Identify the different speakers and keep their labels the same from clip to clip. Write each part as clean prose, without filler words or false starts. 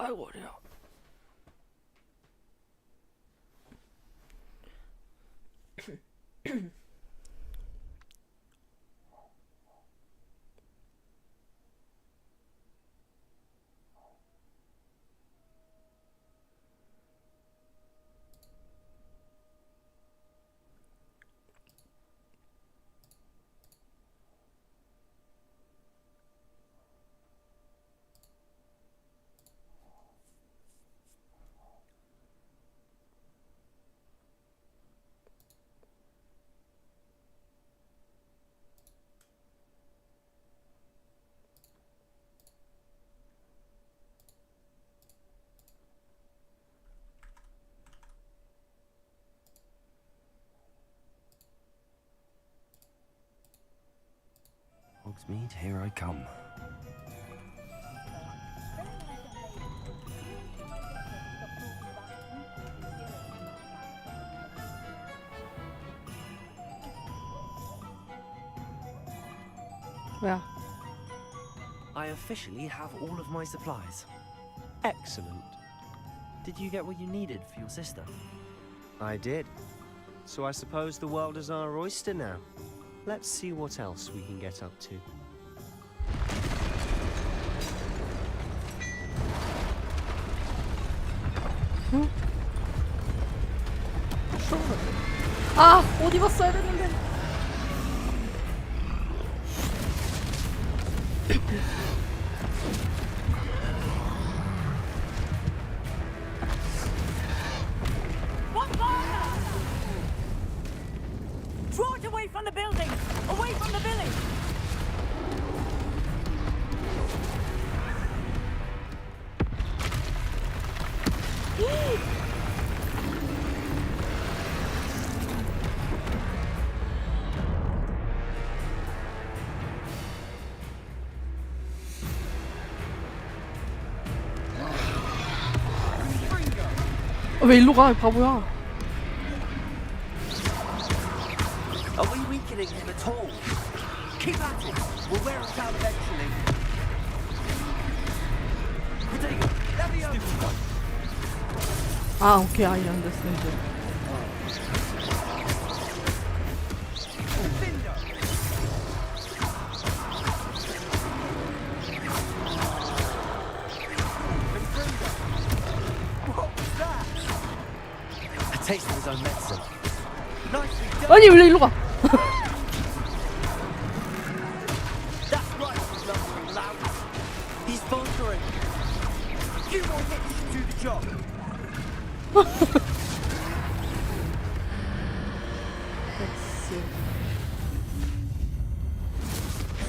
Speaker 1: 아이고 어려.
Speaker 2: Hogsmeade, here I come.
Speaker 1: 뭐야?
Speaker 2: I officially have all of my supplies.
Speaker 3: Excellent.
Speaker 2: Did you get what you needed for your sister?
Speaker 3: I did. So I suppose the world is our oyster now. Let's see what else we can get up to.
Speaker 1: 응? 아! 옷 입었어야 됐는데.
Speaker 4: Draw it away from the building! Away from the village!
Speaker 1: 왜 일로 가? 바보야.
Speaker 2: Are we weakening him at all? Keep at it! We'll wear him down eventually. Protego, let me over!
Speaker 1: 아, 오케이. I understand.
Speaker 2: A taste of his own medicine. Nicely done!
Speaker 1: 아니, 왜 일로 가?
Speaker 2: That's right, he's lumbering loud. He's faltering. Few more hits to do the job.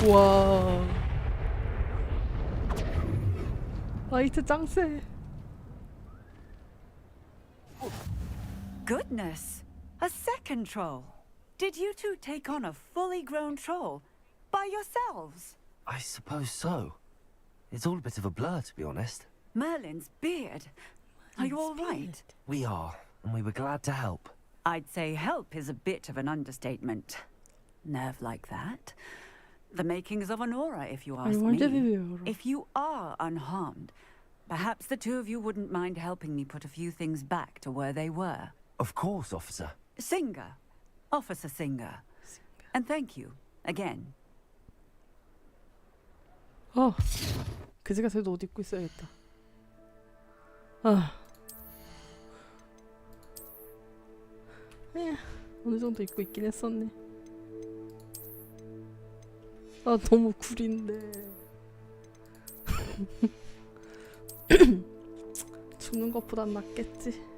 Speaker 1: 우와. 라이트 짱세.
Speaker 4: Goodness! A second troll! Did you two take on a fully grown troll? By yourselves?
Speaker 2: I suppose so. It's all a bit of a blur, to be honest.
Speaker 4: Merlin's beard. Are you all right?
Speaker 2: We are, and we were glad to help.
Speaker 4: I'd say help is a bit of an understatement. Nerve like that. The makings of an aura, if you ask me. If you are unharmed, perhaps the two of you wouldn't mind helping me put a few things back to where they were.
Speaker 2: Of course, officer.
Speaker 4: Singer. Officer Singer. And thank you, again.
Speaker 1: 그지 같아도 옷 입고 있어야겠다. 아. 어느 정도 입고 있긴 했었네. 아, 너무 구린데. 죽는 것보단 낫겠지.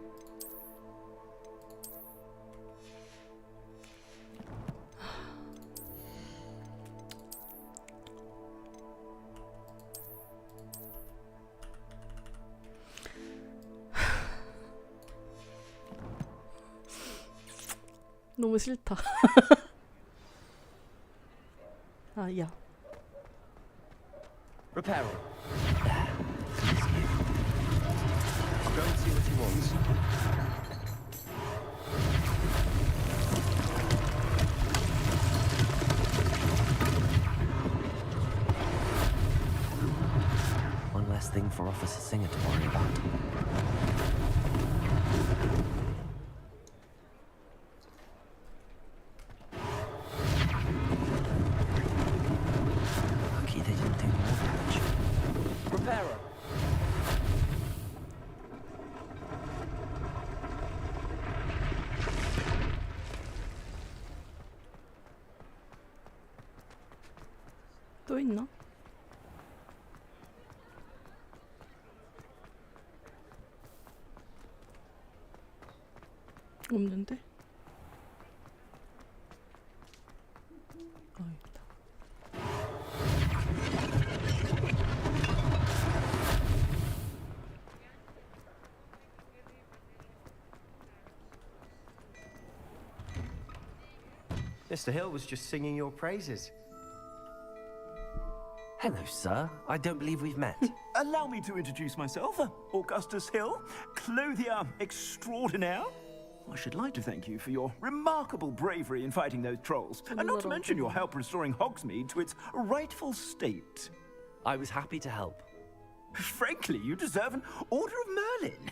Speaker 1: 너무 싫다. 아, 야.
Speaker 2: Repair him. I'll go and see what he wants. One less thing for Our officer singer to worry about. Lucky they didn't do more damage. Repairer.
Speaker 1: 또 있나? 없는데? 아, 있다.
Speaker 3: Mr. Hill was just singing your praises.
Speaker 2: Hello, sir. I don't believe we've met.
Speaker 5: Allow me to introduce myself, Augustus Hill, clothier extraordinaire. I should like to thank you for your remarkable bravery in fighting those trolls, and not to mention your help restoring Hogsmeade to its rightful state.
Speaker 2: I was happy to help.
Speaker 5: Frankly, you deserve an Order of Merlin.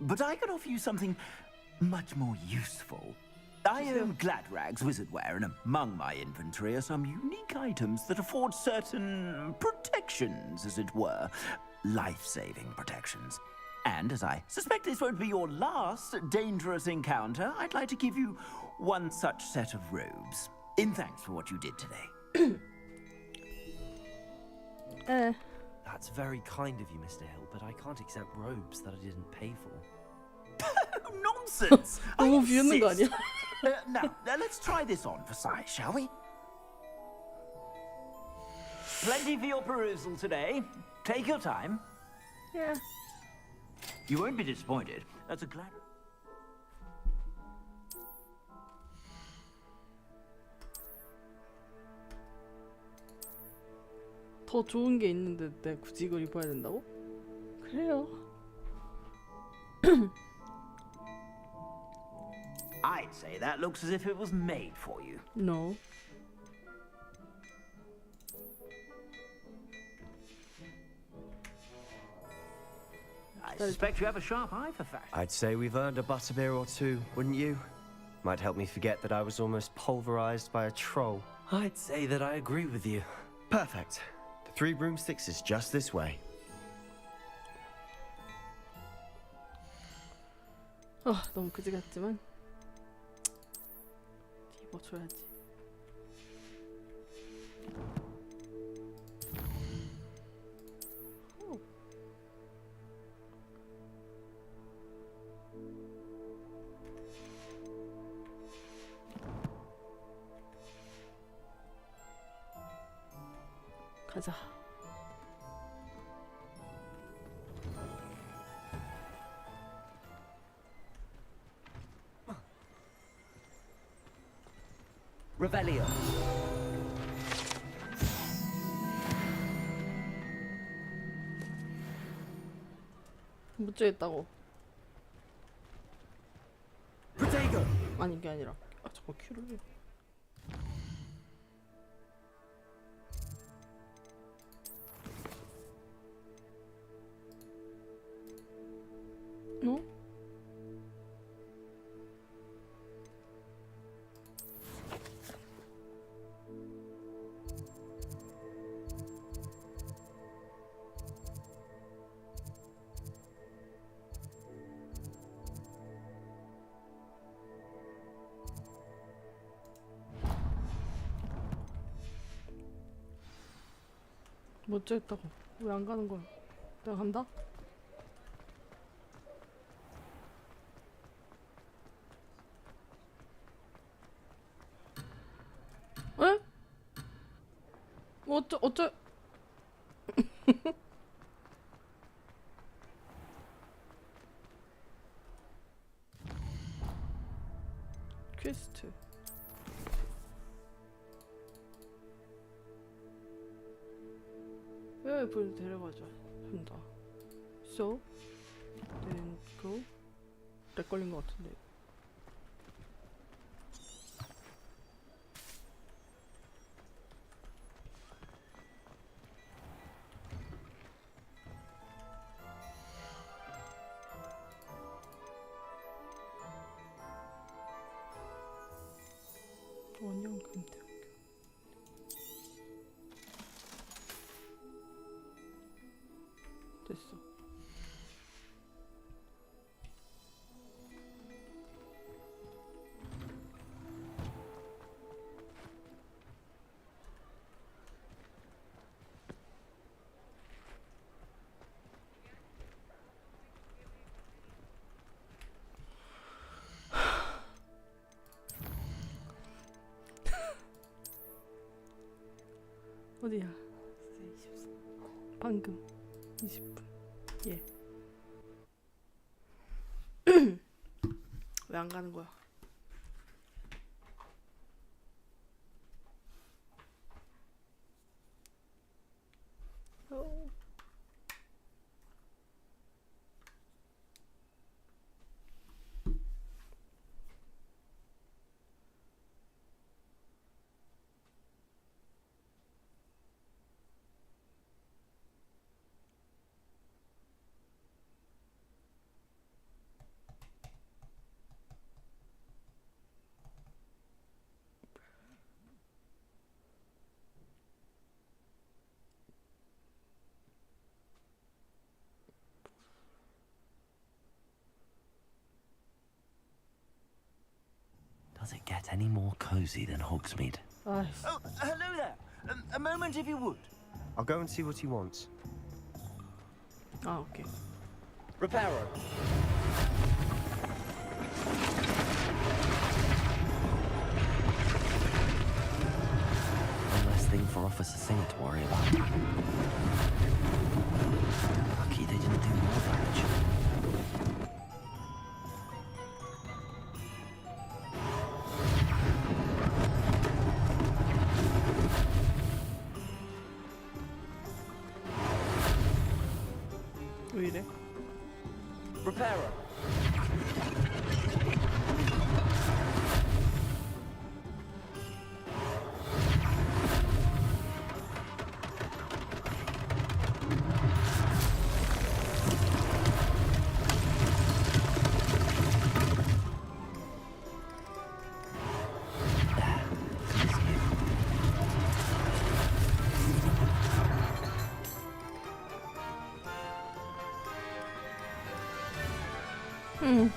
Speaker 5: But I can offer you something much more useful. I own Gladrag's wizardware, and among my inventory are some unique items that afford certain protections, as it were. Life-saving protections. And as I suspect this won't be your last dangerous encounter, I'd like to give you one such set of robes. In thanks for what you did today.
Speaker 2: That's very kind of you, Mr. Hill, but I can't accept robes that I didn't pay for.
Speaker 5: Nonsense! I
Speaker 1: 너무 비웃는 거
Speaker 5: insist.
Speaker 1: 아니야?
Speaker 5: Now, let's try this on for size, shall we? Plenty for your perusal today. Take your time.
Speaker 1: 예.
Speaker 5: You won't be disappointed. That's a glad.
Speaker 1: 더 좋은 게 있는데 내가 굳이 이걸 입어야 된다고? 그래요.
Speaker 5: I'd say that looks as if it was made for you.
Speaker 1: No.
Speaker 5: I suspect you have a sharp eye for fashion.
Speaker 3: I'd say we've earned a butterbeer or two, wouldn't you? Might help me forget that I was almost pulverized by a troll.
Speaker 2: I'd say that I agree with you.
Speaker 3: Perfect. The 3 broomsticks is just this way.
Speaker 1: 너무 그지 같지만 입어줘야지. 가자.
Speaker 2: Revelio.
Speaker 1: 못 주겠다고.
Speaker 2: Protego.
Speaker 1: 아니 이게 아니라. 자꾸 큐를 해. 어? 못 주겠다고. 왜 안 가는 거야? 내가 간다? 에? 어쩌 퀘스트 왜 불 데려가자 한다. So then go. 렉 걸린 것 같은데. 어디야? 방금 20분. 예. 왜 안 가는 거야? 어.
Speaker 2: Does it get any more cozy than Hogsmeade?
Speaker 1: 아이씨.
Speaker 5: Oh, hello there. A moment, if you would.
Speaker 3: I'll go and see what he wants.
Speaker 1: 아, 오케이.
Speaker 2: Reparo. One less thing for Officer Singer to worry about. Lucky they didn't do more damage.
Speaker 1: 왜 이래?
Speaker 2: Reparo.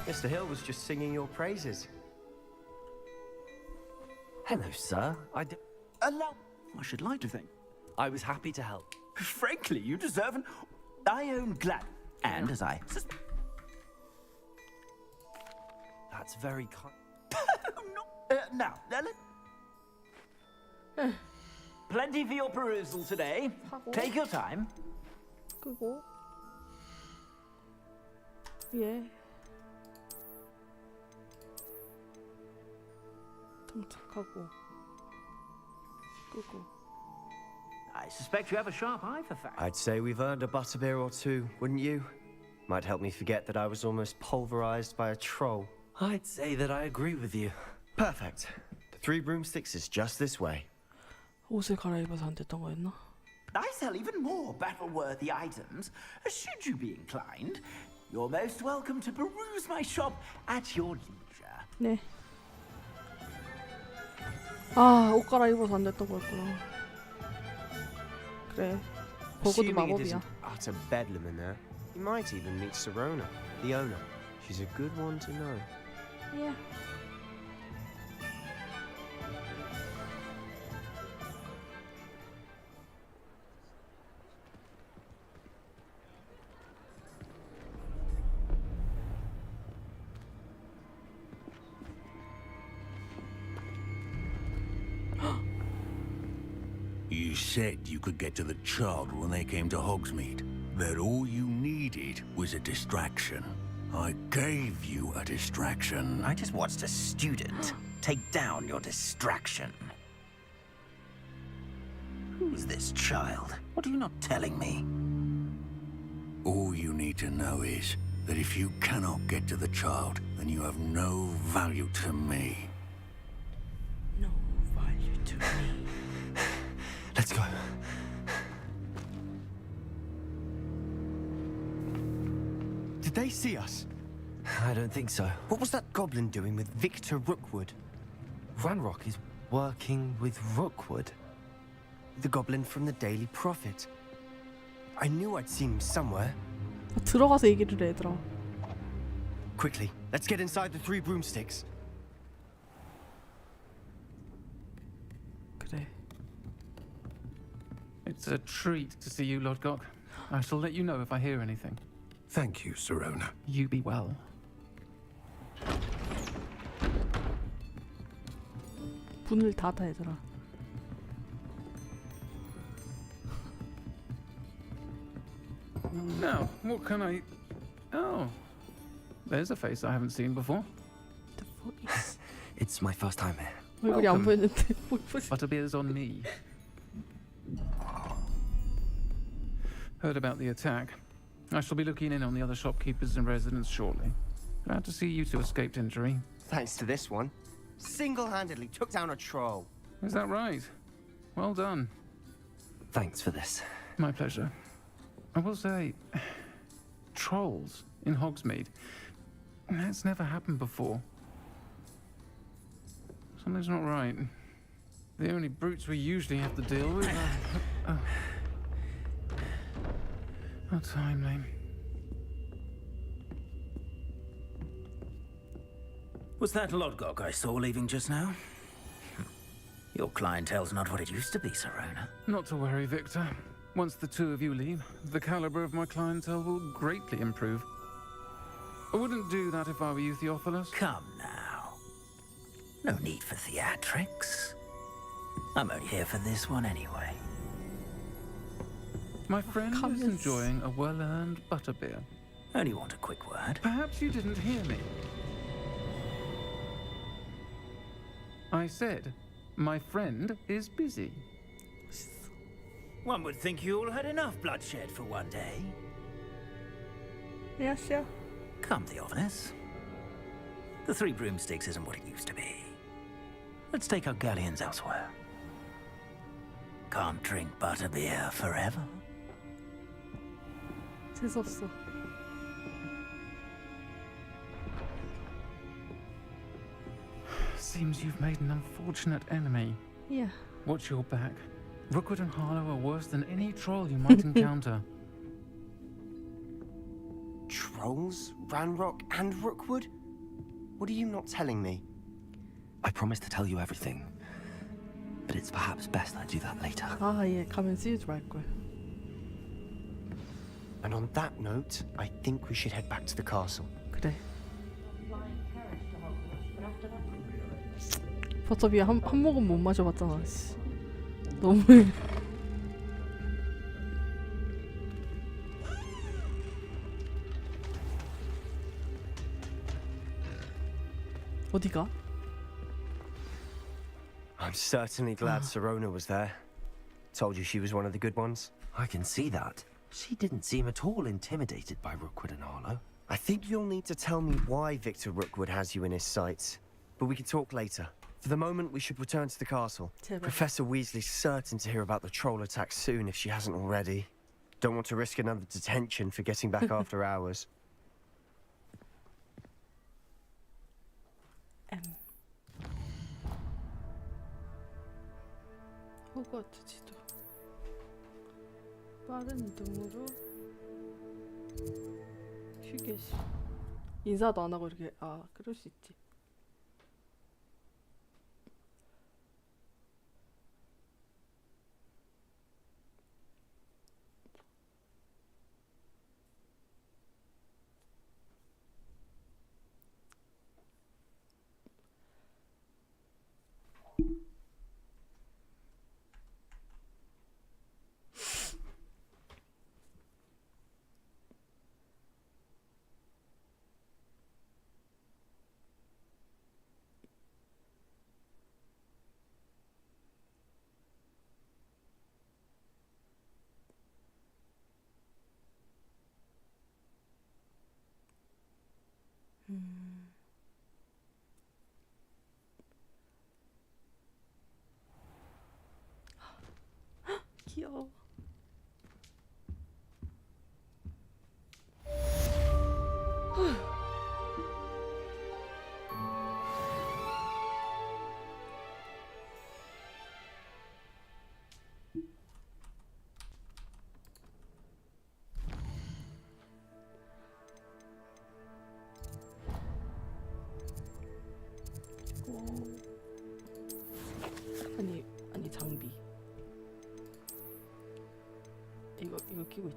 Speaker 3: Mr. Hill was just singing your praises.
Speaker 2: Hello, sir.
Speaker 5: Allow. I should like to think.
Speaker 2: I was happy to help.
Speaker 5: Frankly, you deserve an. I am glad. And as I.
Speaker 2: That's very kind.
Speaker 5: Now, plenty for your perusal today.
Speaker 1: 하고.
Speaker 5: Take your time.
Speaker 1: 끄고. 예. 장착하고. 끄고.
Speaker 5: I suspect you have a sharp eye for facts.
Speaker 3: I'd say we've earned a butterbeer or two, wouldn't you? Might help me forget that I was almost pulverized by a troll.
Speaker 2: I'd say that I agree with you.
Speaker 3: Perfect. The Three Broomsticks is just this way.
Speaker 1: 옷을 갈아입어서 안 됐던 거였나?
Speaker 5: I sell even more battle-worthy items. Should you be inclined, you're most welcome to peruse my shop at your leisure.
Speaker 1: 네. 아, 옷 갈아입어서 안 됐던 거였구나. 그래. 버그도
Speaker 3: Assuming it
Speaker 1: 마법이야.
Speaker 3: isn't utter bedlam in there, you might even meet Sirona, the owner. She's a good one to know.
Speaker 1: 예.
Speaker 6: You said you could get to the child when they came to Hogsmeade. That all you needed was a distraction. I gave you a distraction.
Speaker 2: I just watched a student take down your distraction. Who's this child? What are you not telling me?
Speaker 6: All you need to know is that if you cannot get to the child, then you have no value to me.
Speaker 1: No value to me.
Speaker 3: Let's go. Did they see us?
Speaker 2: I don't think so.
Speaker 3: What was that goblin doing with Victor Rookwood?
Speaker 2: Ranrock is working with Rookwood.
Speaker 3: The goblin from the Daily Prophet. I knew I'd seen him somewhere.
Speaker 1: 들어가서 얘기를 해, 얘들아.
Speaker 3: Quickly, let's get inside the Three Broomsticks.
Speaker 1: 그래.
Speaker 7: It's a treat to see you, Lodgok. I shall let you know if I hear anything.
Speaker 6: Thank you, Sirona.
Speaker 7: You be well.
Speaker 1: 문을 닫아, 얘들아.
Speaker 7: Now, what can I... Oh, there's a face I haven't seen before.
Speaker 1: The voice.
Speaker 2: It's my first time here.
Speaker 1: 얼굴이 안
Speaker 7: Welcome.
Speaker 1: 보였는데 뭘 보지?
Speaker 7: Butterbeer's on me. Heard about the attack. I shall be looking in on the other shopkeepers and residents shortly. Glad to see you two escaped injury.
Speaker 3: Thanks to this one. Single-handedly took down a troll.
Speaker 7: Is that right? Well done.
Speaker 2: Thanks for this.
Speaker 7: My pleasure. I will say, trolls in Hogsmeade. That's never happened before. Something's not right. The only brutes we usually have to deal with are... How timely.
Speaker 5: Was that Lodgok I saw leaving just now? Your clientele's not what it used to be, Serona.
Speaker 7: Not to worry, Victor. Once the two of you leave, the caliber of my clientele will greatly improve. I wouldn't do that if I were you, Theophilus.
Speaker 5: Come now. No need for theatrics. I'm only here for this one anyway.
Speaker 7: My friend is enjoying a well-earned butterbeer.
Speaker 5: Only want a quick word.
Speaker 7: Perhaps you didn't hear me. I said, my friend is busy.
Speaker 5: One would think you all had enough bloodshed for one day.
Speaker 1: Yes, yeah.
Speaker 5: Come, Theophilus. The Three Broomsticks isn't what it used to be. Let's take our galleons elsewhere. Can't drink butterbeer forever.
Speaker 1: 재수없어.
Speaker 7: Seems you've made an unfortunate enemy.
Speaker 1: Yeah.
Speaker 7: Watch your back. Rookwood and Harlow are worse than any troll you might encounter.
Speaker 3: Trolls? Ranrock and Rookwood? What are you not telling me?
Speaker 2: I promise to tell you everything, but it's perhaps best I do that later.
Speaker 1: 아, 예. 가면 쓰이지 말걸.
Speaker 3: And on that note, I think we should head back to the castle.
Speaker 1: 그래. 버터비 한 모금 못 마셔봤잖아. 씨. 너무해. 어디가?
Speaker 3: I'm certainly glad Serona was there. Told you she was one of the good ones.
Speaker 2: I can see that. She didn't seem at all intimidated by Rookwood and Harlow.
Speaker 3: I think you'll need to tell me why Victor Rookwood has you in his sights. But we can talk later. For the moment, we should return to the castle.
Speaker 1: 제발.
Speaker 3: Professor Weasley's certain to hear about the troll attack soon if she hasn't already. Don't want to risk another detention for getting back after hours.
Speaker 1: M. 호그와트 지도. 빠른 이동으로 휴게실. 인사도 안 하고 이렇게 그럴 수 있지. 귀여워. 아니 장비. 이거 끼고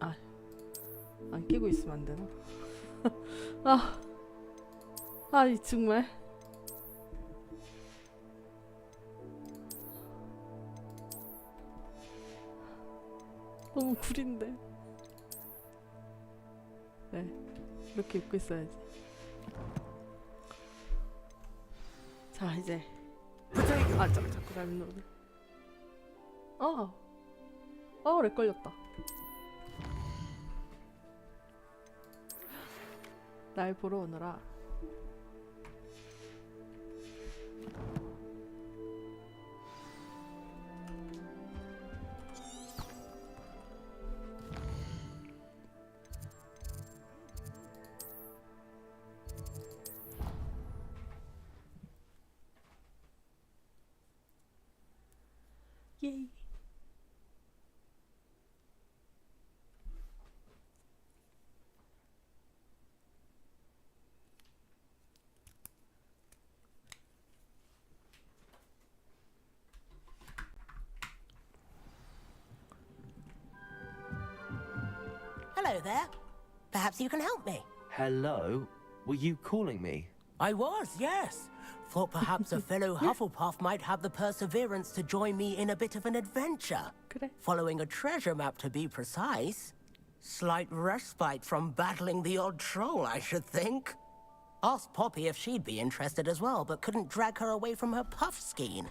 Speaker 1: 안 끼고 있으면 안 되나? 이 정말. 너무 구린데. 네, 이렇게 입고 있어야지. 자, 이제 자꾸 잘못 누르네. 렉 걸렸다. 날 보러 오너라. 예이.
Speaker 8: Hello there. Perhaps you can help me.
Speaker 3: Hello? Were you calling me?
Speaker 8: I was, yes. Thought perhaps a fellow Hufflepuff might have the perseverance to join me in a bit of an adventure.
Speaker 1: 그래.
Speaker 8: Following a treasure map, to be precise. Slight respite from battling the odd troll, I should think. Asked Poppy if she'd be interested as well, but couldn't drag her away from her puff skein.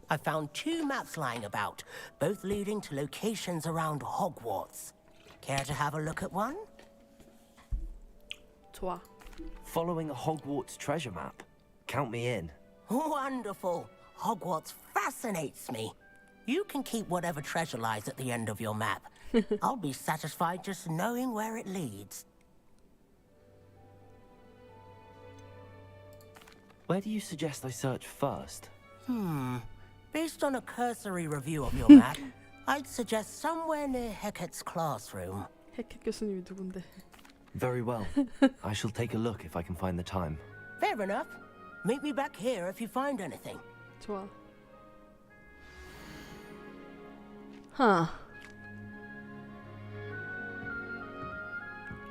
Speaker 8: I found 2 maps lying about, both leading to locations around Hogwarts. Care to have a look at one?
Speaker 1: 좋아.
Speaker 3: Following a Hogwarts treasure map? Count me in.
Speaker 8: Wonderful. Hogwarts fascinates me. You can keep whatever treasure lies at the end of your map. I'll be satisfied just knowing where it leads.
Speaker 3: Where do you suggest I search first?
Speaker 8: Based on a cursory review of your map, I'd suggest somewhere near Hecat's classroom.
Speaker 1: 해켓 교수님이 누군데?
Speaker 3: Very well. I shall take a look if I can find the time.
Speaker 8: Fair enough. Meet me back here if you find anything.
Speaker 1: 좋아.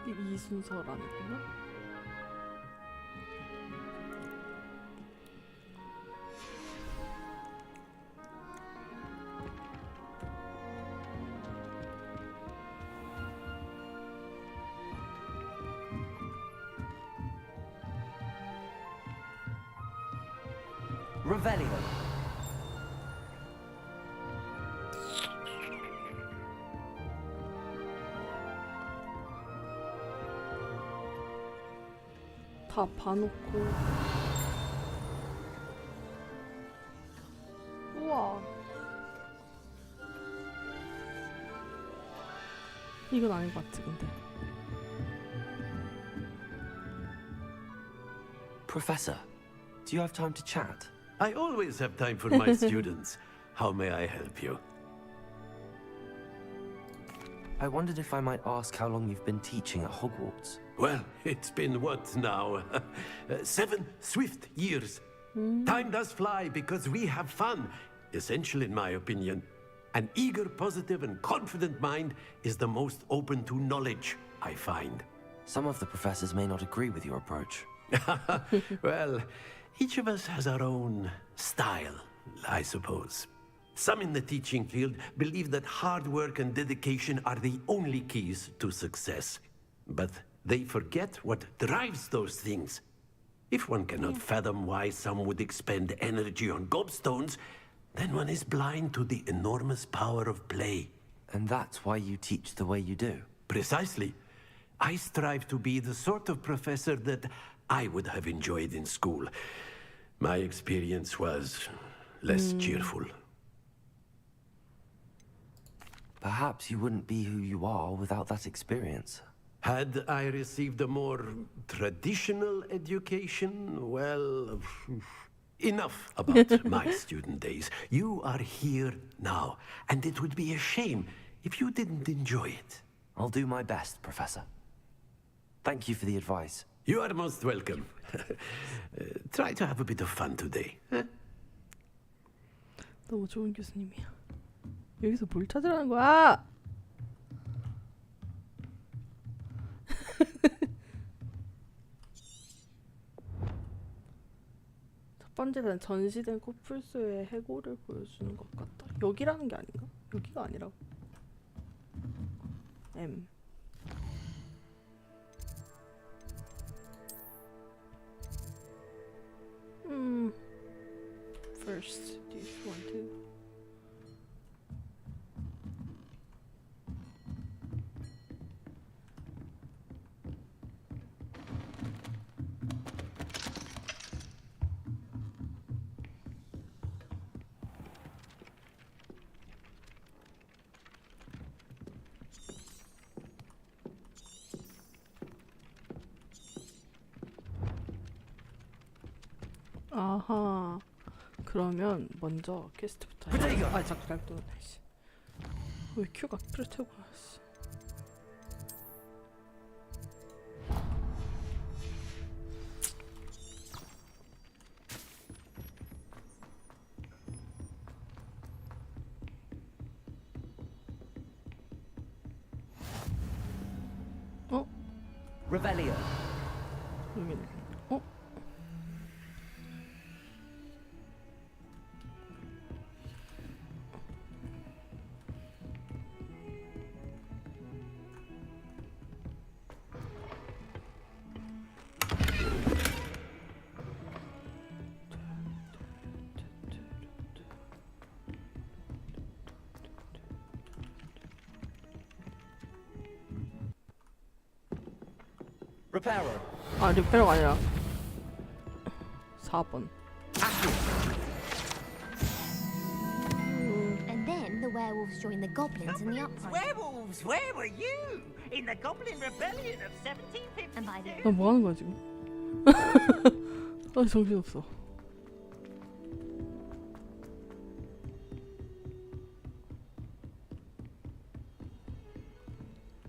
Speaker 1: 이 순서라는구나.
Speaker 3: Revelio.
Speaker 1: 다 봐놓고. 우와. 이건 아닌 것 같지 근데.
Speaker 3: Professor, do you have time to chat?
Speaker 9: I always have time for my students. How may I help you?
Speaker 3: I wondered if I might ask how long you've been teaching at Hogwarts.
Speaker 9: Well, it's been what now? 7 swift years. Time does fly because we have fun. Essential in my opinion. An eager, positive, and confident mind is the most open to knowledge, I find.
Speaker 3: Some of the professors may not agree with your approach.
Speaker 9: Well, each of us has our own style, I suppose. Some in the teaching field believe that hard work and dedication are the only keys to success. But they forget what drives those things. If one cannot fathom why some would expend energy on gobstones, then one is blind to the enormous power of play.
Speaker 3: And that's why you teach the way you do.
Speaker 9: Precisely. I strive to be the sort of professor that I would have enjoyed in school. My experience was less cheerful.
Speaker 3: Perhaps you wouldn't be who you are without that experience.
Speaker 9: Had I received a more traditional education, well, enough about my student days. You are here now, and it would be a shame if you didn't enjoy it.
Speaker 3: I'll do my best, Professor. Thank you for the advice.
Speaker 9: You are most welcome. Try to have a bit of fun today. Huh?
Speaker 1: 너무 좋은 교수님이야. 여기서 뭘 찾으라는 거야? 첫 번째는 전시된 코뿔소의 해골을 보여주는 것 같다. 여기라는 게 아닌가? 여기가 아니라고. M. first this one too. 아하. 그러면 먼저 퀘스트부터 해. 아 잠깐 또 다시. 왜 큐가 그렇다고 하지? 어?
Speaker 2: Revelio.
Speaker 1: 여기는 어?
Speaker 2: Reparo.
Speaker 1: 아 리페어가 아니라 4번.
Speaker 10: And then the werewolves joined the goblins in the uprising.
Speaker 2: Werewolves, where were you? In the Goblin Rebellion of 1756.
Speaker 10: And by the
Speaker 1: 나 뭐 하는 거야 지금? 아 정신없어.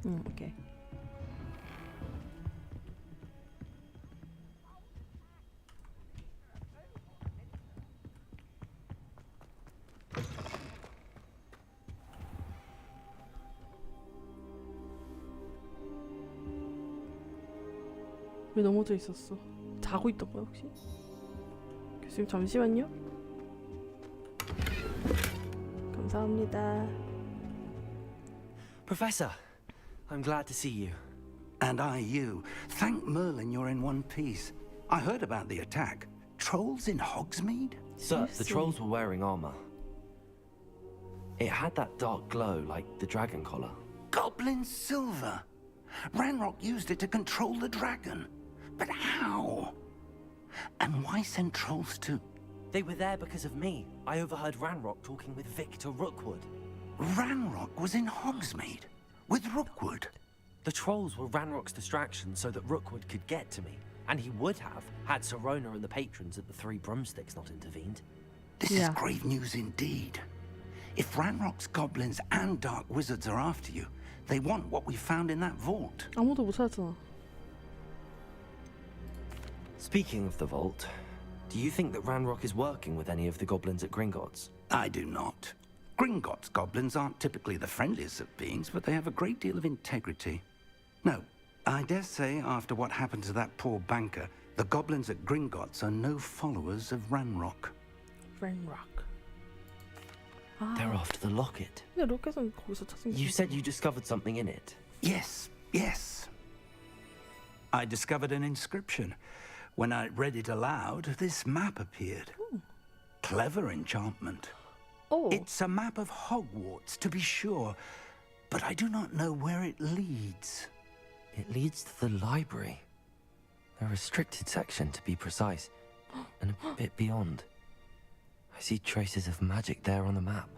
Speaker 1: 오케이. 왜 넘어져 있었어? 자고 있던 거야 혹시? 교수님 잠시만요. 감사합니다.
Speaker 3: Professor, I'm glad to see you.
Speaker 6: And I you. Thank Merlin you're in one piece. I heard about the attack. Trolls in Hogsmeade?
Speaker 3: Sir, the
Speaker 1: Seriously?
Speaker 3: trolls were wearing armor. It had that dark glow like the dragon collar.
Speaker 6: Goblin silver. Ranrock used it to control the dragon. But how? And why send trolls to...
Speaker 3: They were there because of me. I overheard Ranrock talking with Victor Rookwood.
Speaker 6: Ranrock was in Hogsmeade with Rookwood.
Speaker 3: The trolls were Ranrock's distraction so that Rookwood could get to me. And he would have, had Sirona and the patrons at the Three Broomsticks not intervened.
Speaker 6: This is grave news indeed. If Ranrock's goblins and dark wizards are after you, they want what we found in that vault.
Speaker 1: 아무도 못 찾았잖아.
Speaker 3: Speaking of the vault, do you think that Ranrock is working with any of the goblins at Gringotts?
Speaker 6: I do not. Gringotts goblins aren't typically the friendliest of beings, but they have a great deal of integrity. No, I dare say after what happened to that poor banker, the goblins at Gringotts are no followers of Ranrock.
Speaker 1: Ranrock.
Speaker 3: They're after the locket.
Speaker 1: 근데 로켓은 거기서 찾은 게.
Speaker 3: You said you discovered something in it.
Speaker 6: Yes, yes. I discovered an inscription. When I read it aloud, this map appeared. Clever enchantment.
Speaker 1: Oh.
Speaker 6: It's a map of Hogwarts, to be sure, but I do not know where it leads.
Speaker 3: It leads to the library. A restricted section, to be precise, and a bit beyond. I see traces of magic there on the map.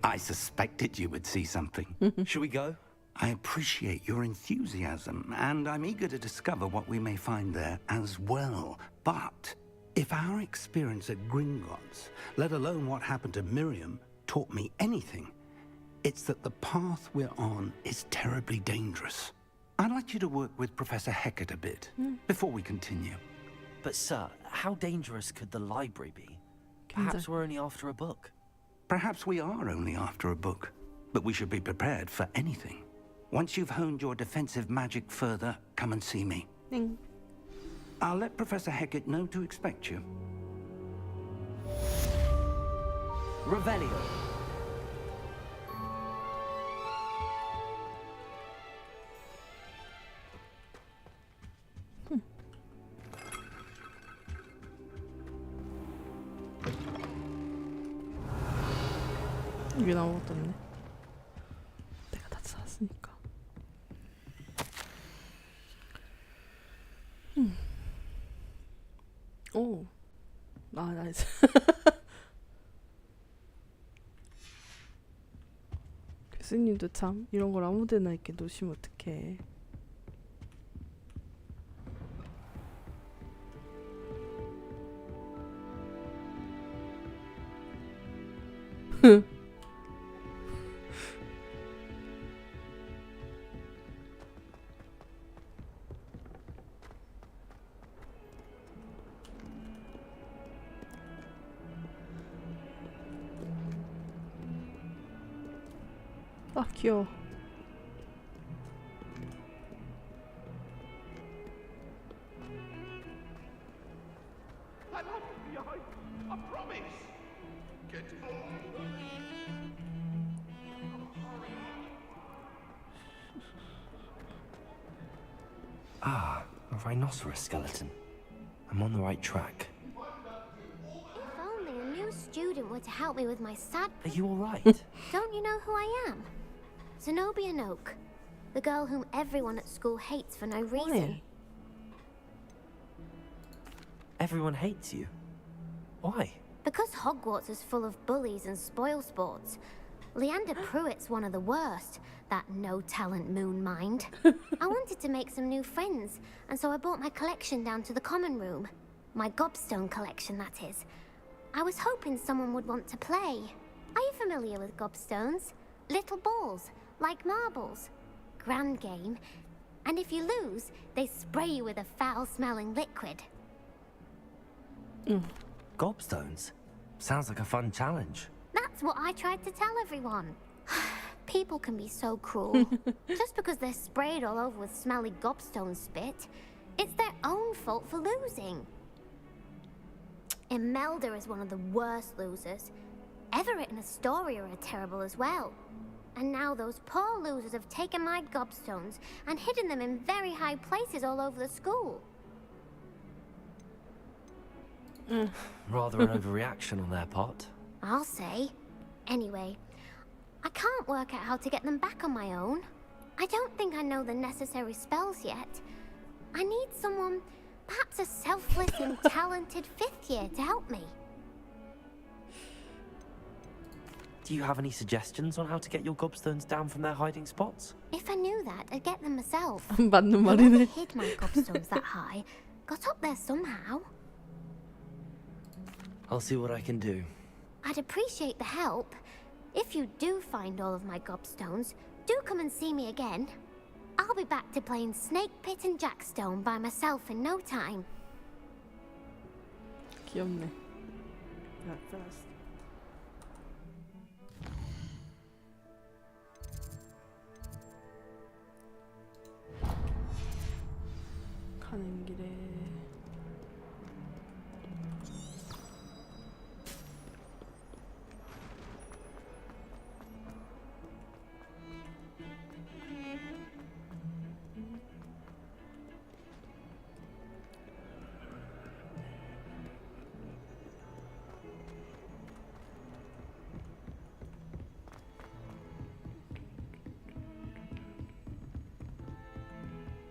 Speaker 6: I suspected you would see something.
Speaker 3: Shall we go?
Speaker 6: I appreciate your enthusiasm, and I'm eager to discover what we may find there as well. But if our experience at Gringotts, let alone what happened to Miriam, taught me anything, it's that the path we're on is terribly dangerous. I'd like you to work with Professor Hecat a bit before we continue.
Speaker 3: But sir, how dangerous could the library be? Perhaps we're only after a book.
Speaker 6: Perhaps we are only after a book, but we should be prepared for anything. Once you've honed your defensive magic further, come and see me.
Speaker 1: 땡.
Speaker 6: I'll let Professor Hecat know to expect you.
Speaker 2: Revelio.
Speaker 1: 흠. 。 음. 여긴 아무것도 없네. 내가 다 샀으니까. 오. 아, 나이스. 교수님도 참 이런 걸 아무데나 이렇게 놓으시면 어떡해. 아, 귀여워.
Speaker 3: Ah, a rhinoceros skeleton. I'm on the right track.
Speaker 10: If only a new student were to help me with my sad...
Speaker 3: Are you all right?
Speaker 10: Don't you know who I am? Zenobia Noak. The girl whom everyone at school hates for no reason.
Speaker 3: Everyone hates you. Why?
Speaker 10: Because Hogwarts is full of bullies and spoilsports. Leander Pruitt's one of the worst. That no-talent moon mind. I wanted to make some new friends, and so I brought my collection down to the common room. My gobstone collection, that is. I was hoping someone would want to play. Are you familiar with gobstones? Little balls, like marbles. Grand game. And if you lose, they spray you with a foul-smelling liquid.
Speaker 3: Gobstones? Sounds like a fun challenge.
Speaker 10: That's what I tried to tell everyone. People can be so cruel. Just because they're sprayed all over with smelly gobstone spit, it's their own fault for losing. Imelda is one of the worst losers. Everett and Astoria are terrible as well. And now those poor losers have taken my gobstones and hidden them in very high places all over the school.
Speaker 3: Rather an overreaction on their part.
Speaker 10: I'll say. Anyway, I can't work out how to get them back on my own. I don't think I know the necessary spells yet. I need someone, perhaps a selfless and talented fifth year to help me.
Speaker 3: Do you have any suggestions on how to get your gobstones down from their hiding spots?
Speaker 10: If I knew that, I'd get them myself.
Speaker 1: 맞는
Speaker 10: Whoever
Speaker 1: 말이네.
Speaker 10: hid my gobstones that high got up there somehow.
Speaker 3: I'll see what I can do.
Speaker 10: I'd appreciate the help. If you do find all of my gobstones, do come and see me again. I'll be back to playing Snake Pit and Jackstone by myself in no time.
Speaker 1: 귀엽네. 알았어. 가는 길에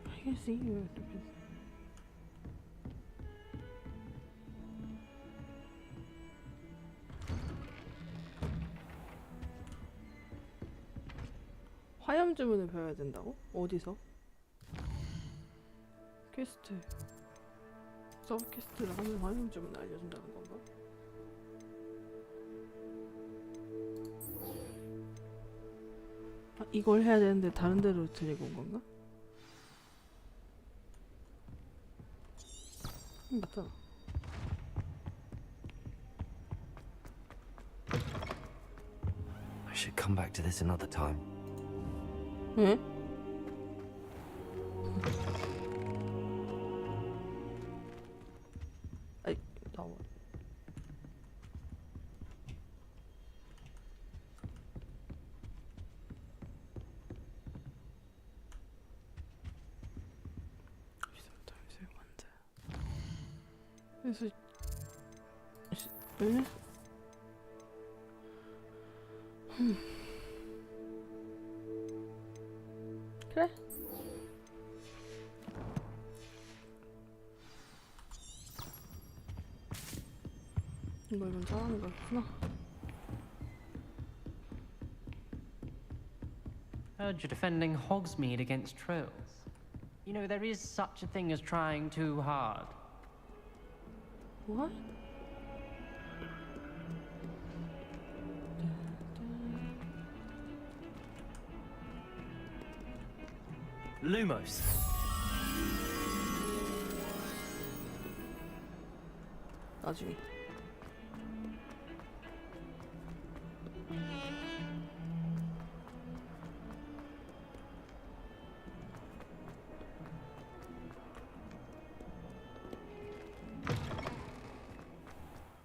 Speaker 1: I can see you. 화염 주문을 배워야 된다고? 어디서? 퀘스트. 서브 퀘스트를 하면 화염 주문을 알려준다는 건가? 아, 이걸 해야 되는데 다른 데로 데리고 온 건가? 맞잖아.
Speaker 3: I should come back to this another time.
Speaker 1: 응? 아이, 나와. 그래서 응? 이건 잘하는 거였구나.
Speaker 11: Heard you're defending Hogsmeade against trolls. You know, there is such a thing as trying too hard.
Speaker 1: What?
Speaker 2: Lumos.
Speaker 1: 나중에.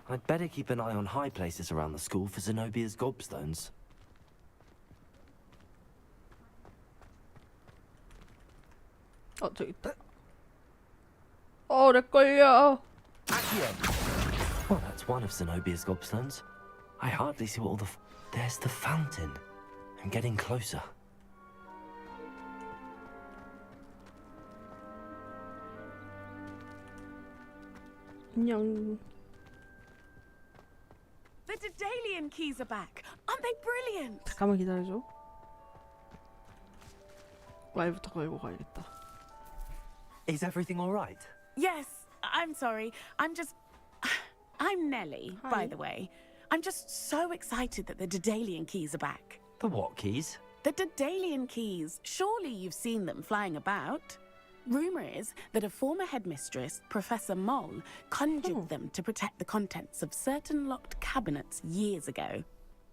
Speaker 3: I'd better keep an eye on high places around the school for Zenobia's gobstones.
Speaker 1: 저기 있다. 렉 걸려.
Speaker 3: Well, that's one of Zenobia's gobstones. I hardly see what all the... There's the fountain. I'm getting closer.
Speaker 1: 안녕.
Speaker 12: The Daedalian keys are back. Aren't they brilliant?
Speaker 1: 잠깐만 기다려줘. 말부터 걸고 가야겠다.
Speaker 2: Is everything all right?
Speaker 12: Yes, I'm sorry. I'm Nellie, by the way. I'm just so excited that the Daedalian keys are back.
Speaker 2: The what keys?
Speaker 12: The Daedalian keys. Surely you've seen them flying about. Rumour is that a former headmistress, Professor Moll, conjured them to protect the contents of certain locked cabinets years ago.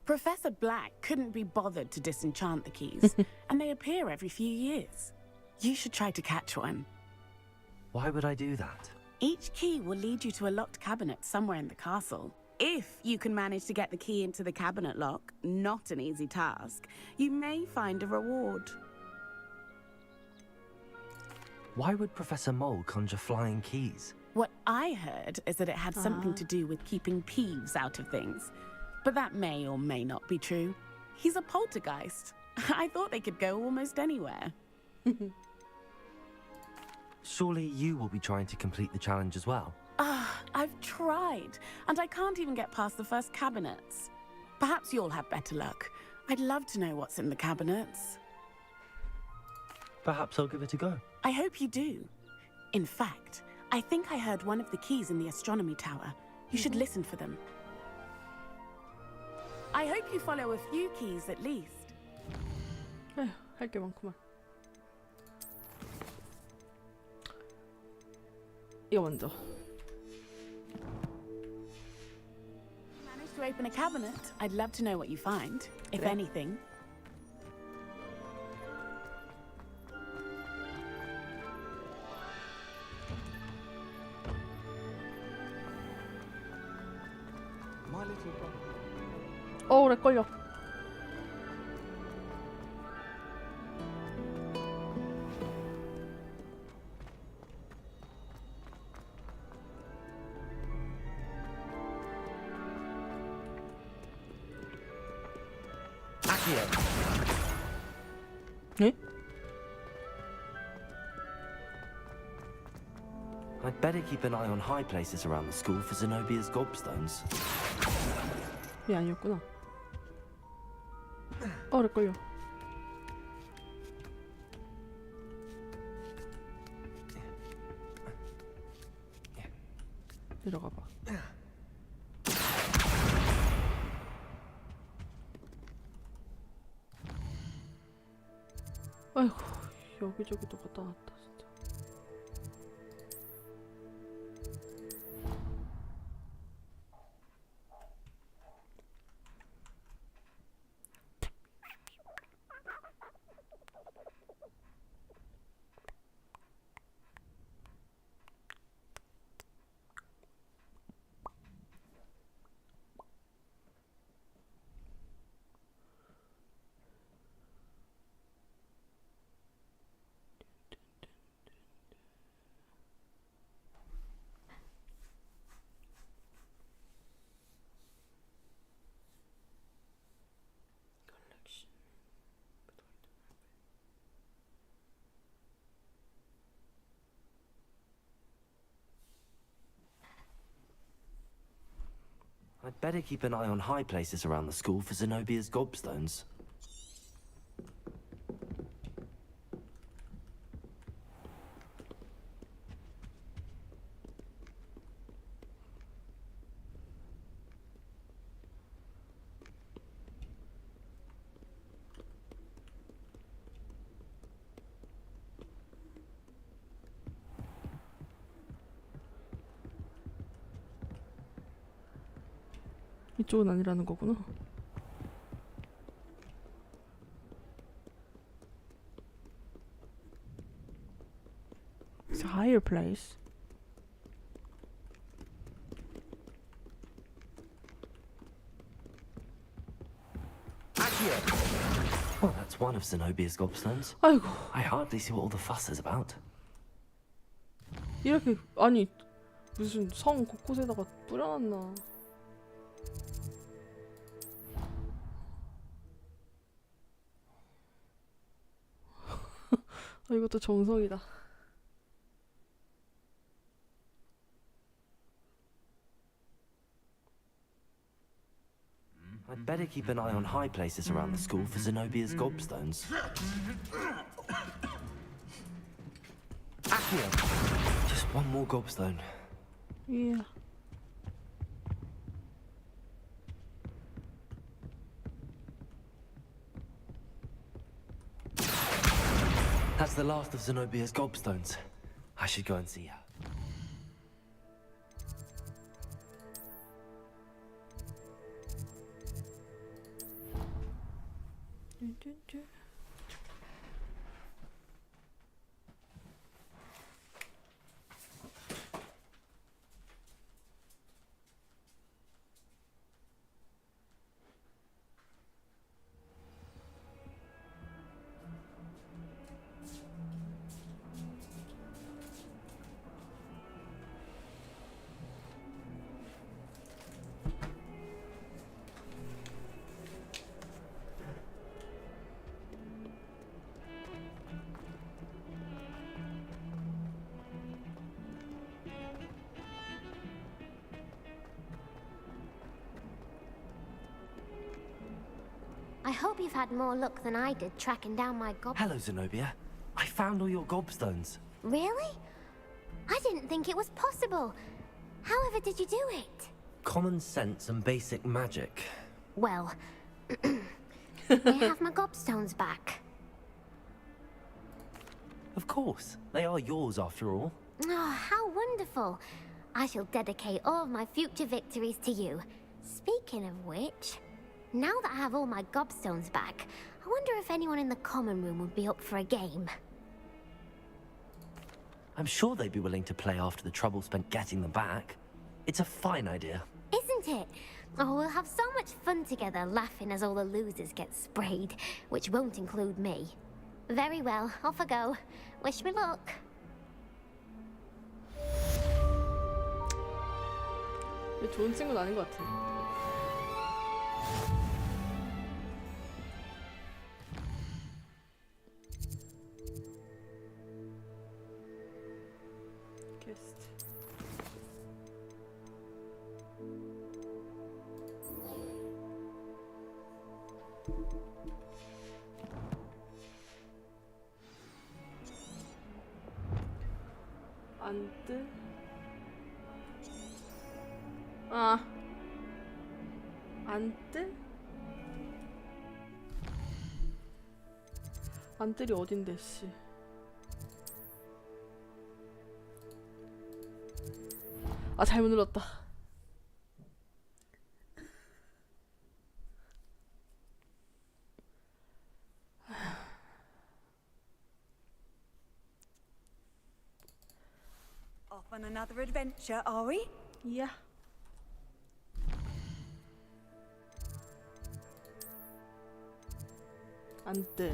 Speaker 12: Professor Black couldn't be bothered to disenchant the keys, and they appear every few years. You should try to catch one.
Speaker 3: Why would I do that?
Speaker 12: Each key will lead you to a locked cabinet somewhere in the castle. If you can manage to get the key into the cabinet lock, not an easy task, you may find a reward.
Speaker 3: Why would Professor Mole conjure flying keys?
Speaker 12: What I heard is that it had something to do with keeping Peeves out of things. But that may or may not be true. He's a poltergeist. I thought they could go almost anywhere.
Speaker 3: Surely you will be trying to complete the challenge as well.
Speaker 12: I've tried, and I can't even get past the first cabinets. Perhaps you'll have better luck. I'd love to know what's in the cabinets.
Speaker 3: Perhaps I'll give it a go.
Speaker 12: I hope you do. In fact, I think I heard one of the keys in the astronomy tower. You should listen for them. I hope you follow a few keys at least.
Speaker 1: 할 게 많구만. 이거 먼저.
Speaker 12: Managed to open a cabinet. I'd love to know what you find, if anything.
Speaker 1: 렉 걸려. 네?
Speaker 3: I'd better keep an eye on high places around the school for Zenobia's gobstones.
Speaker 1: 얘 아니었구나. 렉 걸려. 내려가 봐. 아이고, 여기저기도 갔다 왔다 진짜.
Speaker 3: I'd better keep an eye on high places around the school for Zenobia's gobstones.
Speaker 1: 이쪽은 아니라는 거구나. It's a higher place.
Speaker 3: Well, that's one of Zenobia's gobstones.
Speaker 1: 아이고,
Speaker 3: I hardly see what all the fuss is about.
Speaker 1: 이렇게 아니 무슨 성 곳곳에다가 뿌려놨나. 아, 이것도 정성이다.
Speaker 3: I'd better keep an eye on high places around the school for Zenobia's gobstones. Accio! Just one more gobstone.
Speaker 1: Yeah.
Speaker 3: That's the last of Zenobia's gobstones. I should go and see her.
Speaker 10: I hope you've had more luck than I did tracking down my
Speaker 3: Hello, Zenobia. I found all your gobstones.
Speaker 10: Really? I didn't think it was possible. However did you do it?
Speaker 3: Common sense and basic magic.
Speaker 10: Well, may I have my gobstones back?
Speaker 3: Of course. They are yours after all.
Speaker 10: Oh, how wonderful. I shall dedicate all of my future victories to you. Speaking of which, now that I have all my gobstones back, I wonder if anyone in the common room would be up for a game.
Speaker 3: I'm sure they'd be willing to play after the trouble spent getting them back. It's a fine idea.
Speaker 10: Isn't it? Oh, we'll have so much fun together, laughing as all the losers get sprayed, which won't include me. Very well, off I go. Wish me luck.
Speaker 1: 좋은 친구는 아닌 것 같아. 퀘스트. 안 뜨? 아, 안 뜨? 안 뜨리 어딘데, 씨. 아, 잘못 눌렀다.
Speaker 4: Off on another adventure, are we?
Speaker 1: Yeah. 안 뜨.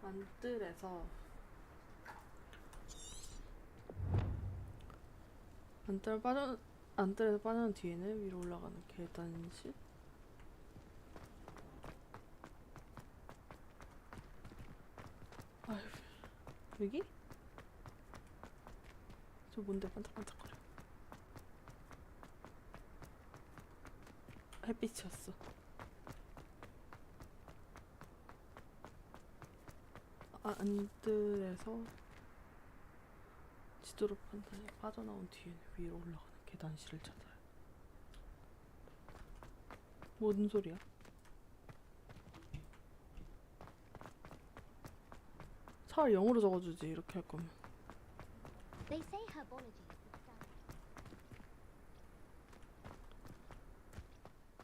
Speaker 1: 안 안뜰에서 안뜰에서 빠져난 뒤에는 위로 올라가는 계단실? 아휴, 여기? 저 뭔데 반짝반짝거려. 햇빛이었어. 안뜰에서 지도로 판단해 빠져나온 뒤에는 위로 올라가는 계단실을 찾아요. 뭔 소리야? 차라리 영어로 적어주지 이렇게 할 거면.
Speaker 10: They say herbology is the study.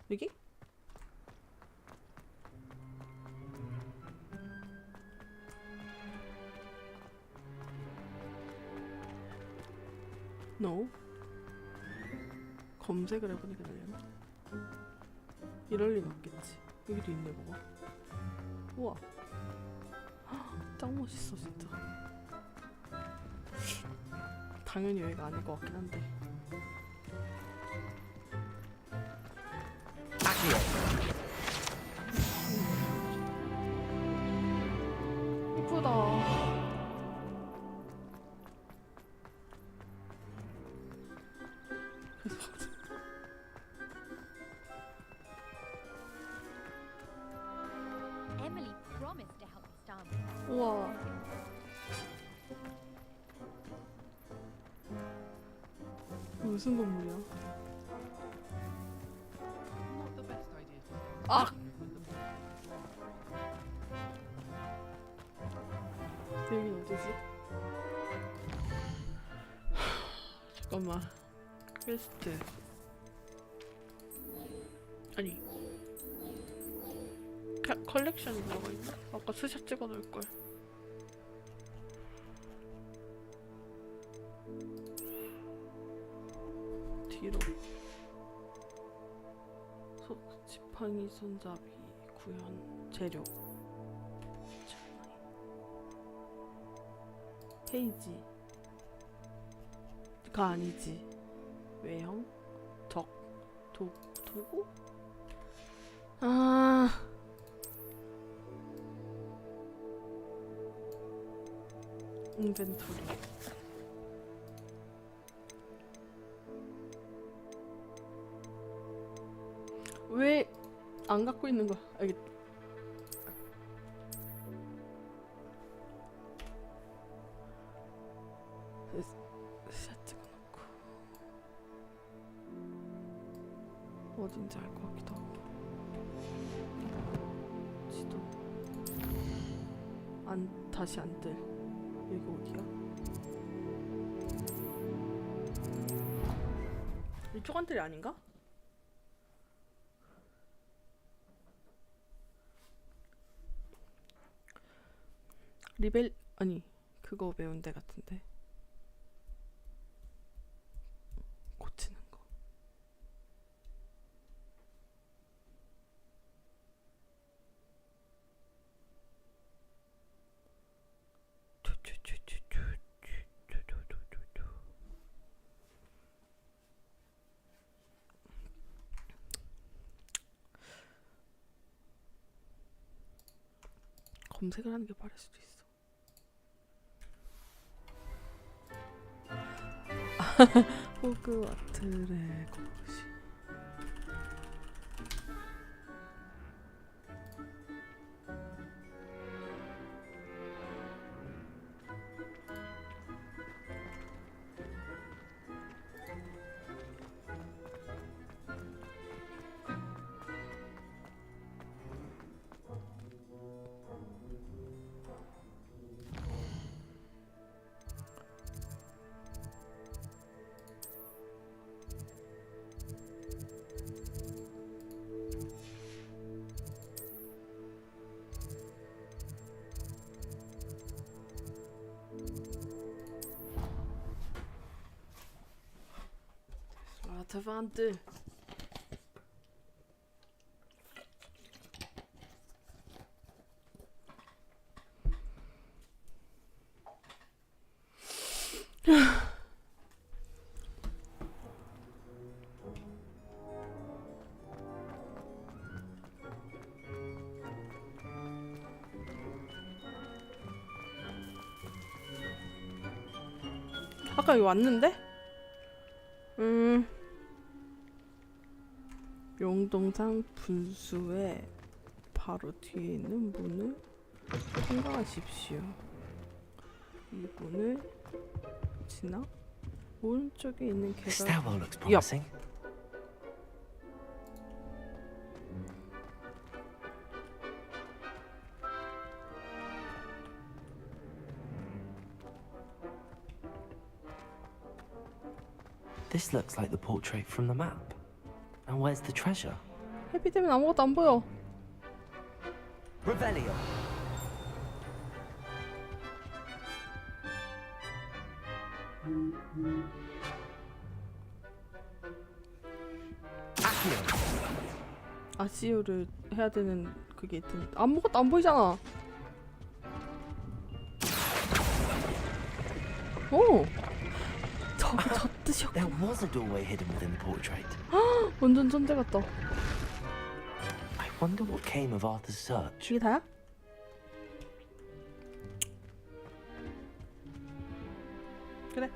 Speaker 1: 여기? No. 검색을 해보니까 되려나? 이럴 리는 없겠지. 여기도 있네 뭐가. 우와. 짱 멋있어 진짜. 당연히 여기가 아닐 것 같긴 한데. 이쁘다.
Speaker 10: Emily promised to help me start with that.
Speaker 1: 우와. 무슨 건물이야? 아! 여긴 어디지? 잠깐만. 퀘스트. 아니. 컬렉션이 뭐가 있나? 아까 스샷 찍어 놓을걸. 뒤로. 지팡이, 손잡이, 구현, 재료. 페이지가 아니지. 외형, 도구? 아. 인벤토리. 왜 안 갖고 있는 거야? 알겠다. 샷 찍어놓고 어딘지 알 것 같기도 하고. 지도. 다시 안 뜰. 여기 어디야? 이쪽 안뜰이 아닌가? 아니 그거 배운 데 같은데. 고치는 거. 검색을 하는 게 빠를 수도 있어. 호그와트의 것이. Tavante. 아까 여기 왔는데? 용동산 분수의 바로 뒤에 있는 문을 통과하십시오. 이 문을 지나 오른쪽에 있는
Speaker 3: This
Speaker 1: 계단.
Speaker 3: stairwell looks promising. This looks like the portrait from the map. And where's the treasure?
Speaker 1: 햇빛 때문에 아무것도 안 보여.
Speaker 3: Revelio.
Speaker 1: 아시오를 해야 되는 그게 있던. 아무것도 안 보이잖아. 오. 저거 저 뜻이었구나.
Speaker 3: There was a doorway hidden within the portrait.
Speaker 1: 완전 천재 같다.
Speaker 3: I wonder what came of Arthur's search.
Speaker 1: 이게 다야? 그래.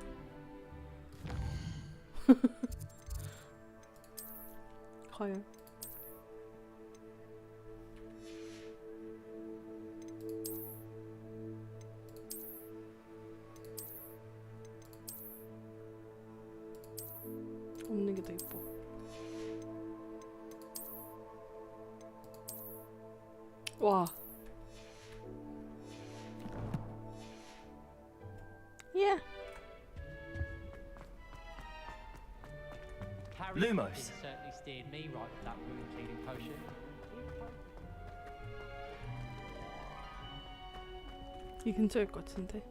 Speaker 1: 과연. 없는 게 더 이뻐. 와. 예.
Speaker 3: Lumos.
Speaker 11: certainly steered me right with that wound cleaning potion.
Speaker 1: 이 근처일 것 같은데.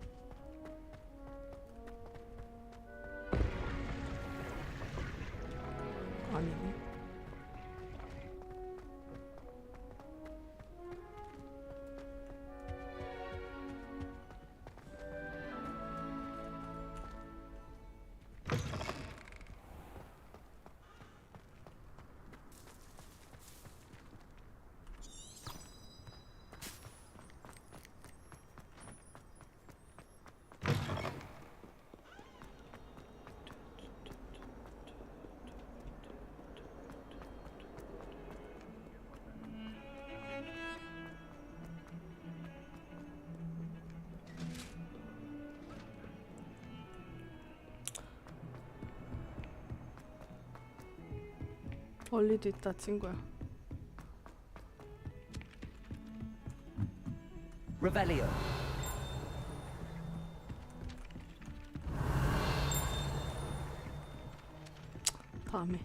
Speaker 1: 아니네. 멀리도 있다 친구야.
Speaker 3: Revelio.
Speaker 1: 다음에.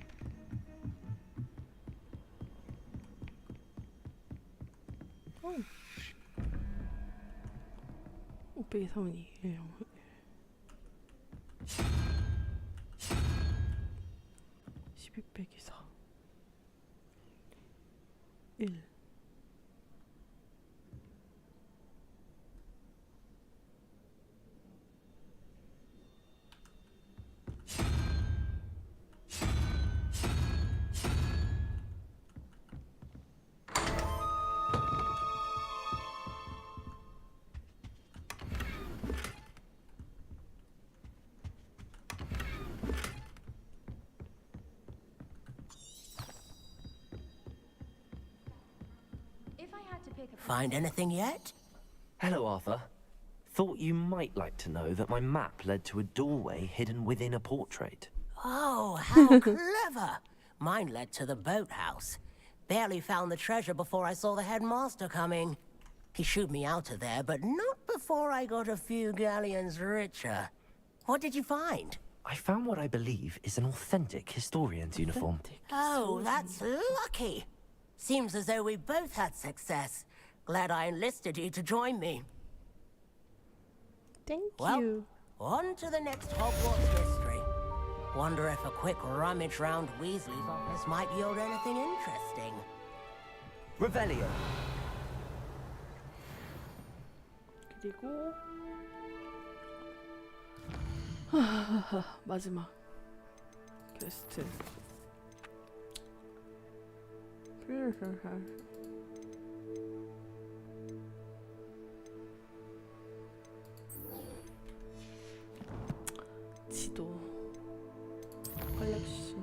Speaker 1: 오. 500이 3이 1 0 12 빼기 4 1
Speaker 8: Find anything yet?
Speaker 3: Hello, Arthur. Thought you might like to know that my map led to a doorway hidden within a portrait.
Speaker 8: Oh, how clever! Mine led to the boathouse. Barely found the treasure before I saw the headmaster coming. He shooed me out of there, but not before I got a few galleons richer. What did you find?
Speaker 3: I found what I believe is an authentic historian's uniform.
Speaker 8: Oh, that's lucky. Seems as though we both had success. Glad I enlisted you to join me.
Speaker 1: Thank
Speaker 8: Well,
Speaker 1: you.
Speaker 8: on to the next Hogwarts mystery. Wonder if a quick rummage round Weasley's office might yield anything interesting.
Speaker 3: Revelio.
Speaker 1: 그리고 마지막 퀘스트. 지도 컬렉션.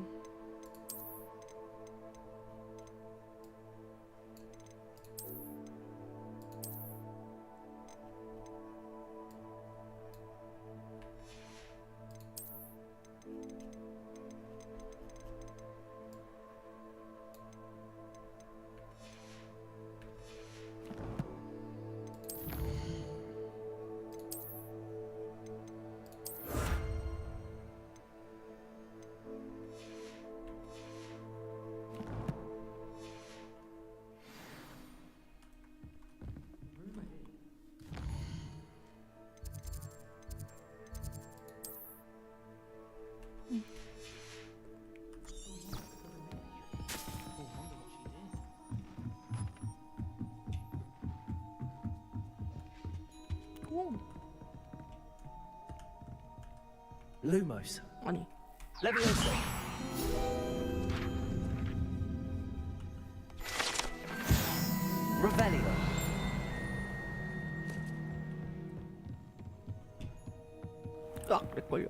Speaker 1: 오.
Speaker 2: Lumos.
Speaker 1: 아니.
Speaker 2: Leviosa. Revelio.
Speaker 1: 내 걸려.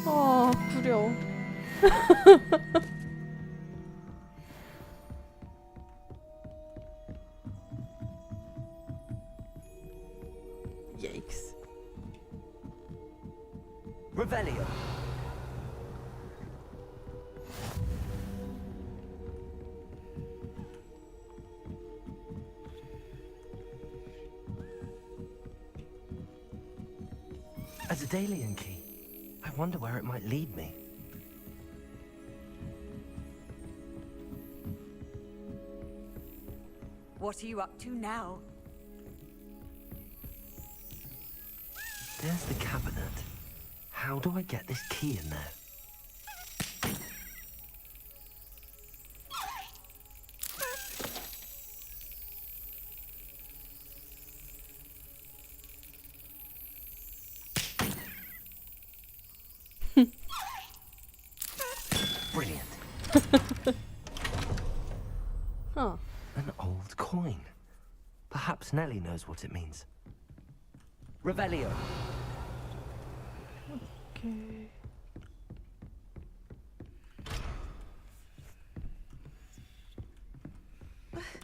Speaker 1: 아, 구려. Yikes.
Speaker 2: Revelio.
Speaker 3: A Daedalian key. I wonder where it might lead me.
Speaker 4: What are you up to now?
Speaker 3: There's the cabinet. How do I get this key in there? Brilliant.
Speaker 1: Huh.
Speaker 3: An old coin. Perhaps Nellie knows what it means.
Speaker 2: Revelio.
Speaker 1: 오케이.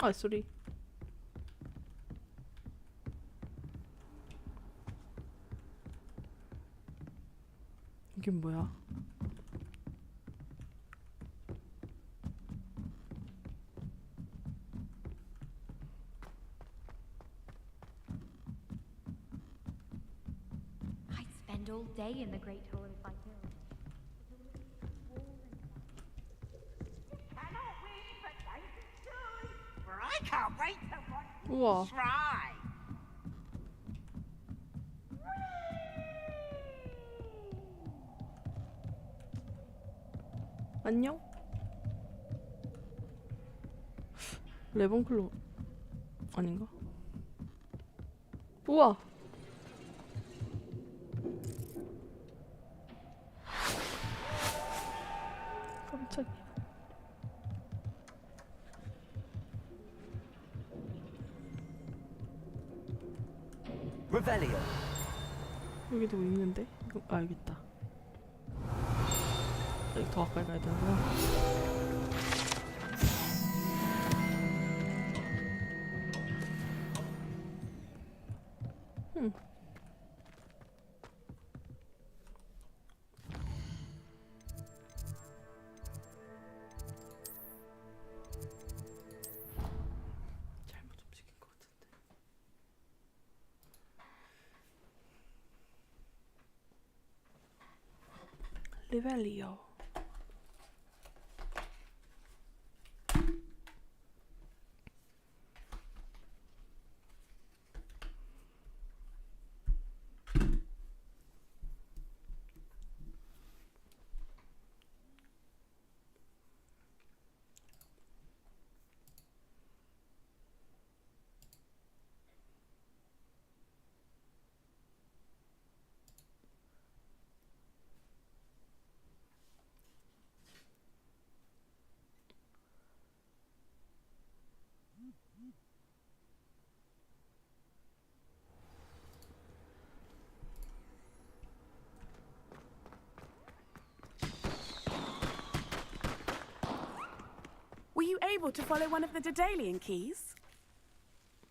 Speaker 1: 아, 쏘리. 이게 뭐야?
Speaker 13: I'd spend all day in the Great Hall if I could.
Speaker 8: For I can't wait to watch you
Speaker 1: 우와.
Speaker 8: try.
Speaker 1: 안녕? 레본클로 아닌가? 우와. 깜짝이야.
Speaker 2: Revelio.
Speaker 1: 여기도 있는데? 이거, 아, 여기 있다. 여기 더 가까이 가야 되는구나. 잘못 움직인 것 같은데. 리벨리오.
Speaker 12: able to follow one of the Daedalian keys?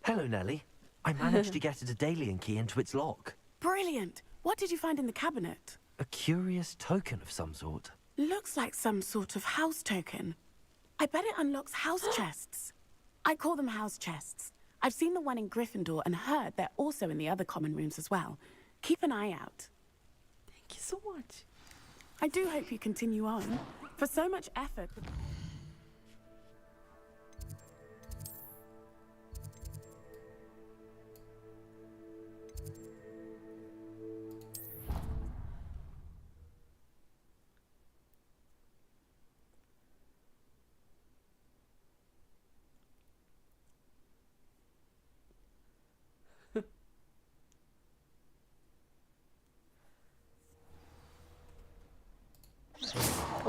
Speaker 3: Hello, Nellie. I managed to get a Daedalian key into its lock.
Speaker 12: Brilliant. What did you find in the cabinet?
Speaker 3: A curious token of some sort.
Speaker 12: Looks like some sort of house token. I bet it unlocks house chests. I call them house chests. I've seen the one in Gryffindor and heard they're also in the other common rooms as well. Keep an eye out.
Speaker 1: Thank you so much.
Speaker 12: I do hope you continue on. For so much effort.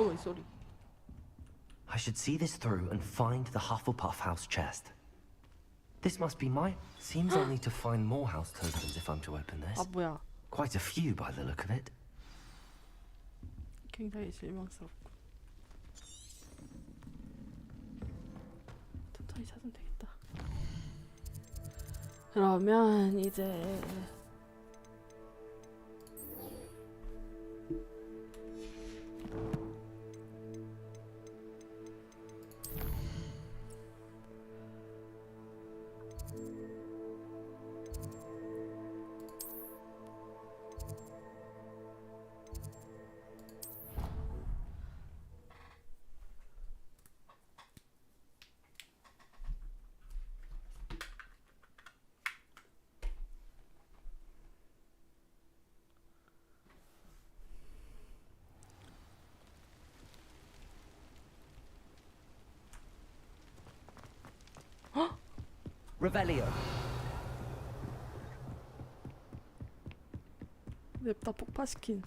Speaker 1: Oh, sorry.
Speaker 3: I should see this through and find the Hufflepuff house chest. This must be mine. Seems I'll need to find more house tokens if I'm to open this.
Speaker 1: 아, 뭐야.
Speaker 3: Quite a few by the look of it.
Speaker 1: 굉장히 실망스럽고. 천천히 찾으면 되겠다. 그러면 이제
Speaker 3: Revelio.
Speaker 1: 냅다 폭파시킨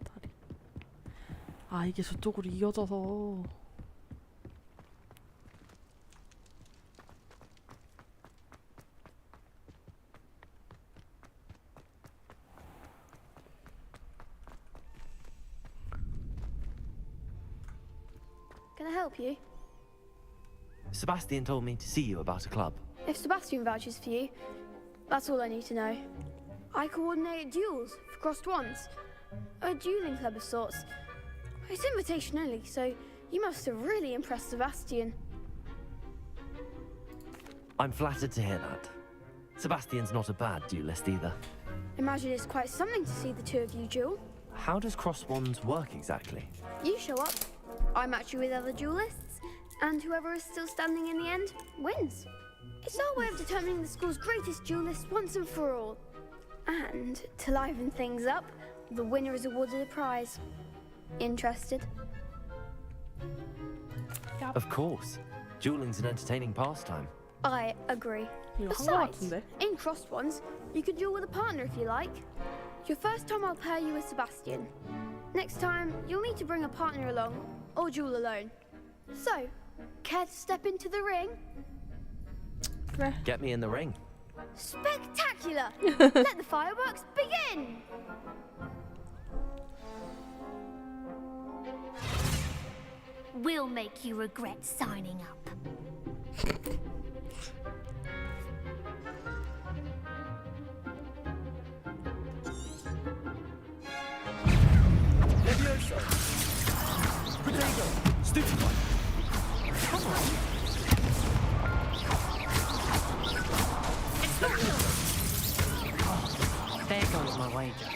Speaker 1: 다리. 아, 이게 저쪽으로 이어져서.
Speaker 14: Can I help you?
Speaker 3: Sebastian told me to see you about a club.
Speaker 14: If Sebastian vouches for you, that's all I need to know. I coordinate duels for crossed wands. A dueling club of sorts. It's invitation only, so you must have really impressed Sebastian.
Speaker 3: I'm flattered to hear that. Sebastian's not a bad duelist either.
Speaker 14: Imagine it's quite something to see the two of you duel.
Speaker 3: How does cross wands work exactly?
Speaker 14: You show up, I match you with other duelists, and whoever is still standing in the end wins. It's our way of determining the school's greatest duelist once and for all. And to liven things up, the winner is awarded a prize. Interested?
Speaker 3: Of course. Dueling's an entertaining pastime.
Speaker 14: I agree. Besides, in crossed ones, you could duel with a partner if you like. Your first time I'll pair you with Sebastian. Next time, you'll need to bring a partner along, or duel alone. So, care to step into the ring?
Speaker 3: Get me in the ring.
Speaker 14: Spectacular! Let the fireworks begin!
Speaker 10: We'll make you regret signing up.
Speaker 2: Levioso! Potato! Stupid one! Come on!
Speaker 11: There goes my wager.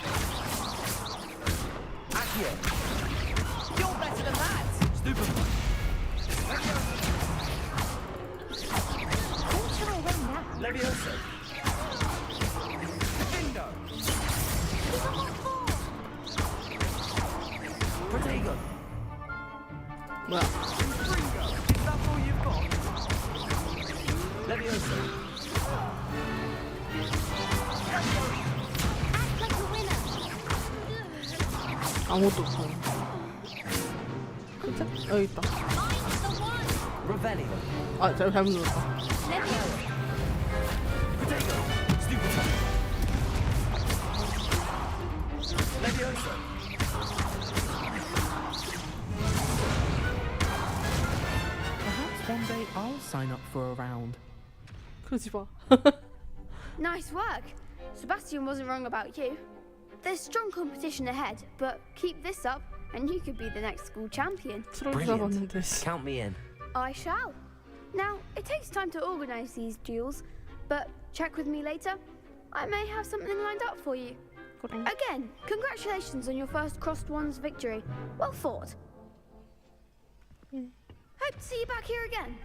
Speaker 2: Accio! You're better than that! Stupid one!
Speaker 13: Who shall I win now?
Speaker 2: Levioso! Dindo! Potato!
Speaker 1: 뭐야?
Speaker 2: Ringo! Is that all you've got? Levioso!
Speaker 10: Act like a winner.
Speaker 1: 아무것도 없어. 그치? 여기 있다.
Speaker 3: Revelio.
Speaker 1: 아, 잘못 눌렀다.
Speaker 2: Potato! Stupid one! Levioso!
Speaker 7: Perhaps one day I
Speaker 15: sign up for a round.
Speaker 1: 그러지 마.
Speaker 14: Nice work. Sebastian wasn't wrong about you. There's strong competition ahead, but keep this up and you could be the next school champion.
Speaker 3: Brilliant. Count me in.
Speaker 14: I shall. Now, it takes time to organize these duels, but check with me later. I may have something lined up for you. Again, congratulations on your first Crossed Wands victory. Well fought. Hope to see you back here again.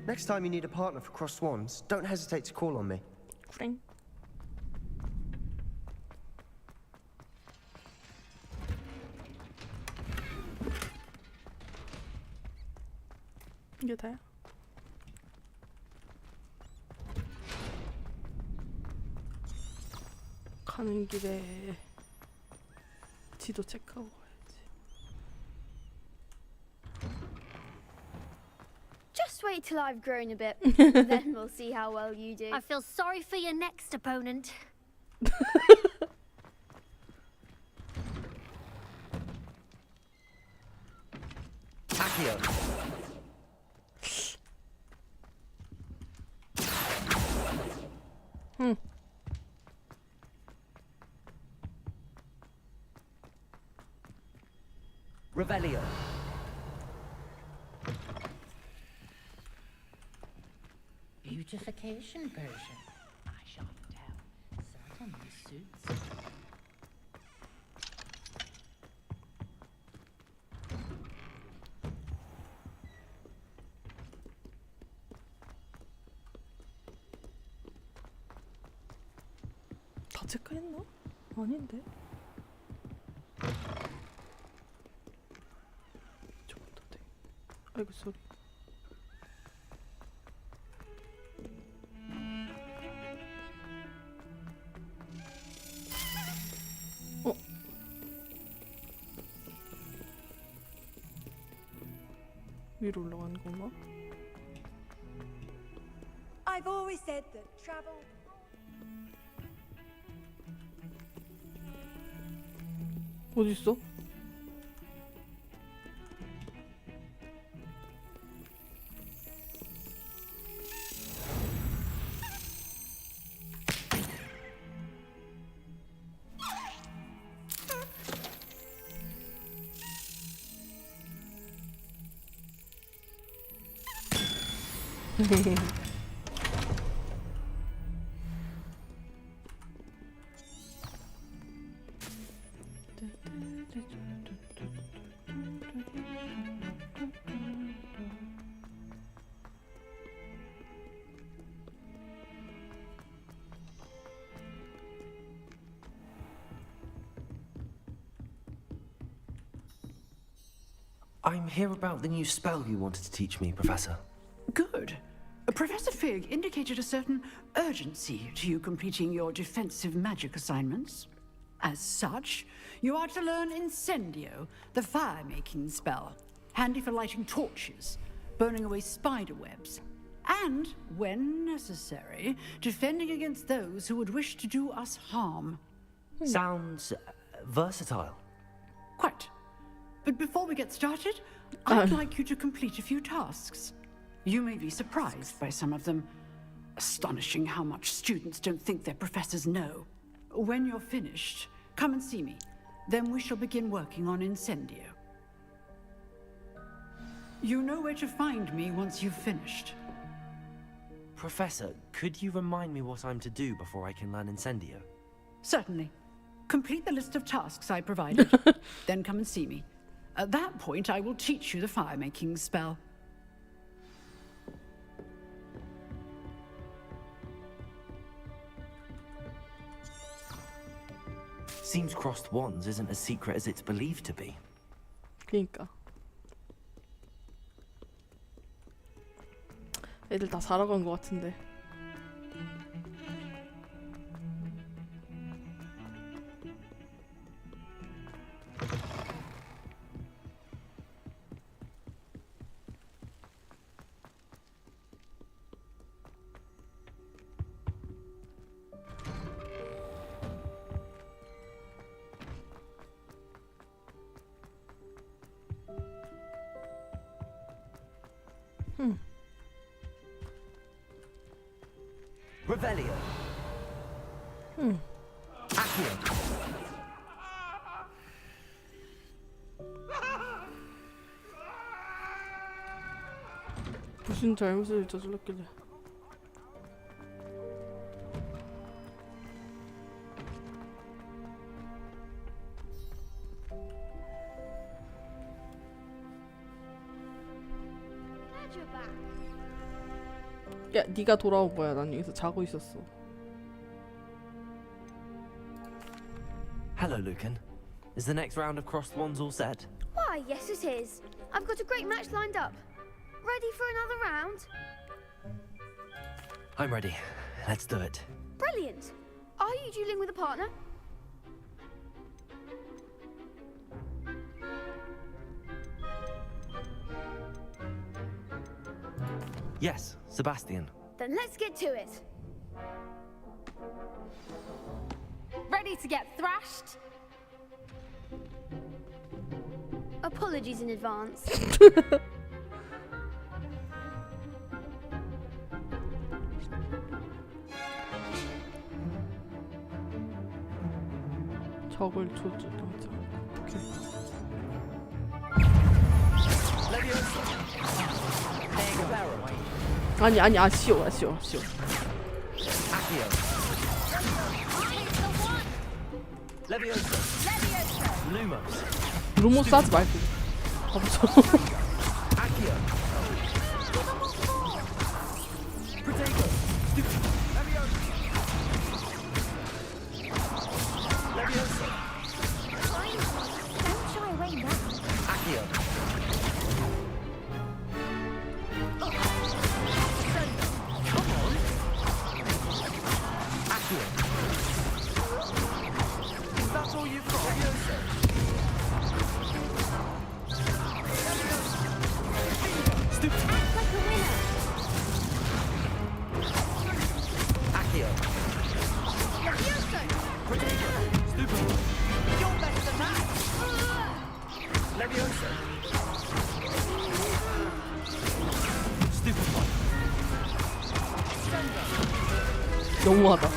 Speaker 16: Next time you need a partner for Crossed Wands, don't hesitate to call on me.
Speaker 1: 그래. 이게 다야? 가는 길에 지도 체크하고 가야지.
Speaker 14: Just wait till I've grown a bit. Then we'll see how well you do.
Speaker 10: I feel sorry for your next opponent.
Speaker 16: Accio. Revelio.
Speaker 17: Beautification potion. I shan't tell. Certainly suits.
Speaker 1: 다 체크했나? 아닌데. 저것도 돼. 아이고 소리. 위로 올라가는 건가?
Speaker 18: I've always said that travel.
Speaker 1: 어디 있어?
Speaker 3: I'm here about the new spell you wanted to teach me, Professor.
Speaker 19: Good. Professor Fig indicated a certain urgency to you completing your defensive magic assignments. As such, you are to learn Incendio, the fire-making spell, handy for lighting torches, burning away spider webs, and, when necessary, defending against those who would wish to do us harm.
Speaker 3: Sounds versatile.
Speaker 19: Quite. But before we get started, I'd like you to complete a few tasks. You may be surprised by some of them. Astonishing how much students don't think their professors know. When you're finished, come and see me. Then we shall begin working on Incendio. You know where to find me once you've finished.
Speaker 3: Professor, could you remind me what I'm to do before I can learn Incendio?
Speaker 19: Certainly. Complete the list of tasks I provided. Then come and see me. At that point, I will teach you the fire-making spell.
Speaker 3: Seems Crossed Wands isn't as secret as it's believed to be.
Speaker 1: 그러니까. 애들 다 자러 간 것 같은데.
Speaker 3: Revelio. Accio.
Speaker 1: 무슨 잘못을 저질렀길래. 야, 네가 돌아온 거야. 난 여기서 자고 있었어.
Speaker 3: Hello, Lucan. Is the next round of crossed wands all set?
Speaker 14: Why, yes it is. I've got a great match lined up. Ready for another round?
Speaker 3: I'm ready. Let's do it.
Speaker 14: Brilliant. Are you dueling with a partner?
Speaker 3: Yes, Sebastian.
Speaker 14: Then let's get to it. Ready to get thrashed? Apologies in advance.
Speaker 1: 적을 조절하자. 오케이. 아니 아쉬워. 루모스 하지 말고. 바보처럼. 너무하다.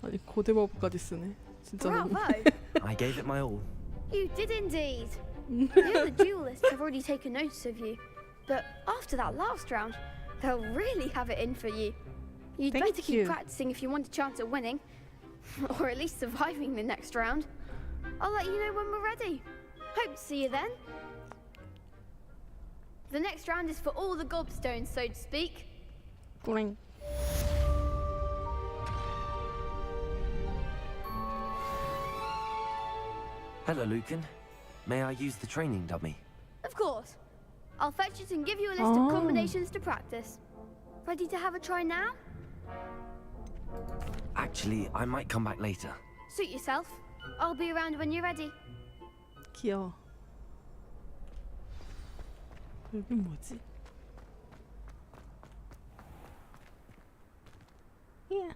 Speaker 1: 아니 고대마법까지 쓰네. 진짜 너무.
Speaker 14: Bravo!
Speaker 3: I gave it my all.
Speaker 14: You did indeed. The other duelists have already taken notice of you, but after that last round, they'll really have it in for you. You'd better keep practicing if you want a chance at winning, or at least surviving the next round. I'll let you know when we're ready. Hope to see you then. The next round is for all the gobstones, so to speak.
Speaker 1: Boing.
Speaker 3: Hello, Lucan. May I use the training dummy?
Speaker 14: Of course. I'll fetch it and give you a list of combinations to practice. Ready to have a try now?
Speaker 3: Actually, I might come back later.
Speaker 14: Suit yourself. I'll be around when you're ready.
Speaker 1: 귀여워. 여긴 뭐지? Yeah.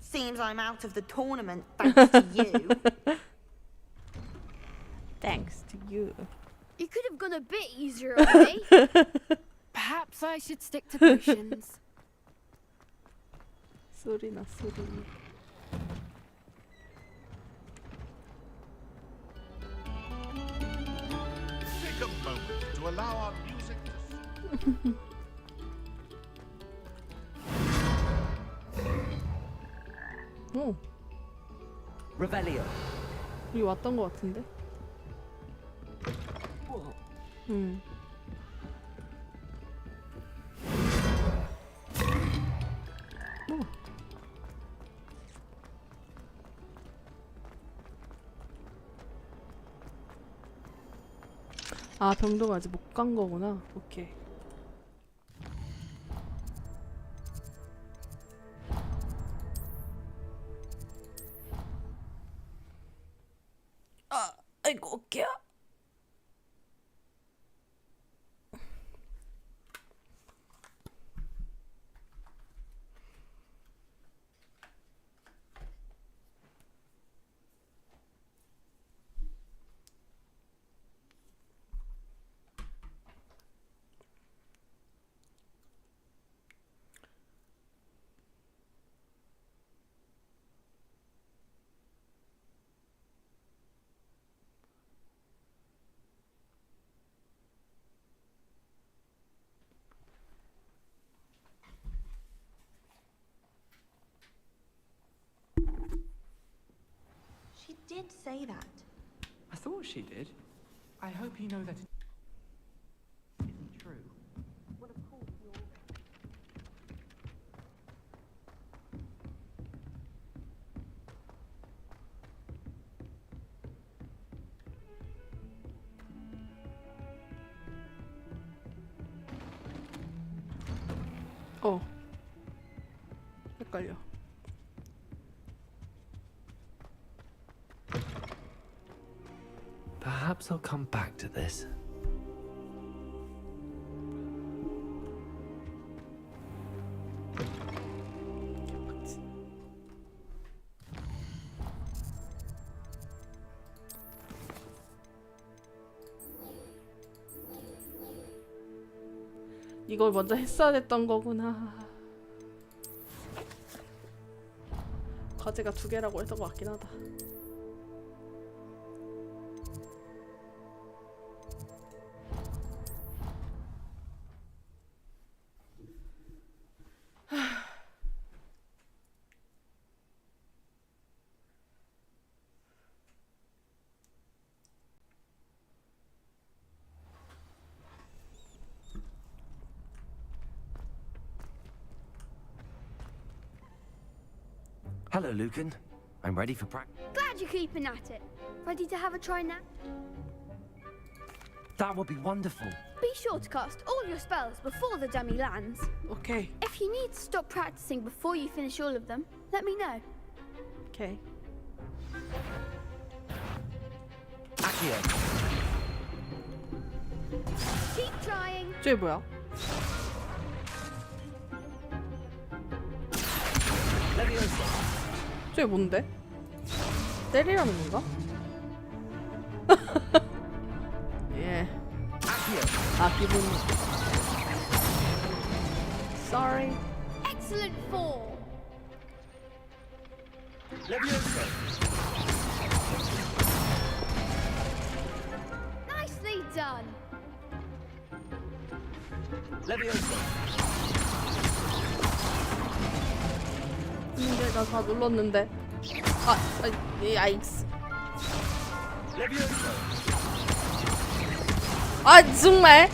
Speaker 15: Seems I'm out of the tournament thanks to you.
Speaker 1: Thanks to you.
Speaker 14: You could have gone a bit easier on me.
Speaker 12: Perhaps I should stick to potions.
Speaker 1: 소리나 소리.
Speaker 20: Take a moment to allow our music to...
Speaker 1: 오.
Speaker 3: Revelio.
Speaker 1: 우리 왔던 것 같은데? 아, 병도가 아직 못 간 거구나. 오케이. 아이고 어깨야.
Speaker 18: She did say that.
Speaker 21: I thought she did. I hope you know that it isn't true.
Speaker 18: Well, of course, you're...
Speaker 1: 헷갈려.
Speaker 3: Perhaps I'll come back to this.
Speaker 1: 이걸 먼저 했어야 됐던 거구나. 과제가 2개라고 했던 것 같긴 하다.
Speaker 3: Hello, Lucan. I'm ready for practice.
Speaker 14: Glad you're keeping at it. Ready to have a try now?
Speaker 3: That would be wonderful.
Speaker 14: Be sure to cast all your spells before the dummy lands.
Speaker 1: Okay.
Speaker 14: If you need to stop practicing before you finish all of them, let me know.
Speaker 1: Okay.
Speaker 3: Accio.
Speaker 14: Keep trying.
Speaker 1: 저게 뭐야? 저게 뭔데? 때리라는 건가? 예. 아, 기분. Sorry.
Speaker 14: Excellent fall. Nicely done.
Speaker 1: 근데 나 다 눌렀는데. 야익스. 아, 정말?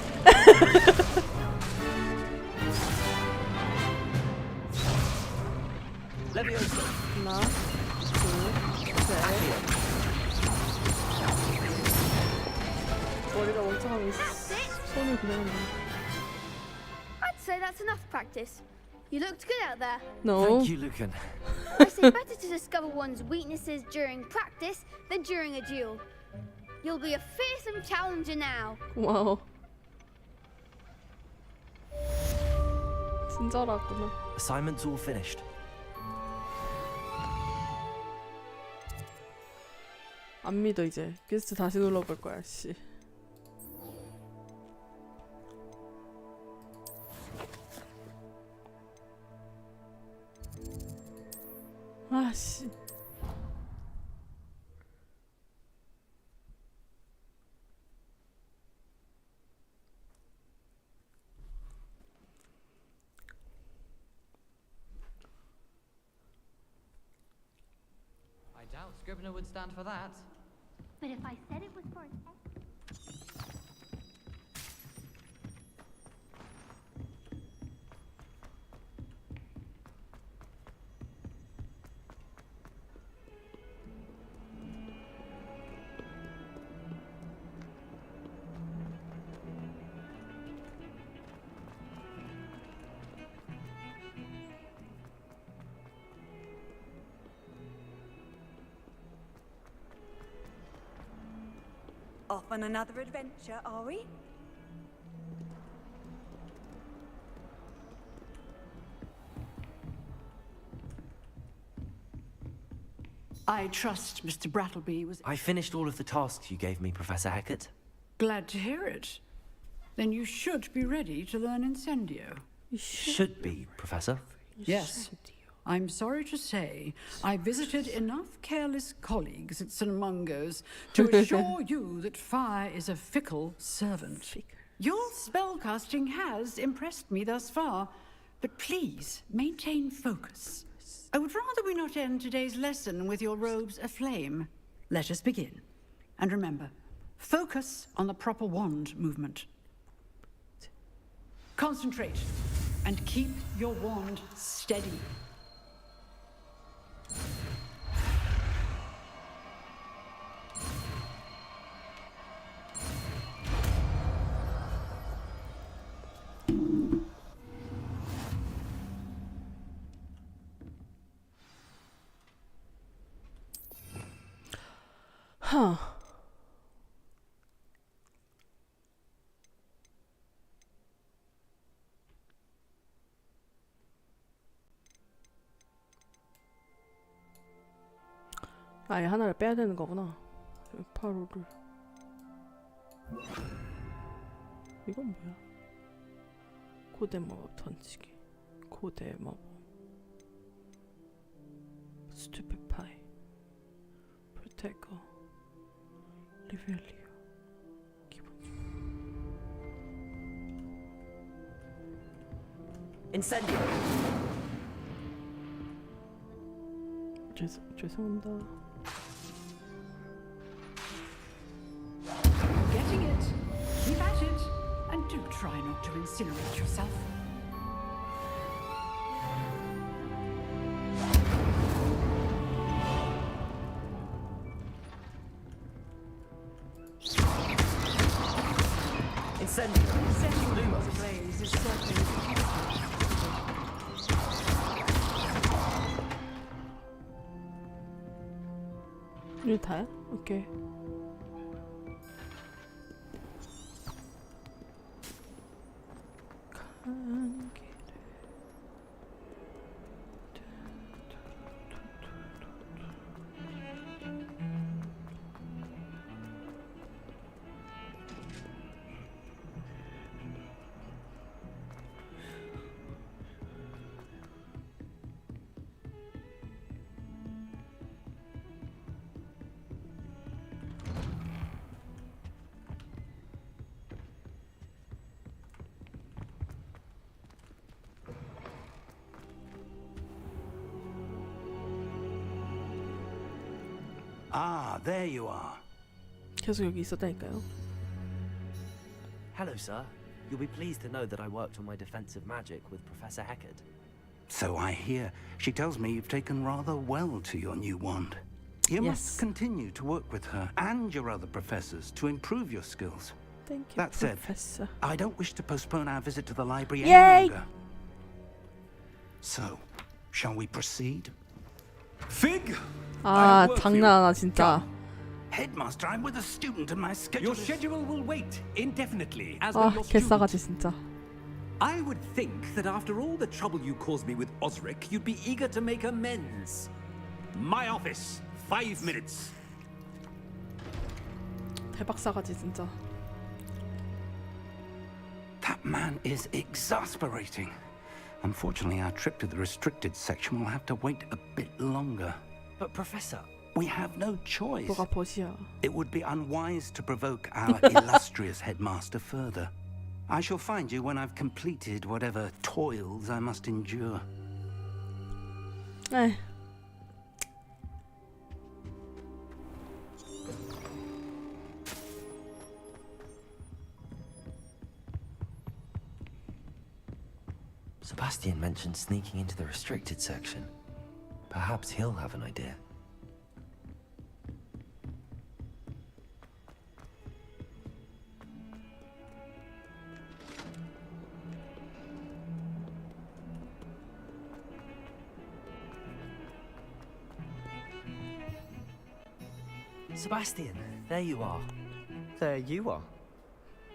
Speaker 1: 하나, 둘, 셋. 머리가 멍청하면 손을 그냥.
Speaker 14: I'd say that's enough practice. You looked good out there.
Speaker 1: No.
Speaker 3: Thank you, Lucan.
Speaker 14: I say better to discover one's weaknesses during practice than during a duel. You'll be a fearsome challenger now.
Speaker 1: 고마워. 친절하구나.
Speaker 3: Assignment's all finished.
Speaker 1: 안 믿어 이제. 퀘스트 다시 눌러볼 거야. 씨. 아 씨.
Speaker 11: I doubt Scrivener would stand for that.
Speaker 13: But if I said it was for an
Speaker 4: Off on another adventure, are we?
Speaker 19: I trust Mr. Brattleby was...
Speaker 3: I finished all of the tasks you gave me, Professor Hackett.
Speaker 19: Glad to hear it. Then you should be ready to learn Incendio.
Speaker 3: Should be, Professor.
Speaker 19: Yes. I'm sorry to say, I visited enough careless colleagues at St. Mungo's to assure you that fire is a fickle servant. Your spellcasting has impressed me thus far, but please maintain focus. I would rather we not end today's lesson with your robes aflame. Let us begin. And remember, focus on the proper wand movement. Concentrate and keep your wand steady.
Speaker 1: Huh. 아예 하나를 빼야 되는 거구나. 파로를. 이건 뭐야? 고대 마법 던지기. 고대 마법. 스튜피파이. 프로테커. 리벨리오. 기본적으로.
Speaker 3: Incendio.
Speaker 1: 죄송합니다.
Speaker 19: Getting it. Keep at it. And do try not to incinerate yourself.
Speaker 3: Incendio.
Speaker 19: Setting lumos ablaze is certainly...
Speaker 1: 이거 다야? 오케이.
Speaker 6: Ah, there you are.
Speaker 1: 계속 여기 있었다니까요.
Speaker 3: Hello, sir. You'll be pleased to know that I worked on my defensive magic with Professor Hackett.
Speaker 6: So I hear. She tells me you've taken rather well to your new wand. You must continue to work with her and your other professors to improve your skills.
Speaker 1: Thank you,
Speaker 6: That said,
Speaker 1: Professor.
Speaker 6: I don't wish to postpone our visit to the library
Speaker 1: Yay!
Speaker 6: any longer. So, shall we proceed?
Speaker 5: Fig!
Speaker 1: 아, 장난하나 진짜.
Speaker 6: Headmaster, I'm with a student and my schedule
Speaker 5: Your schedule will wait indefinitely, as
Speaker 1: 아,
Speaker 5: will your student.
Speaker 1: 개싸가지 진짜.
Speaker 5: I would think that after all the trouble you caused me with Osric, you'd be eager to make amends. My office, 5 minutes.
Speaker 1: 대박 싸가지 진짜.
Speaker 6: That man is exasperating. Unfortunately, our trip to the restricted section will have to wait a bit longer.
Speaker 3: But Professor...
Speaker 6: We have no choice.
Speaker 1: 뭐가 벗이야.
Speaker 6: It would be unwise to provoke our illustrious headmaster further. I shall find you when I've completed whatever toils I must endure.
Speaker 1: 에이.
Speaker 3: Sebastian mentioned sneaking into the restricted section. Perhaps he'll have an idea. Sebastian, there you are.
Speaker 16: there you are.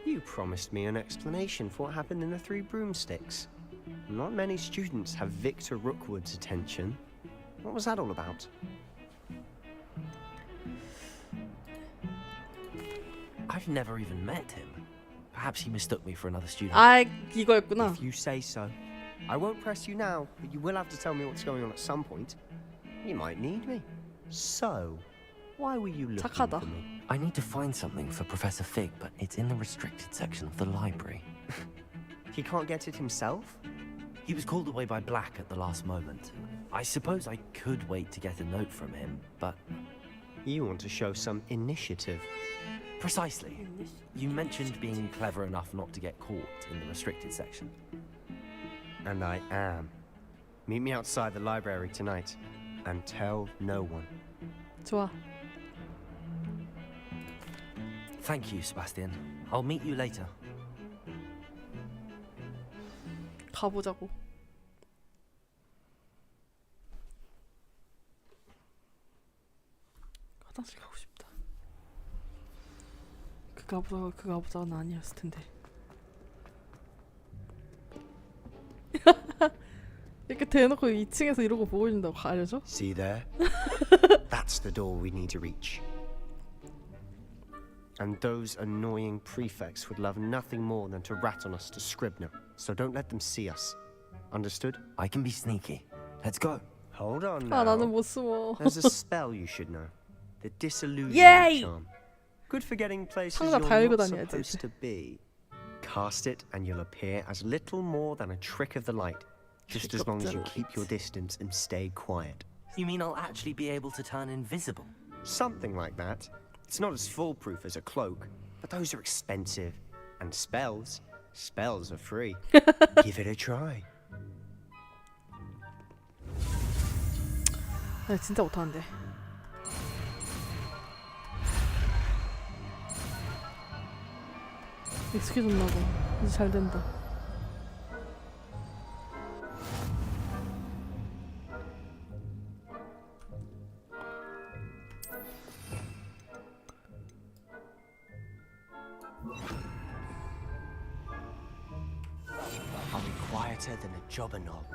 Speaker 16: You promised me an explanation for what happened in the Three Broomsticks. Not many students have Victor Rookwood's attention. What was that all about?
Speaker 3: I've never even met him. Perhaps he mistook me for another student.
Speaker 1: 아, 이거였구나.
Speaker 16: If you say so. I won't press you now, but you will have to tell me what's going on at some point. You might need me. So, why were you looking
Speaker 1: 착하다.
Speaker 16: for me?
Speaker 3: I need to find something for Professor Fig, but it's in the restricted section of the library.
Speaker 16: He can't get it himself?
Speaker 3: He was called away by Black at the last moment. I suppose I could wait to get a note from him, but...
Speaker 16: You want to show some initiative.
Speaker 3: Precisely. You mentioned being clever enough not to get caught in the restricted section.
Speaker 16: And I am. Meet me outside the library tonight, and tell no one.
Speaker 1: 좋아.
Speaker 3: Thank you, Sebastian. I'll meet you later.
Speaker 1: 가보자고. 화장실 가고 싶다. 그가 보자는 아니었을 텐데. 이렇게 대놓고 2층에서 이러고 보고 있는다고 가려져?
Speaker 16: See there? That's the door we need to reach. And those annoying prefects would love nothing more than to rat on us to Scribner. So don't let them see us. Understood?
Speaker 3: I can be sneaky. Let's go.
Speaker 16: Hold on
Speaker 1: 아,
Speaker 16: now.
Speaker 1: 나는 못 숨어.
Speaker 16: There's a spell you should know. The disillusion
Speaker 1: Yay!
Speaker 16: charm. Good for getting places
Speaker 1: 상자
Speaker 16: you're
Speaker 1: 다 읽고
Speaker 16: not
Speaker 1: 다녀야지,
Speaker 16: supposed to be. Cast it and you'll appear as little more than a trick of the light. Just as long as you keep your distance and stay quiet.
Speaker 3: You mean I'll actually be able to turn invisible?
Speaker 16: Something like that. It's not as foolproof as a cloak, but those are expensive. And spells are free. Give it a try.
Speaker 1: 나 진짜 못하는데. 익숙해졌나봐. 이제 잘 된다.
Speaker 16: Are we quieter than a jobberknoll?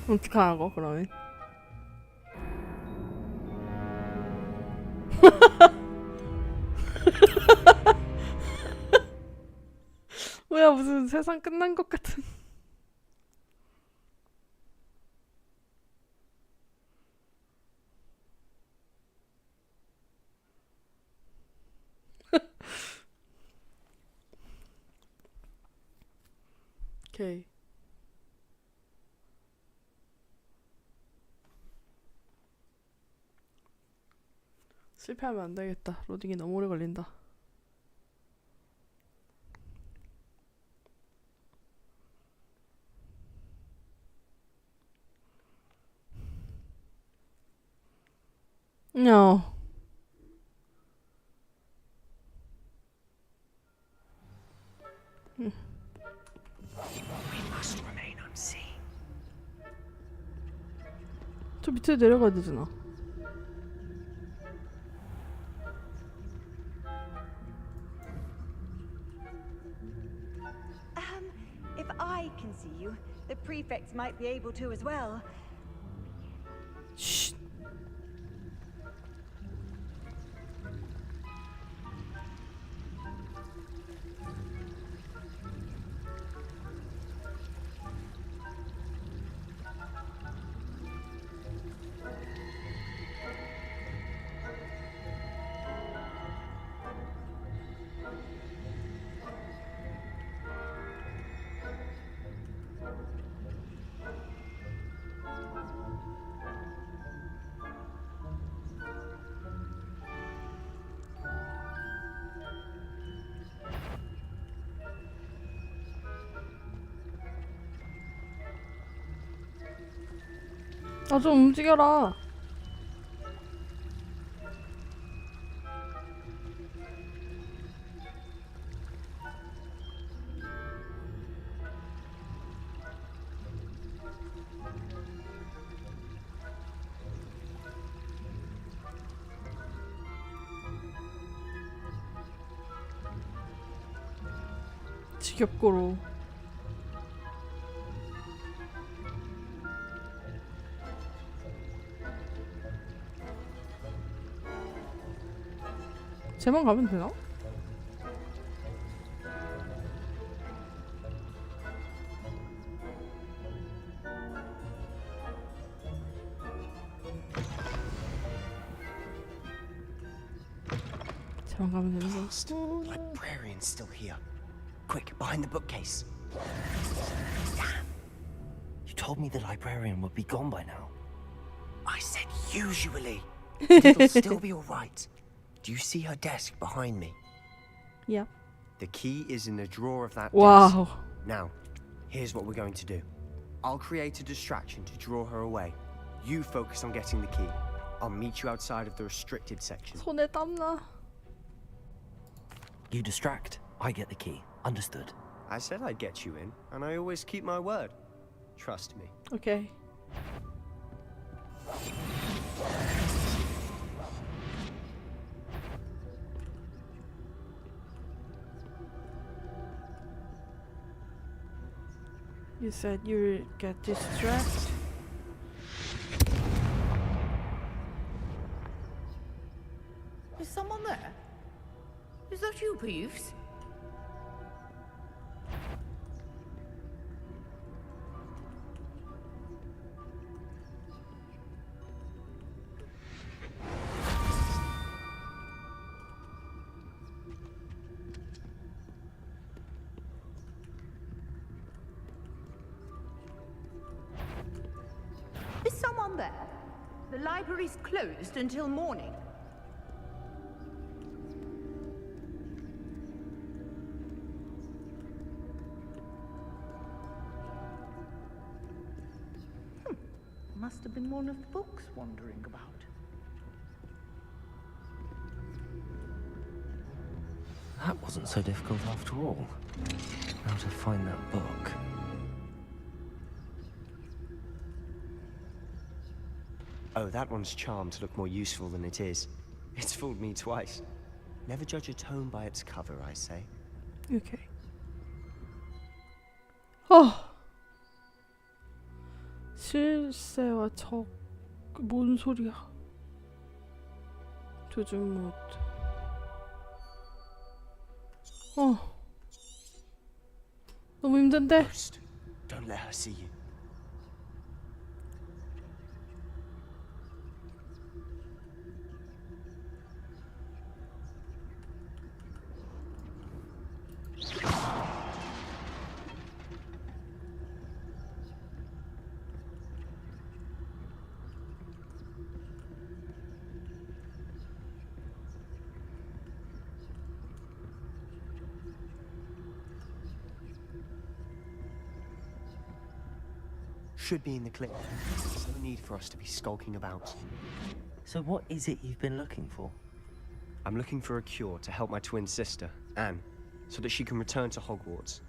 Speaker 1: 어떡하라고 그러면? 뭐야 무슨 세상 끝난 것 같은. 오케이. 실패하면 안 되겠다. 로딩이 너무 오래 걸린다. No.
Speaker 16: We must remain unseen.
Speaker 1: 저 밑에 내려가야 되잖아.
Speaker 9: If I can see you, the prefects might be able to as well.
Speaker 1: Shh. 아, 좀 움직여라. 지겹고로. 쟤만 가면 되나? 쟤만 가면 되는 거.
Speaker 16: Librarian's still here. Quick, behind the bookcase.
Speaker 3: Damn. You told me the librarian would be gone by now.
Speaker 16: I said usually. But it'll still be all right. Do you see her desk behind me?
Speaker 1: Yeah.
Speaker 16: The key is in the drawer of that
Speaker 1: Wow.
Speaker 16: desk. Now, here's what we're going to do. I'll create a distraction to draw her away. You focus on getting the key. I'll meet you outside of the restricted section.
Speaker 1: 손에 땀나.
Speaker 3: You distract, I get the key. Understood.
Speaker 16: I said I'd get you in, and I always keep my word. Trust me.
Speaker 1: Okay. You said you will get distracted.
Speaker 17: Is someone there? Is that you, Peeves?
Speaker 8: Is someone there? The library's closed until morning. Must have been one of the books wandering about.
Speaker 3: That wasn't so difficult after all. How to find that book.
Speaker 16: Oh, that one's charmed to look more useful than it is. It's fooled me twice. Never judge a tome by its cover, I say.
Speaker 1: Okay. 실세와 적, 뭔 소리야? 조준 모드. 너무 힘든데?
Speaker 16: Don't let her see you. Should be in the clip. There's no need for us to be skulking about.
Speaker 3: So what is it you've been looking for?
Speaker 16: I'm looking for a cure to help my twin sister, Anne, so that she can return to Hogwarts.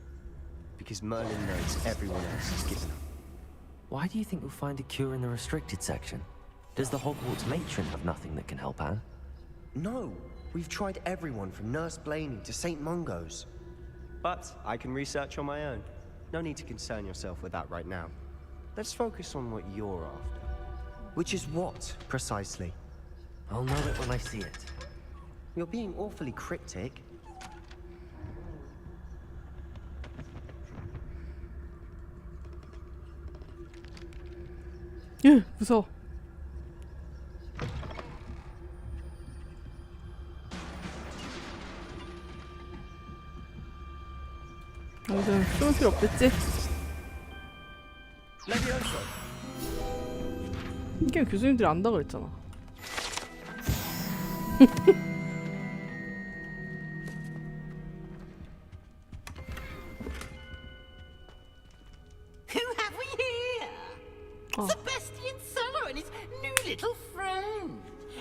Speaker 16: Because Merlin knows everyone else is given up.
Speaker 3: Why do you think we'll find a cure in the restricted section? Does the Hogwarts matron have nothing that can help Anne?
Speaker 16: No! We've tried everyone from Nurse Blaney to St. Mungo's. But I can research on my own. No need to concern yourself with that right now. Let's focus on what you're after. Which is what, precisely?
Speaker 3: I'll know it when I see it.
Speaker 16: You're being awfully cryptic.
Speaker 1: 무서워. 여기서 숨을 필요 없겠지? 이게 교수님들이 안다 그랬잖아.
Speaker 2: Who have we here? Sebastian Cello and his new little friend.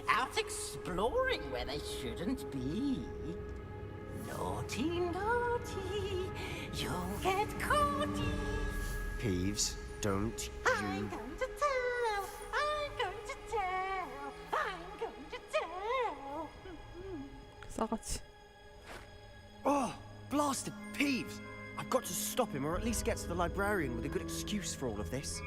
Speaker 2: Out exploring where they shouldn't be. Naughty, naughty, you'll get caughty.
Speaker 16: Peeves, don't
Speaker 2: I'm going to tell, I'm going to tell, I'm going to tell.
Speaker 1: 싸가지.
Speaker 16: Oh, blasted Peeves! I've got to stop him, or at least get to the librarian with a good excuse for all of this.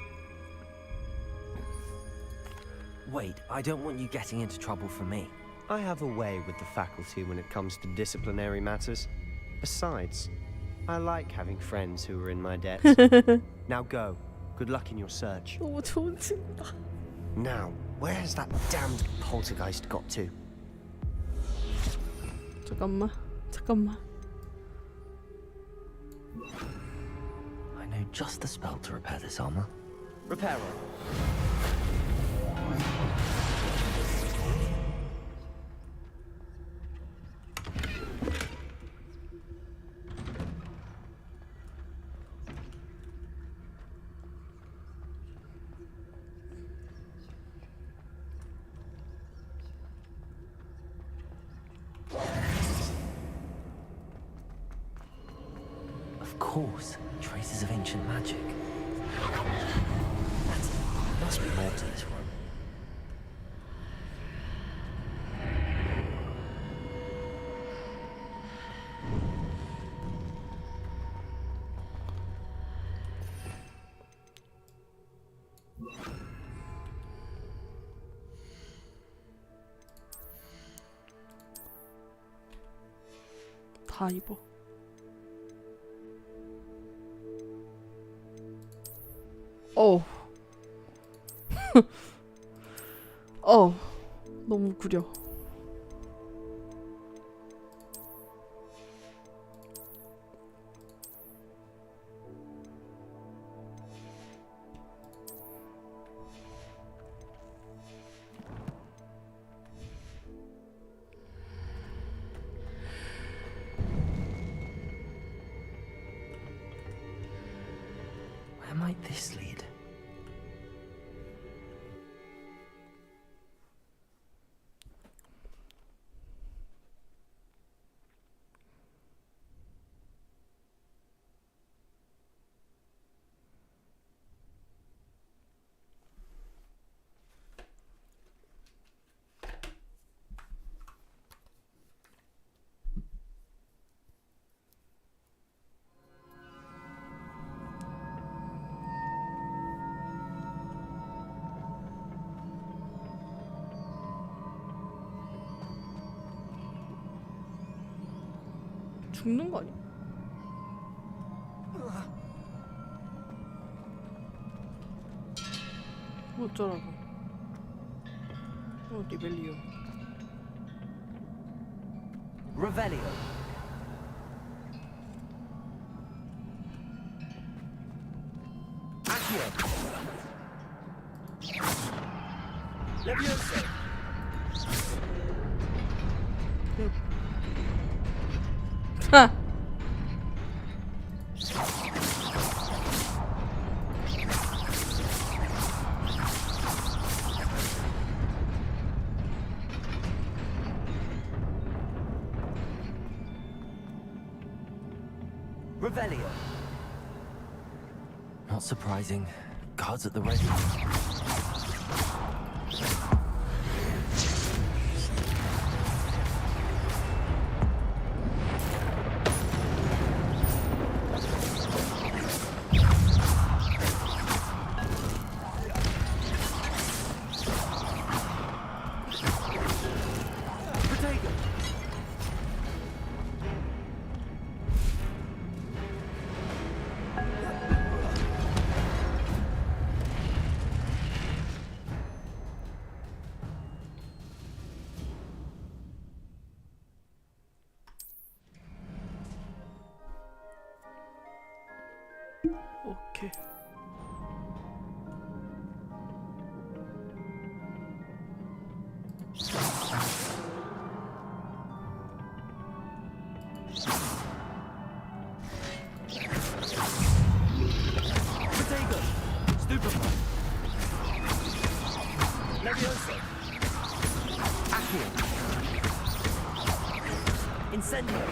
Speaker 3: Wait, I don't want you getting into trouble for me.
Speaker 16: I have a way with the faculty when it comes to disciplinary matters. Besides, I like having friends who are in my debt. Now go. Good luck in your search.
Speaker 1: 너무 좋은 친구다.
Speaker 16: Now, where has that damned poltergeist got to?
Speaker 1: 잠깐만.
Speaker 3: I know just the spell to repair this armor.
Speaker 16: Reparo.
Speaker 3: Of course, traces of ancient magic. There must be more to this room.
Speaker 1: 다 입어. 너무 구려.
Speaker 3: Where might this lead?
Speaker 1: 죽는 거 아니야? 어쩌라고? 리벨리오.
Speaker 3: Revelio.
Speaker 16: Accio. Levioso.
Speaker 1: 하.
Speaker 3: Revelio. Not surprising. Guards at the ready.
Speaker 1: 오케이.
Speaker 16: Potato. Stupefy. Levioso. Accio. Incendio.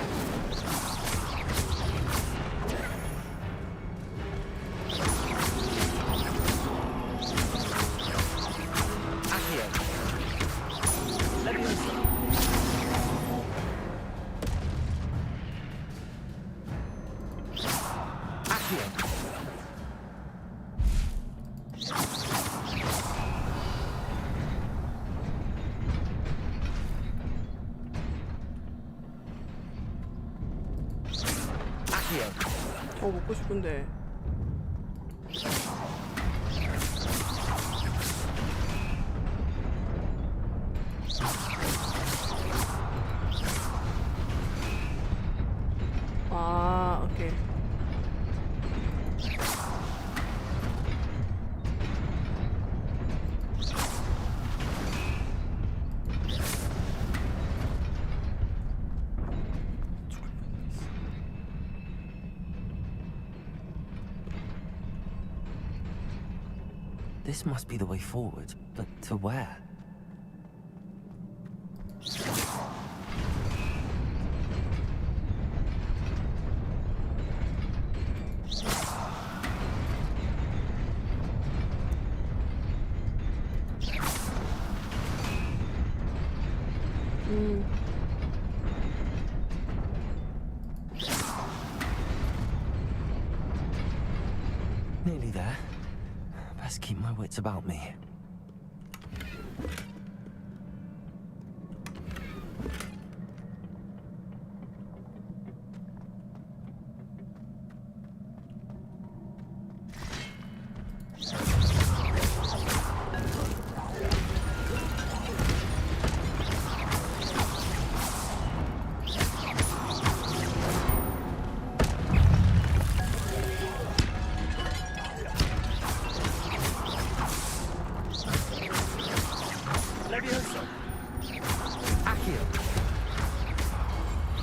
Speaker 16: Levioso.
Speaker 1: 저 먹고 싶은데. 아, 오케이.
Speaker 3: This must be the way forward, but to where? Nearly there. Best keep my wits about me.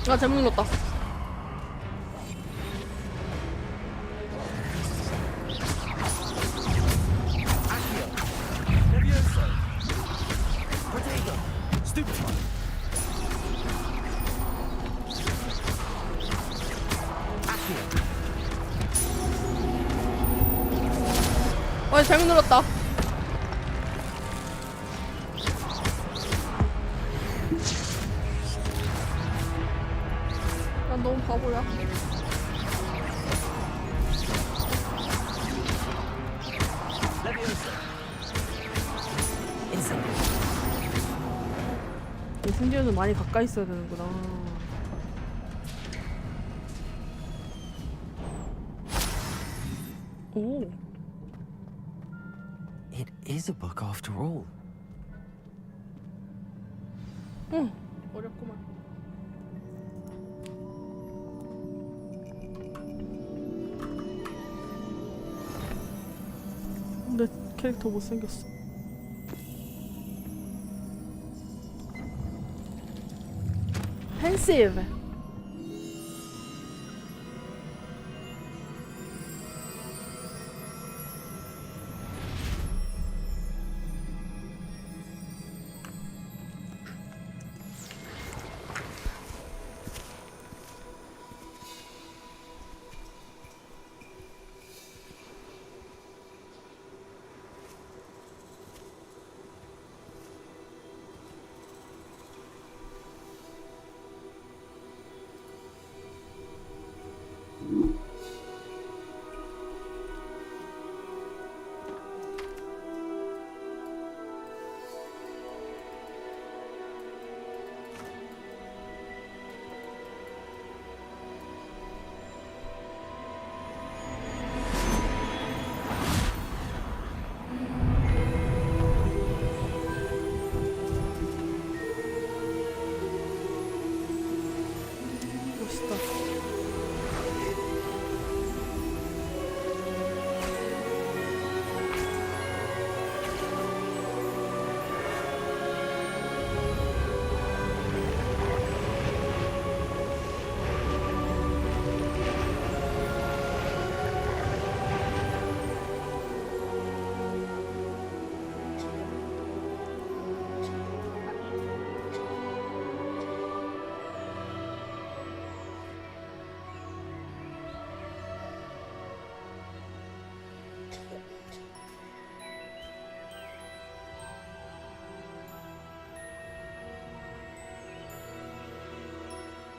Speaker 1: 아, 잘못 눌렀다. 아, 잘못 눌렀다. 난 너무 바보야. 인센디오는 많이 가까이 있어야 되는구나. 오.
Speaker 3: It is a book after all.
Speaker 1: 응, 어렵구만. 내 캐릭터 못생겼어. 펜시브.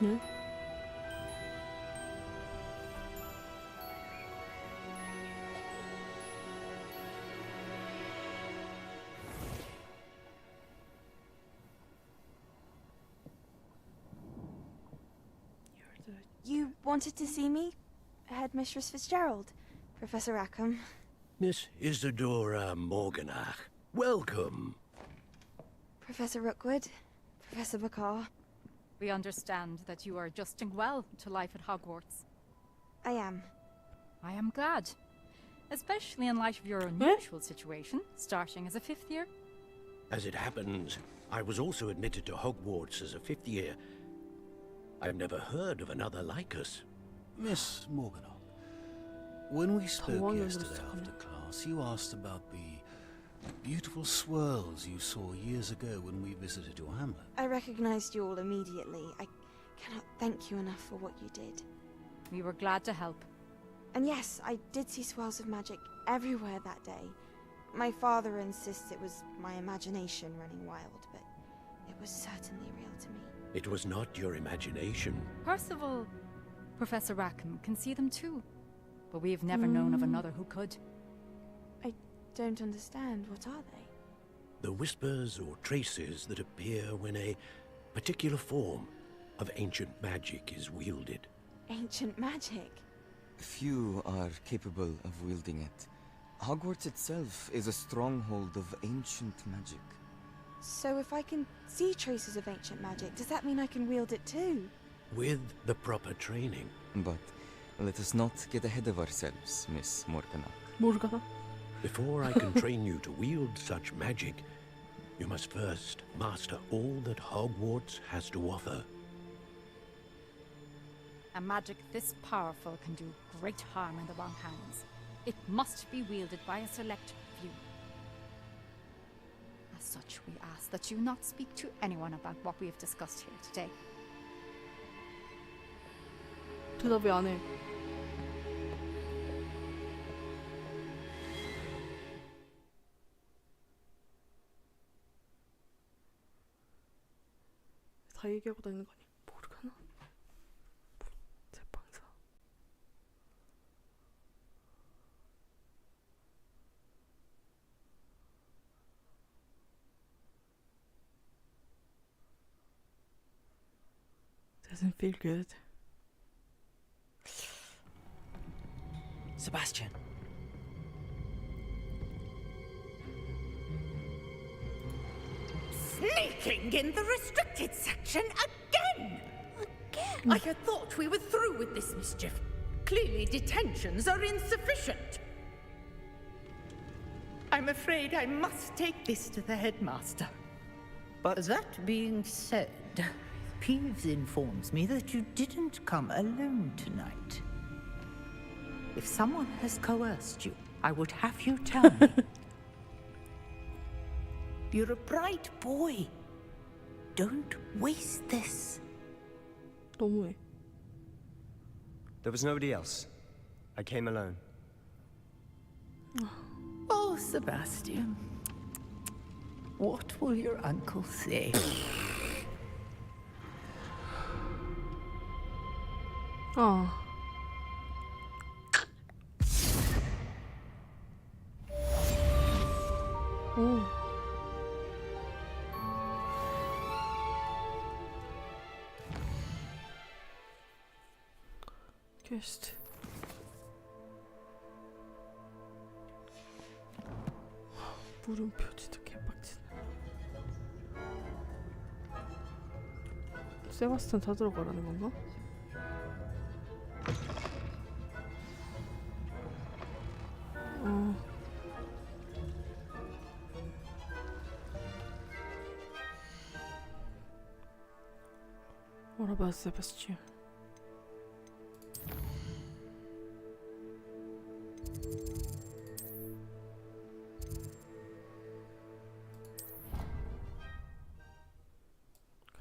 Speaker 1: 네?
Speaker 18: wanted to see me? Headmistress Fitzgerald, Professor Rackham.
Speaker 7: Miss Isadora Morganach, welcome.
Speaker 18: Professor Rookwood, Professor Bakar.
Speaker 22: We understand that you are adjusting well to life at Hogwarts.
Speaker 18: I am.
Speaker 22: I am glad. Especially in light of your unusual situation, starting as a 5th year.
Speaker 7: As it happens, I was also admitted to Hogwarts as a 5th year. I've never heard of another like us.
Speaker 23: Miss Morganach, when we spoke yesterday after class, you asked about the beautiful swirls you saw years ago when we visited your hamlet.
Speaker 18: I recognized you all immediately. I cannot thank you enough for what you did.
Speaker 22: We were glad to help.
Speaker 18: And yes, I did see swirls of magic everywhere that day. My father insists it was my imagination running wild, but it was certainly real to me.
Speaker 7: It was not your imagination.
Speaker 22: Percival, Professor Rackham can see them too. But we have never known of another who could.
Speaker 18: I don't understand. What are they?
Speaker 7: The whispers or traces that appear when a particular form of ancient magic is wielded.
Speaker 18: Ancient magic?
Speaker 24: Few are capable of wielding it. Hogwarts itself is a stronghold of ancient magic.
Speaker 18: So if I can see traces of ancient magic, does that mean I can wield it too?
Speaker 7: With the proper training.
Speaker 24: But let us not get ahead of ourselves, Miss Morganach.
Speaker 1: Morganach?
Speaker 7: Before I can train you to wield such magic, you must first master all that Hogwarts has to offer.
Speaker 22: A magic this powerful can do great harm in the wrong hands. It must be wielded by a select few. As such, we ask that you not speak to anyone about what we have discussed here today.
Speaker 1: 대답이 안 해. 다 얘기하고 다니는 거 아니야? 모르겠나? 제빵사. Doesn't feel good.
Speaker 3: Sebastian.
Speaker 25: Sneaking in the restricted section again! Again? I had thought we were through with this mischief. Clearly detentions are insufficient. I'm afraid I must take this to the headmaster.
Speaker 17: But that being said, Peeves informs me that you didn't come alone tonight. If someone has coerced you, I would have you tell me. You're a bright boy. Don't waste this.
Speaker 7: There was nobody else. I came alone.
Speaker 17: Oh, Sebastian. What will your uncle say?
Speaker 1: Oh. 오. 게스트. 물음표지도 개빡치네. 세바스찬 찾으러 가라는 건가? What about Sebastian?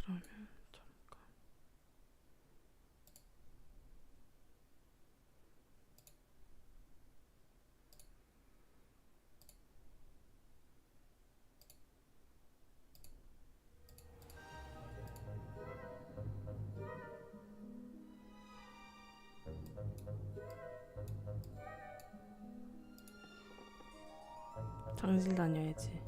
Speaker 1: 그러면 잠깐. 장실 다녀야지.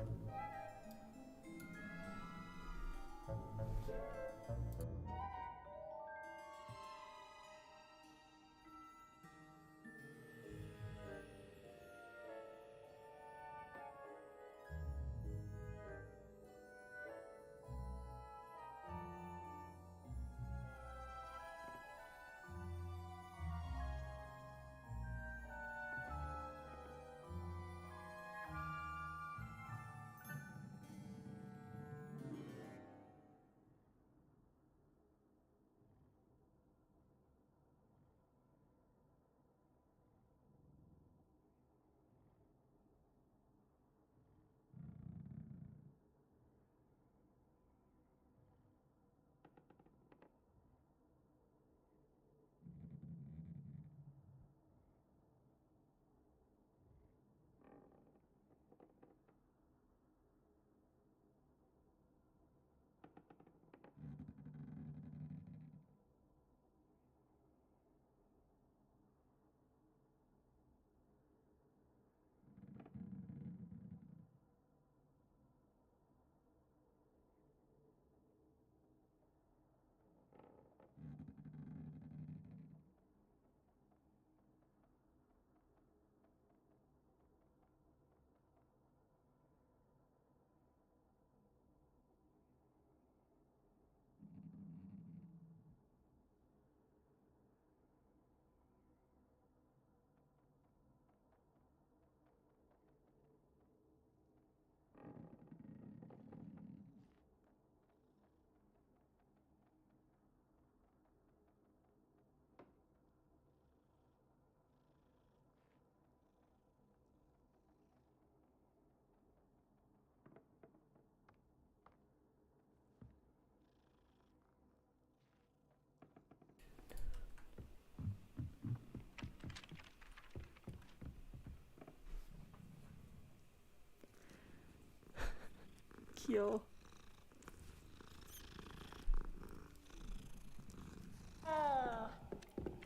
Speaker 1: 귀여워.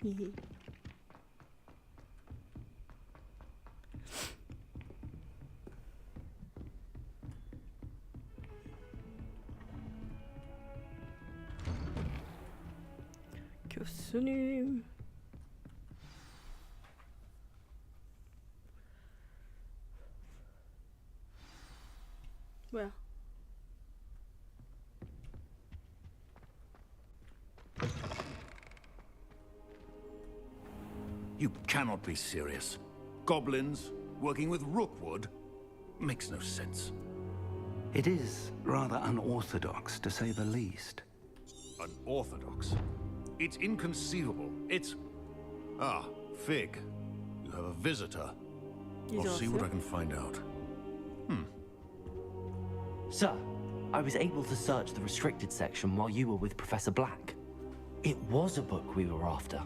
Speaker 1: 히히. 교수님. 뭐야?
Speaker 10: You cannot be serious. Goblins working with Rookwood makes no sense.
Speaker 6: It is rather unorthodox, to say the least.
Speaker 10: Unorthodox? It's inconceivable. It's... Ah, Fig. You have a visitor. I'll see what I can find out.
Speaker 3: Sir, I was able to search the restricted section while you were with Professor Black. It was a book we were after.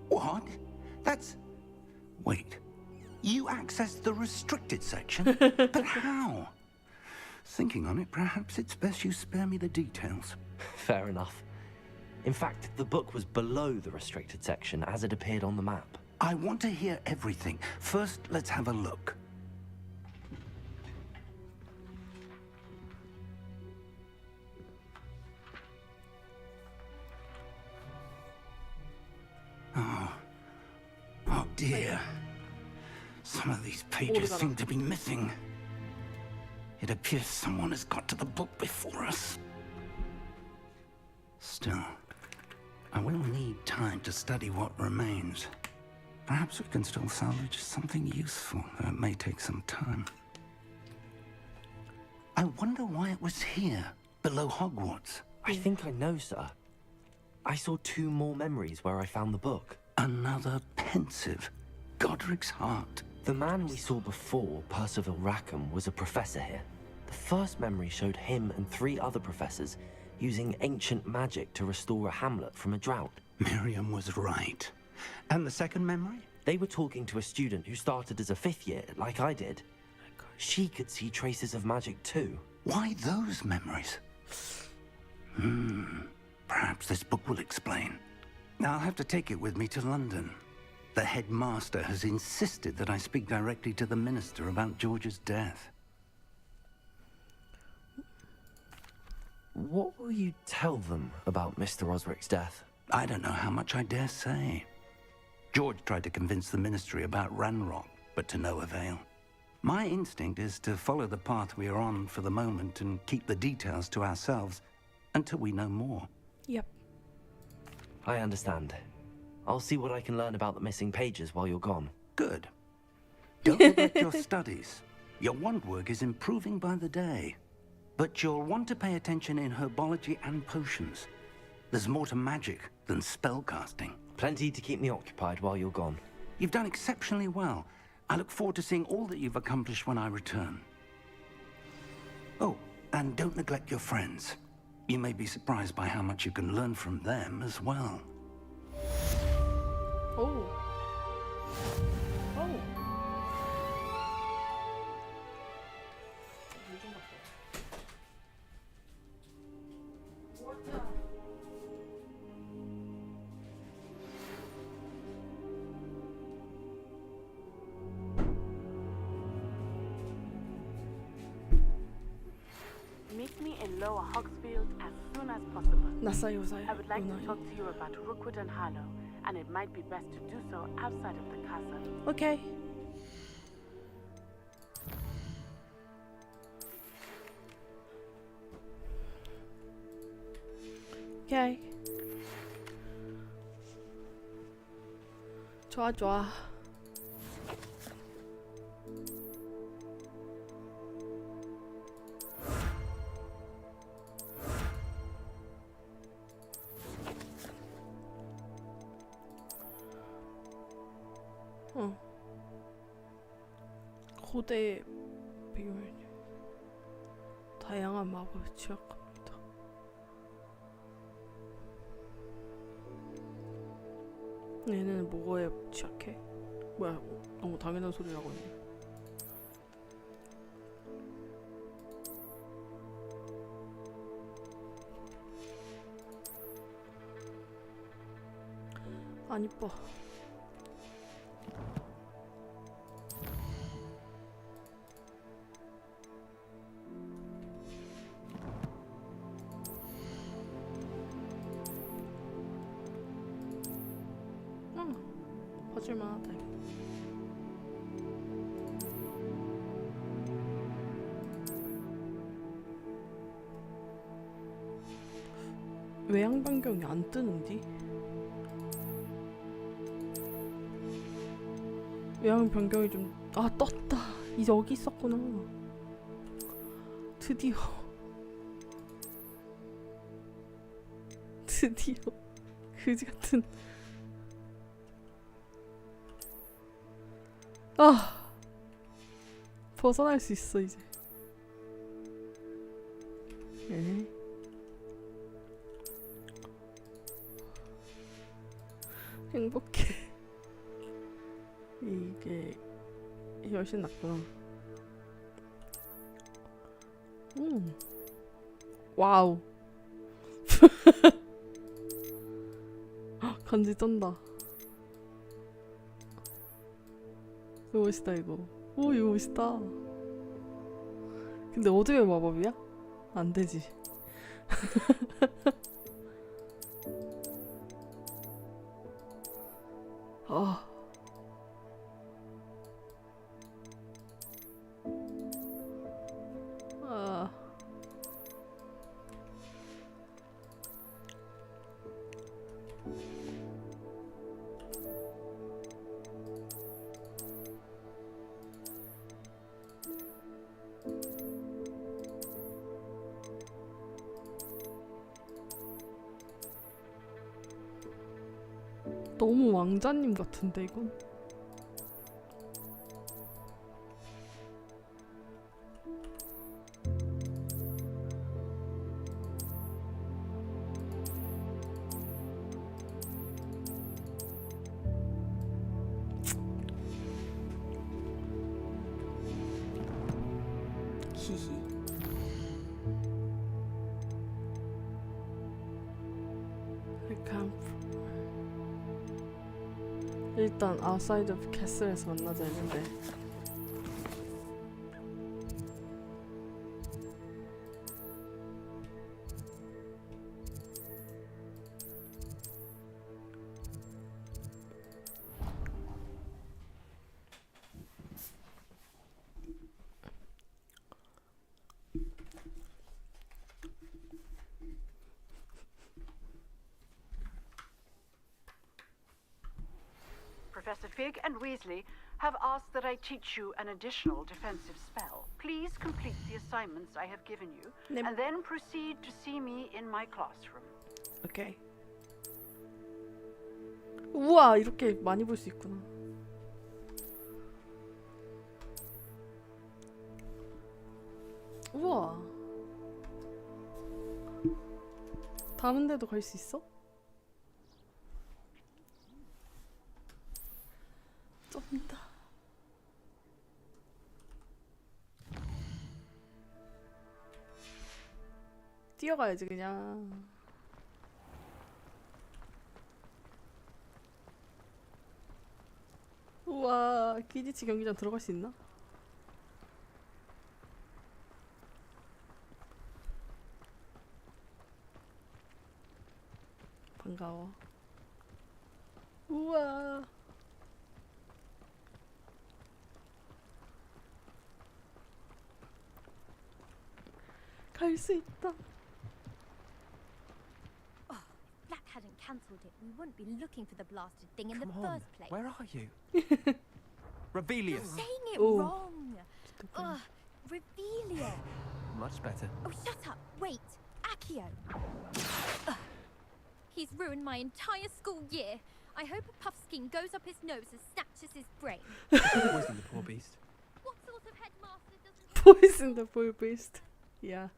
Speaker 6: What? That's... Wait. You accessed the restricted section? But how? Thinking on it, perhaps it's best you spare me the details.
Speaker 3: Fair enough. In fact, the book was below the restricted section as it appeared on the map.
Speaker 6: I want to hear everything. First, let's have a look. Oh dear. Some of these pages seem to be missing. It appears someone has got to the book before us. Still, I will need time to study what remains. Perhaps we can still salvage something useful, though it may take some time. I wonder why it was here, below Hogwarts.
Speaker 3: I think I know, sir. I saw 2 more memories where I found the book.
Speaker 6: Another pensive. Godric's heart.
Speaker 3: The man we saw before, Percival Rackham, was a professor here. The first memory showed him and 3 other professors using ancient magic to restore a hamlet from a drought.
Speaker 6: Miriam was right. And the second memory?
Speaker 3: They were talking to a student who started as a 5th year, like I did. She could see traces of magic too.
Speaker 6: Why those memories? Perhaps this book will explain. I'll have to take it with me to London. The headmaster has insisted that I speak directly to the minister about George's death.
Speaker 3: What will you tell them about Mr. Osric's death?
Speaker 6: I don't know how much I dare say. George tried to convince the ministry about Ranrock, but to no avail. My instinct is to follow the path we are on for the moment and keep the details to ourselves until we know more.
Speaker 1: Yep.
Speaker 3: I understand. I'll see what I can learn about the missing pages while you're gone.
Speaker 6: Good. Don't neglect your studies. Your wand work is improving by the day. But you'll want to pay attention in herbology and potions. There's more to magic than spellcasting.
Speaker 3: Plenty to keep me occupied while you're gone.
Speaker 6: You've done exceptionally well. I look forward to seeing all that you've accomplished when I return. Oh, and don't neglect your friends. You may be surprised by how much you can learn from them as well.
Speaker 1: Oh. Oh.
Speaker 12: Meet me in Lower Hogsfield as soon as possible.
Speaker 1: I
Speaker 12: would like to talk to you about Rookwood and Harlow, and it might be best to do so outside of the castle.
Speaker 1: Okay. Okay. 좋아, 좋아. 고대 비밀 다양한 마법에 취약합니다. 얘는 뭐에 취약해? 뭐야, 너무 당연한 소리라고 했네. 안 이뻐. 봐줄만하다 이거. 외양 변경이 안 뜨는디? 외양 변경이 좀... 아, 떴다. 이제 여기 있었구나. 드디어. 드디어. 그지 같은. 아, 벗어날 수 있어 이제. 에? 행복해. 이게 훨씬 낫구나. 와우. 간지 쩐다. 이거 멋있다 이거. 오, 이거 멋있다. 근데 어둠의 마법이야? 안 되지. 아. 아. 너무 왕자님 같은데 이건? 히히. 일단 아웃사이드 오브 캐슬에서 만나자 했는데
Speaker 12: Professor Fig and Weasley have asked that I teach you an additional defensive spell. Please complete the assignments I have given you, and then proceed to see me in my classroom.
Speaker 1: 오케이. 우와, 이렇게 많이 볼 수 있구나. 우와. 다른 데도 갈 수 있어? 쩐다. 뛰어가야지 그냥. 우와, 퀴디치 경기장 들어갈 수 있나? 반가워. 우와. 갈 수 있다.
Speaker 13: Oh, Black hadn't cancelled it. We wouldn't be looking for the blasted thing in the first place.
Speaker 16: Where are you? Revelia.
Speaker 13: You're saying it
Speaker 16: Oh.
Speaker 13: wrong. Ugh, Revelia.
Speaker 16: Much better.
Speaker 13: Oh, shut up. Wait, Accio. Ugh. He's ruined my entire school year. I hope a puffskein goes up his nose and snatches his brain.
Speaker 16: Poison the poor beast.
Speaker 13: What sort of headmaster doesn't...
Speaker 1: Poison the poor beast. Yeah.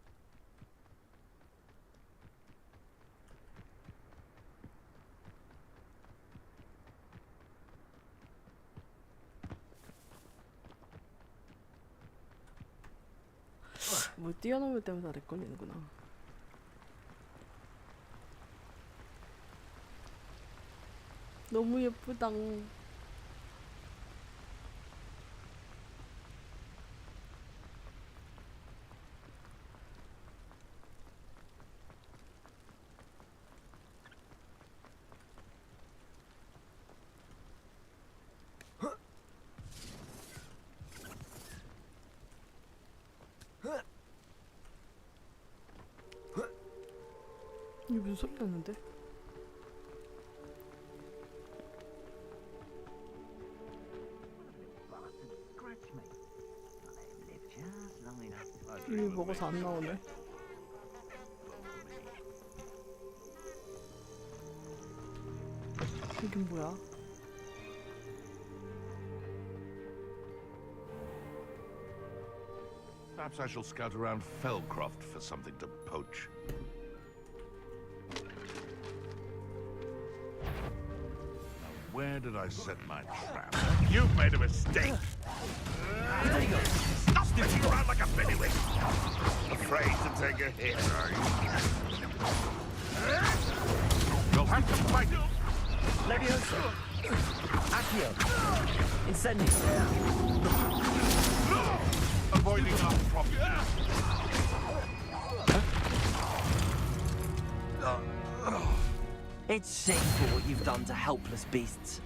Speaker 1: 뭐 뛰어넘을 때마다 렉 걸리는구나. 너무 예쁘다. 이게 무슨 소리 났는데? 이미 먹어서 안 나오네. 이게 뭐야?
Speaker 10: Perhaps I shall scout around Fellcroft for something to poach. Now, where did I set my trap? You've made a mistake! Stop sticking around like a pennywig! Afraid to take a hit, are you? You'll have to fight!
Speaker 3: Leviosa! Accio! Incendio!
Speaker 10: Avoiding our problem.
Speaker 3: It's shameful what you've done to helpless beasts.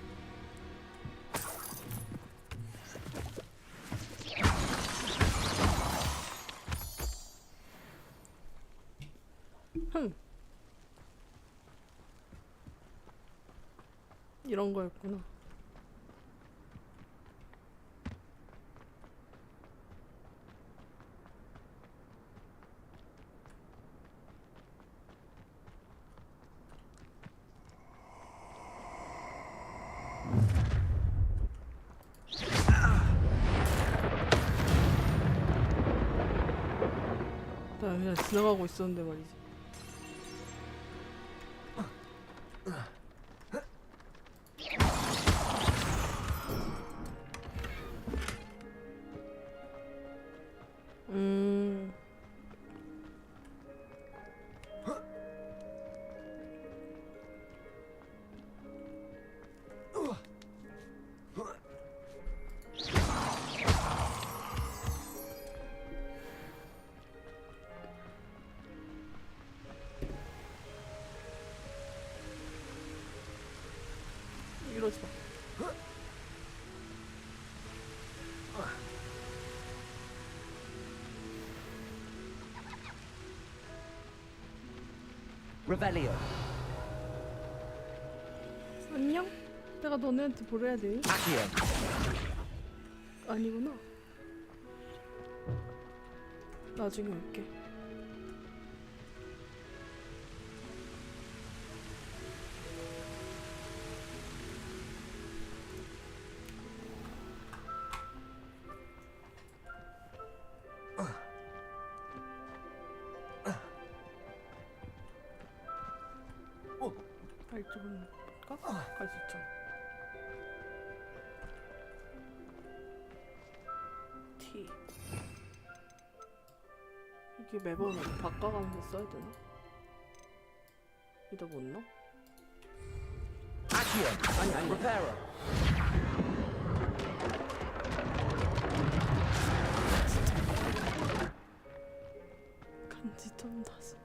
Speaker 1: 이런 거였구나. 나 그냥 지나가고 있었는데 말이지. 이러지 마.
Speaker 3: Revelio.
Speaker 1: 안녕? 내가 너네한테 뭘 해야 돼?
Speaker 3: Accio.
Speaker 1: 아니구나. 나중에 올게. 이쪽은 갈까? 갈 수 있잖아. T. 이게 매번 바꿔가면서 써야 되나? 이거 못 넣어?
Speaker 3: Accio. 아니. Reparo.
Speaker 1: 간지 좀 다 진짜.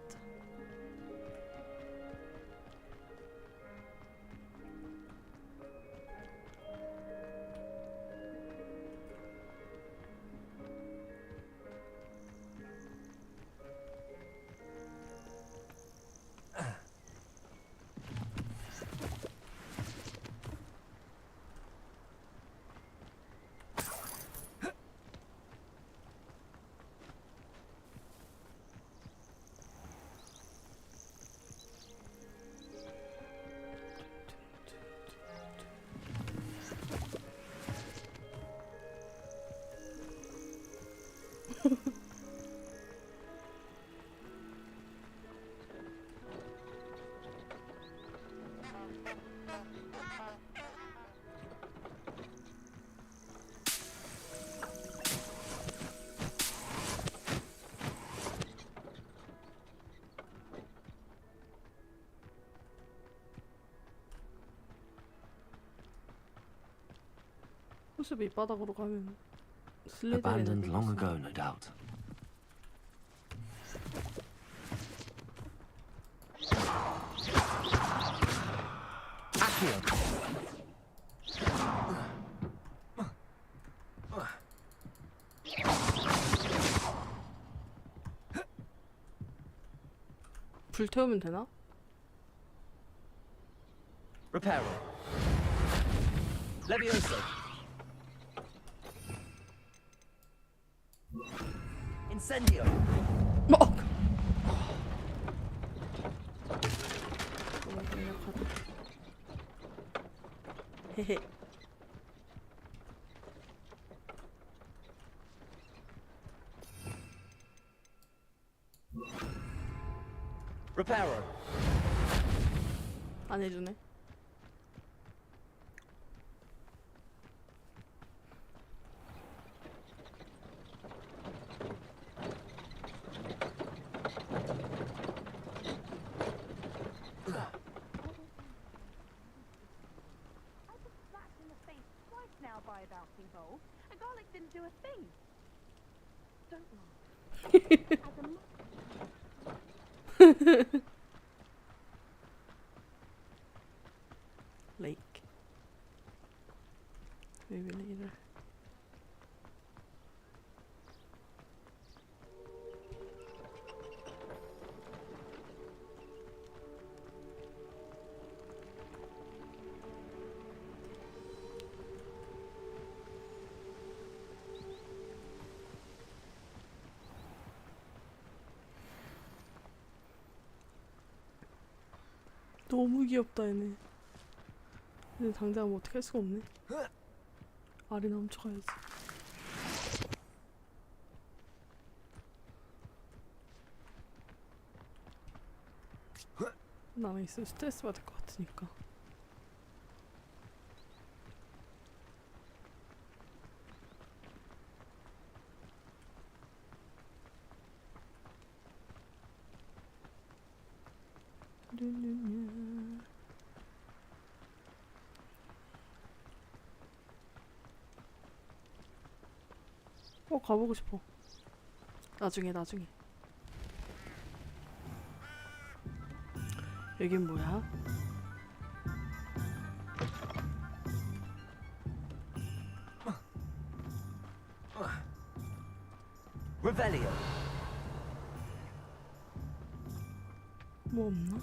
Speaker 1: 호수 밑바닥으로 가면 슬리더리
Speaker 3: Abandoned long ago, no doubt.
Speaker 1: 불 태우면 되나?
Speaker 16: Reparo. Levioso. Incendio.
Speaker 1: 너무 강력하다. 헤헤.
Speaker 16: Reparo.
Speaker 1: 안 해주네.
Speaker 12: Now by a bouncing bowl, and garlic didn't do a thing. Don't laugh.
Speaker 1: Lake. Maybe later. 너무 귀엽다 얘네. 근데 당장 뭐 어떻게 할 수가 없네. 아리나 훔쳐가야지. 나만 있으면 스트레스 받을 것 같으니까. 가보고 싶어. 나중에. 여긴 뭐야?
Speaker 16: Revelio.
Speaker 1: 뭐 없나?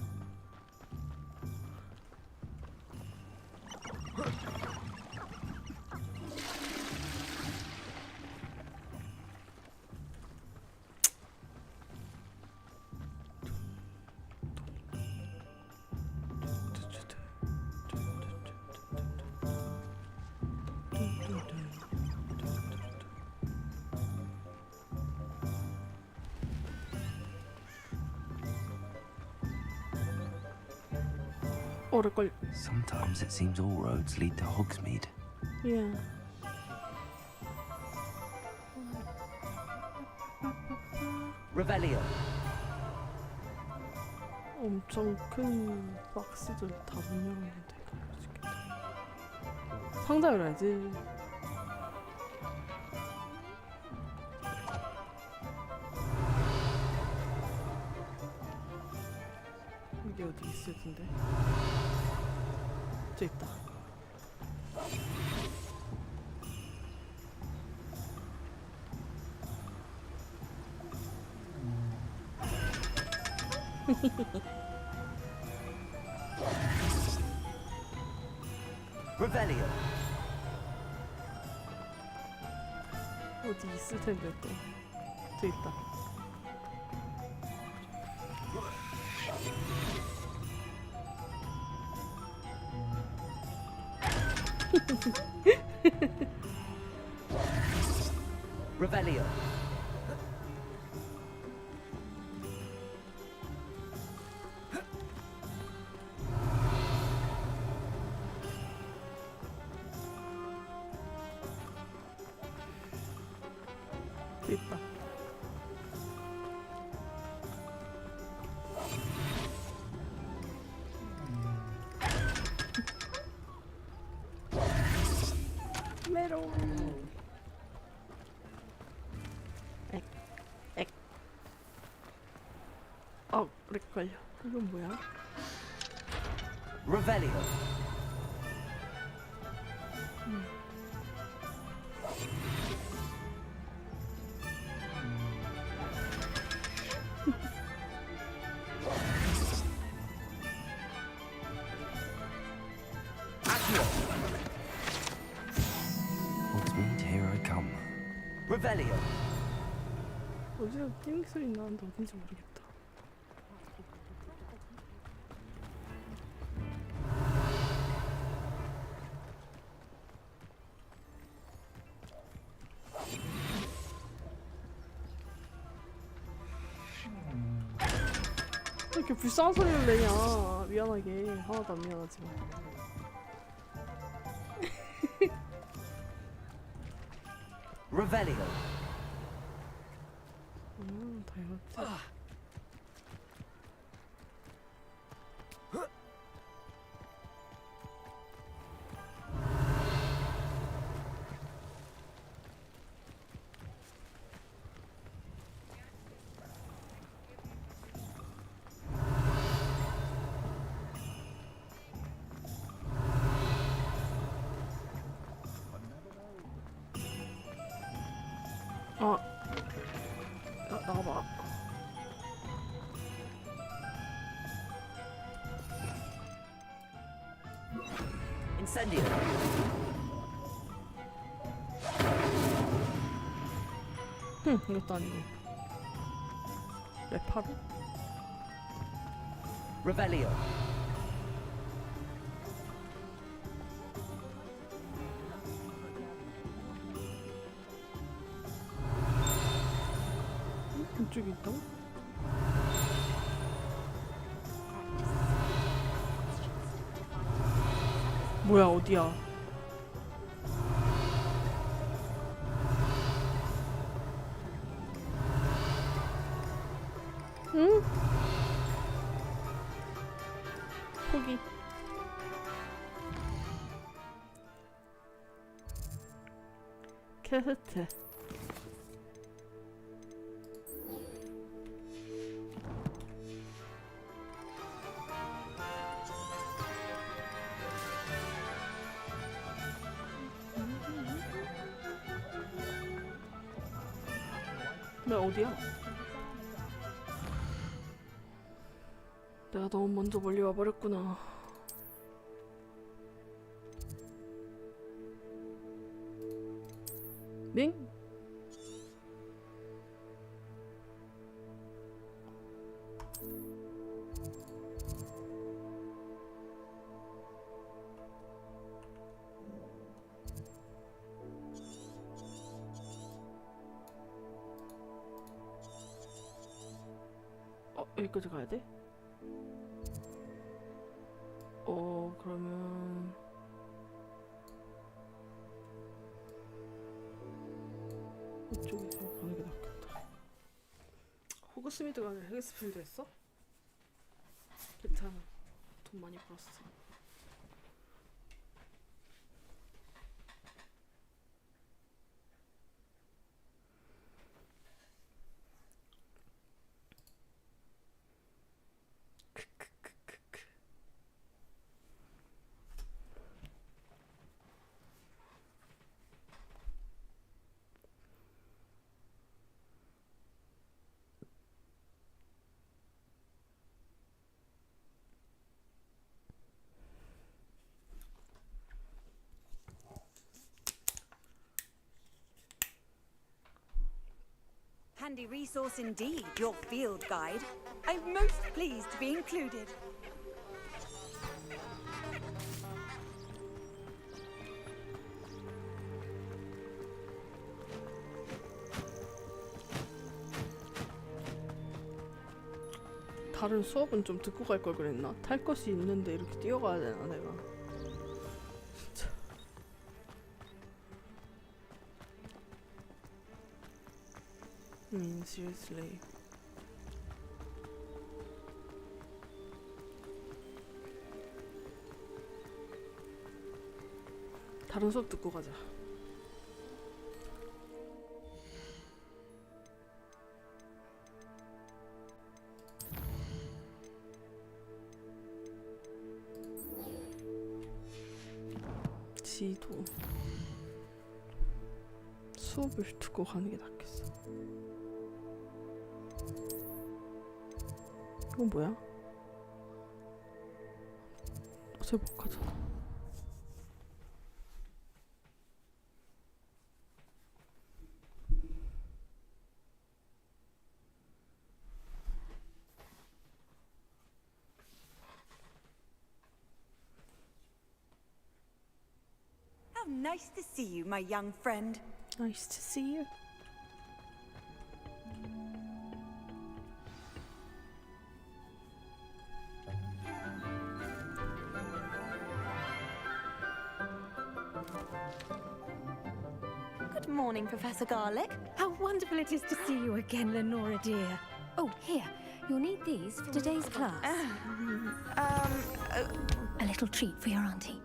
Speaker 3: Sometimes it seems all roads lead to Hogsmeade.
Speaker 1: Yeah.
Speaker 16: Revelio.
Speaker 1: 엄청 큰 박스들 다 문 열었는데 상자 열어야지. 이게 어디 있을 텐데. 저 있다.
Speaker 16: Revelio.
Speaker 1: 어디 있을 텐데 또. 저 있다.
Speaker 16: Revelio.
Speaker 1: 있다. 메롱. 그럴걸요. 이건 뭐야?
Speaker 3: Revelio. Hogsmeade, here I come. Revelio.
Speaker 1: 어디서 띵 소리 나는데 어딘지 모르겠다. 왜 이렇게 불쌍한 소리를 내냐. 미안하게. 하나도 안 미안하지만.
Speaker 3: Revelio.
Speaker 1: 다 열었지. 나와봐.
Speaker 3: Incendio.
Speaker 1: 이것도 아니고. 레파로?
Speaker 3: Revelio.
Speaker 1: 이쪽에 있다고? 뭐야 어디야? 응? 포기. 캐스트. 나 어디야? 내가 너무 먼저 멀리 와버렸구나. 밍? 여기까지 가야 돼? 그러면 이쪽에서 가는 게 낫겠다. 호그스미드가 아니라 헤게스필드 했어? 괜찮아. 돈 많이 벌었어.
Speaker 9: Handy resource indeed, your field guide. I'm most pleased to be included.
Speaker 1: 다른 수업은 좀 듣고 갈 걸 그랬나? 탈 것이 있는데 이렇게 뛰어가야 되나 내가? 진짜. seriously. 다른 수업 듣고 가자. 지도 수업을 두고 가는 게 낫겠어. 이건 뭐야? 어차피 못 가잖아.
Speaker 9: Nice to see you, my young friend.
Speaker 1: Nice to see you.
Speaker 9: Good morning, Professor Garlick.
Speaker 11: How wonderful it is to see you again, Lenora dear. Oh, here. You'll need these for today's class. A little treat for your auntie.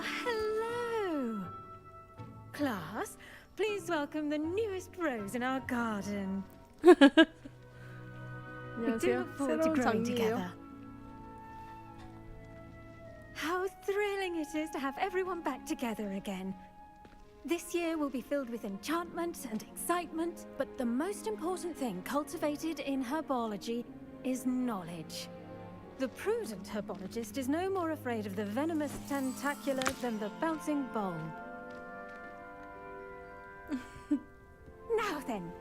Speaker 11: Hello! Class, please welcome the newest rose in our garden. We do look forward to growing together. How thrilling it is to have everyone back together again. This year will be filled with enchantment and excitement, but the most important thing cultivated in herbology is knowledge. The prudent herbologist is no more afraid of the venomous tentacular than the bouncing bulb. Now then,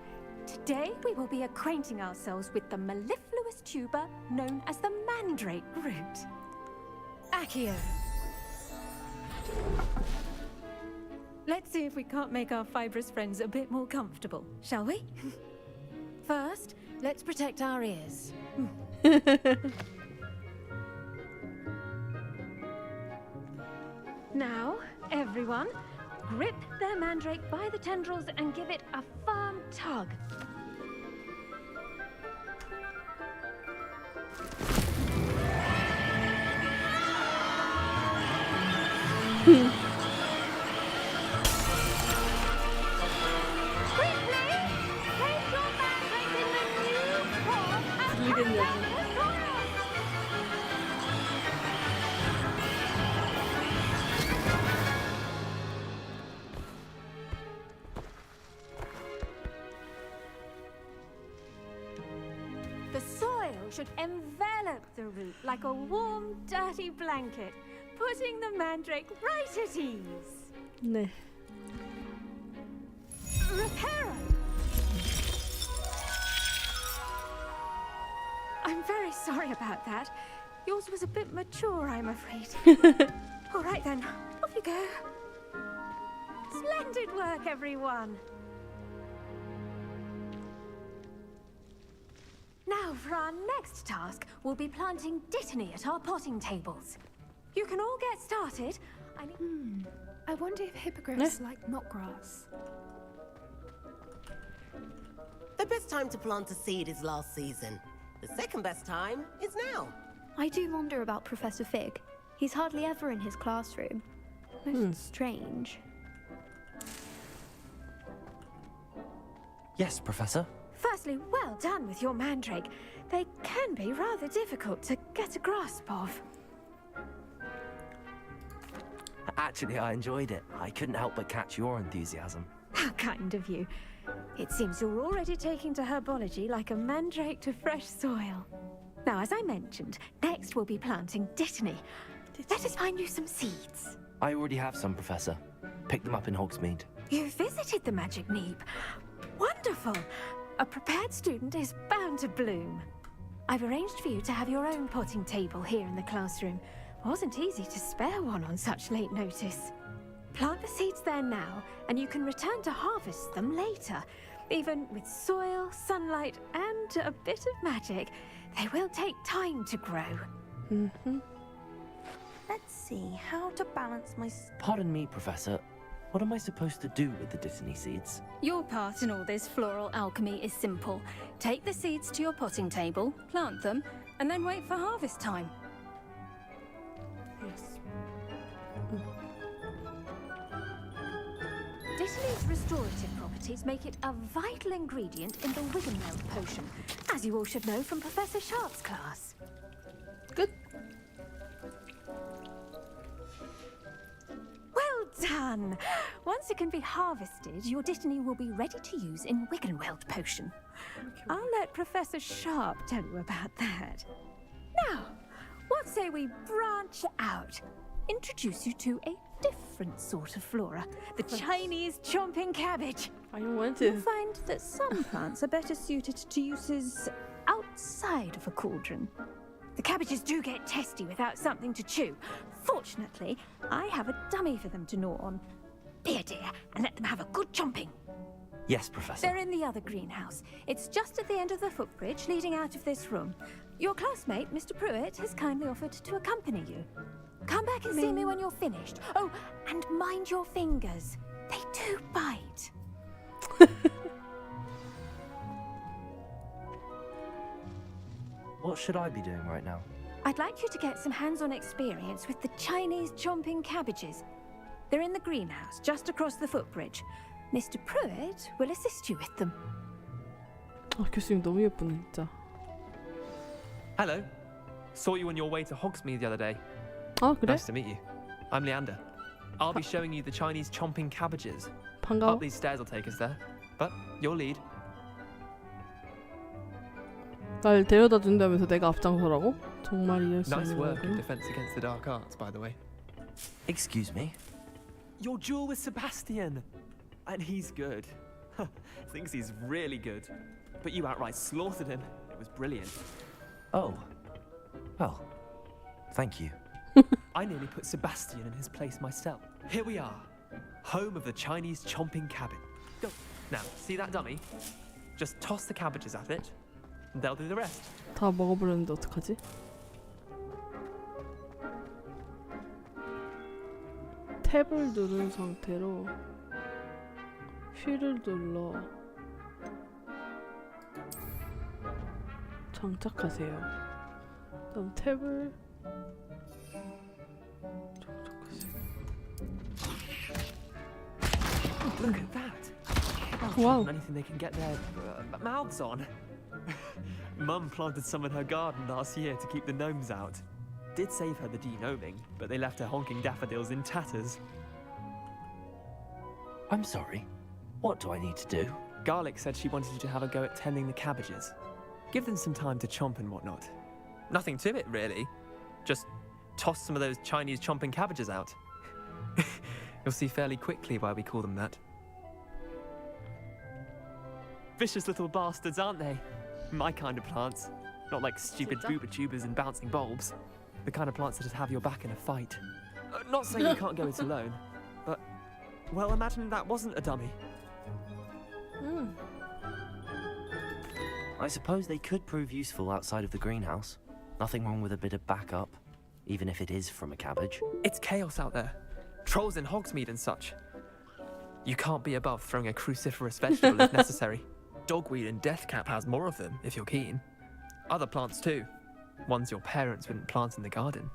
Speaker 11: today we will be acquainting ourselves with the mellifluous tuber known as the mandrake root. Accio. Let's see if we can't make our fibrous friends a bit more comfortable, shall we? First, let's protect our ears. Now, everyone, grip their mandrake by the tendrils and give it a firm tug. The soil should envelop the root like a warm, dirty blanket, putting the mandrake right at ease.
Speaker 1: 네.
Speaker 11: Reparo! I'm very sorry about that. Yours was a bit mature, I'm afraid. All right then, off you go. Splendid work, everyone. Now, for our next task, we'll be planting dittany at our potting tables. You can all get started.
Speaker 14: I wonder if hippogriffs like knotgrass.
Speaker 15: The best time to plant a seed is last season. The second best time is now.
Speaker 14: I do wonder about Professor Fig. He's hardly ever in his classroom. Most strange.
Speaker 3: Yes, Professor.
Speaker 11: Firstly, well done with your mandrake. They can be rather difficult to get a grasp of.
Speaker 3: Actually, I enjoyed it. I couldn't help but catch your enthusiasm.
Speaker 11: How kind of you. It seems you're already taking to herbology like a mandrake to fresh soil. Now, as I mentioned, next we'll be planting dittany. Let us find you some seeds.
Speaker 3: I already have some, Professor. Picked them up in Hogsmeade.
Speaker 11: You visited the Magic Neep. Wonderful. A prepared student is bound to bloom. I've arranged for you to have your own potting table here in the classroom. Wasn't easy to spare one on such late notice. Plant the seeds there now, and you can return to harvest them later. Even with soil, sunlight, and a bit of magic, they will take time to grow.
Speaker 18: Let's see, how to balance my...
Speaker 3: Pardon me, Professor. What am I supposed to do with the dittany seeds?
Speaker 11: Your part in all this floral alchemy is simple. Take the seeds to your potting table, plant them, and then wait for harvest time.
Speaker 1: Yes.
Speaker 11: Dittany's restorative properties make it a vital ingredient in the Wiggenweld potion, as you all should know from Professor Sharp's class.
Speaker 1: Good.
Speaker 11: done. Once it can be harvested, your Dittany will be ready to use in Wiggenweld potion. I'll let Professor Sharp tell you about that. Now, what say we branch out? Introduce you to a different sort of flora, the Chinese chomping cabbage.
Speaker 1: I want
Speaker 11: You'll
Speaker 1: to.
Speaker 11: find that some plants are better suited to uses outside of a cauldron. The cabbages do get testy without something to chew. Fortunately, I have a dummy for them to gnaw on. Be a dear and let them have a good chomping.
Speaker 3: Yes, Professor.
Speaker 11: They're in the other greenhouse. It's just at the end of the footbridge leading out of this room. Your classmate, Mr. Pruitt, has kindly offered to accompany you. Come back and see me when you're finished. Oh, and mind your fingers. They do bite.
Speaker 3: What should I be doing right now?
Speaker 11: I'd like you to get some hands-on experience with the Chinese chomping cabbages. They're in the greenhouse, just across the footbridge. Mr. Pruitt will assist you with them.
Speaker 1: 아, 교수님 너무 예쁘네 진짜.
Speaker 4: Hello. Saw you on your way to Hogsmeade the other day.
Speaker 1: 아, 그래?
Speaker 4: Nice to meet you. I'm Leander. I'll be showing you the Chinese chomping cabbages.
Speaker 1: 반가워.
Speaker 4: Up these stairs will take us there. But you'll lead.
Speaker 1: 날 데려다 준다면서 내가 앞장서라고? 정말 이해할 수
Speaker 4: Nice
Speaker 1: 없는
Speaker 4: work in
Speaker 1: 거군.
Speaker 4: defense against the dark arts, by the way.
Speaker 3: Excuse me?
Speaker 4: Your duel with Sebastian. And he's good. Thinks he's really good. But you outright slaughtered him. It was brilliant.
Speaker 3: Oh. Well, thank you.
Speaker 4: I nearly put Sebastian in his place myself. Here we are. Home of the Chinese chomping cabbage. Go. Now, see that dummy? Just toss the cabbages at it. And they'll do the rest.
Speaker 1: 다 먹어버렸는데 어떡하지? 탭을 누른 상태로 휠을 눌러 장착하세요. 그다음 탭을
Speaker 4: Look at that.
Speaker 1: Wow.
Speaker 4: Anything they can get their mouths on. Mum planted some in her garden last year to keep the gnomes out. Did save her the de-gnoming, but they left her honking daffodils in tatters.
Speaker 3: I'm sorry. What do I need to do?
Speaker 4: Garlic said she wanted you to have a go at tending the cabbages. Give them some time to chomp and whatnot. Nothing to it, really. Just toss some of those Chinese chomping cabbages out. You'll see fairly quickly why we call them that. Vicious little bastards, aren't they? My kind of plants. Not like stupid booba tubers and bouncing bulbs. The kind of plants that just have your back in a fight. Not saying you can't go it alone, but, well, imagine that wasn't a dummy.
Speaker 3: I suppose they could prove useful outside of the greenhouse. Nothing wrong with a bit of backup, even if it is from a cabbage.
Speaker 4: It's chaos out there. Trolls in Hogsmeade and such. You can't be above throwing a cruciferous vegetable if necessary. Dogweed and deathcap has more of them, if you're keen. Other plants too. Ones your parents wouldn't plant in the garden.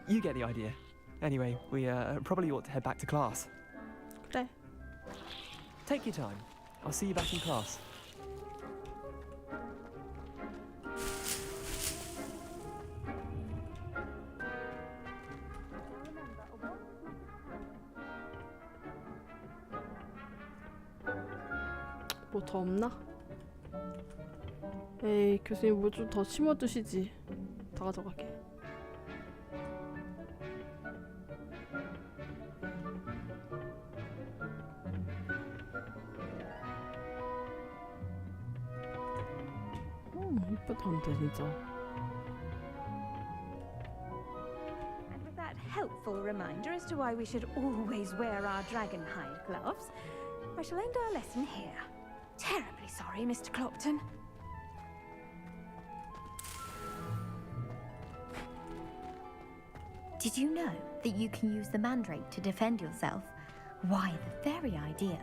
Speaker 4: You get the idea. Anyway, we probably ought to head back to class.
Speaker 1: 그래.
Speaker 4: Take your time. I'll see you back in class.
Speaker 1: 뭐 더 없나? 에이, 교수님 뭐 좀 더 심어두시지. 다 가져갈게. 이쁘던데 진짜.
Speaker 11: And with that helpful reminder as to why we should always wear our dragon hide gloves, I shall end our lesson here. Terribly sorry, Mr. Clopton.
Speaker 13: Did you know that you can use the mandrake to defend yourself? Why, the very idea.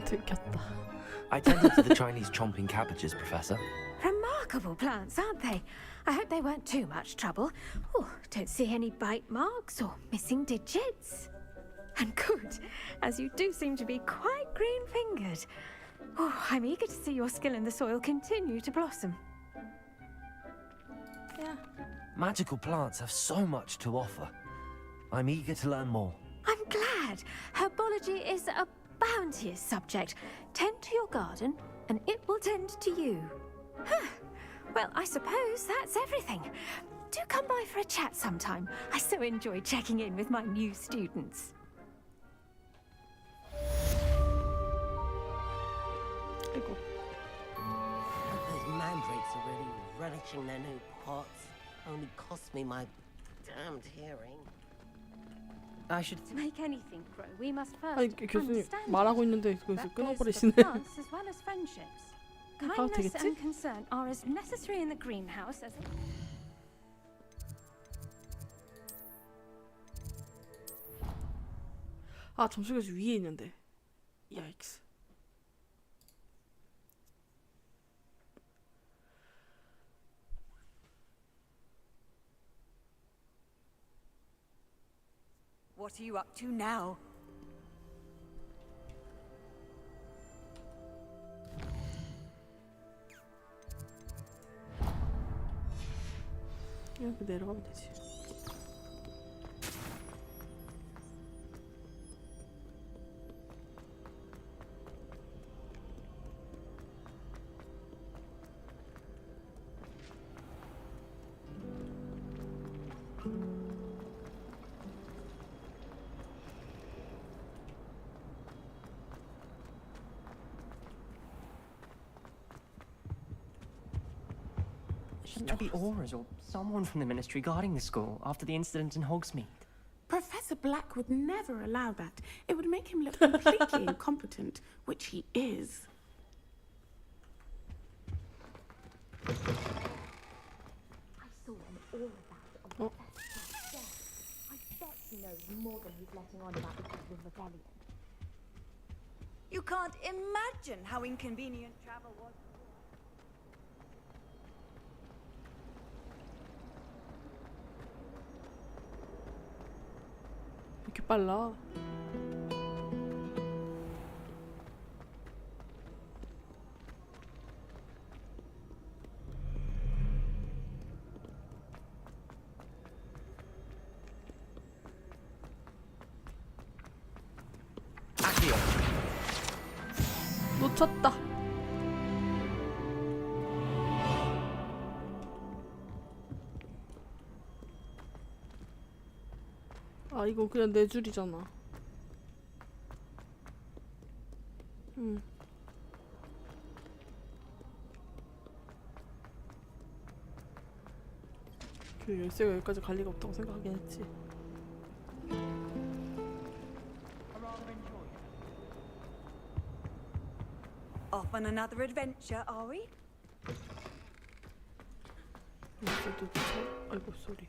Speaker 1: 들켰다.
Speaker 3: I tended to the Chinese chomping cabbages, Professor.
Speaker 11: Remarkable plants, aren't they? I hope they weren't too much trouble. Oh, don't see any bite marks or missing digits. And good, as you do seem to be quite green-fingered. Oh, I'm eager to see your skill in the soil continue to blossom.
Speaker 1: Yeah.
Speaker 3: Magical plants have so much to offer. I'm eager to learn more.
Speaker 11: I'm glad. Herbology is a bounteous subject. Tend to your garden, and it will tend to you. Huh. Well, I suppose that's everything. Do come by for a chat sometime. I so enjoy checking in with my new students.
Speaker 15: Those mandrakes are really relishing their new pots. Only cost me my damned hearing.
Speaker 4: I should
Speaker 11: To make anything grow, we must first
Speaker 1: 아니 교수님
Speaker 11: understand
Speaker 1: 말하고 있는데 거기서
Speaker 11: That goes for
Speaker 1: 끊어버리시네.
Speaker 11: plants as well as friendships.
Speaker 1: 가도
Speaker 11: Kindness
Speaker 1: 되겠지?
Speaker 11: and concern are as necessary in the greenhouse as.
Speaker 1: 아 점수교수 위에 있는데. 야익스.
Speaker 9: What are you up to now?
Speaker 1: 이렇게 내려가면 되지.
Speaker 4: Shouldn't there be Aurors or someone from the ministry guarding the school after the incident in Hogsmeade?
Speaker 5: Professor Black would never allow that. It would make him look completely incompetent, which he is.
Speaker 13: I saw him all about on Professor's desk. I bet he knows more than he's letting on about the Goblin Rebellion.
Speaker 9: You can't imagine how inconvenient travel was.
Speaker 1: 이렇게 빨라. 놓쳤다. 아 이거 그냥 네 줄이잖아. 그 열쇠가 여기까지 갈 리가 없다고 생각하긴 했지.
Speaker 9: Off on another adventure, are we?
Speaker 1: 열쇠 도착. 아이고 쏘리.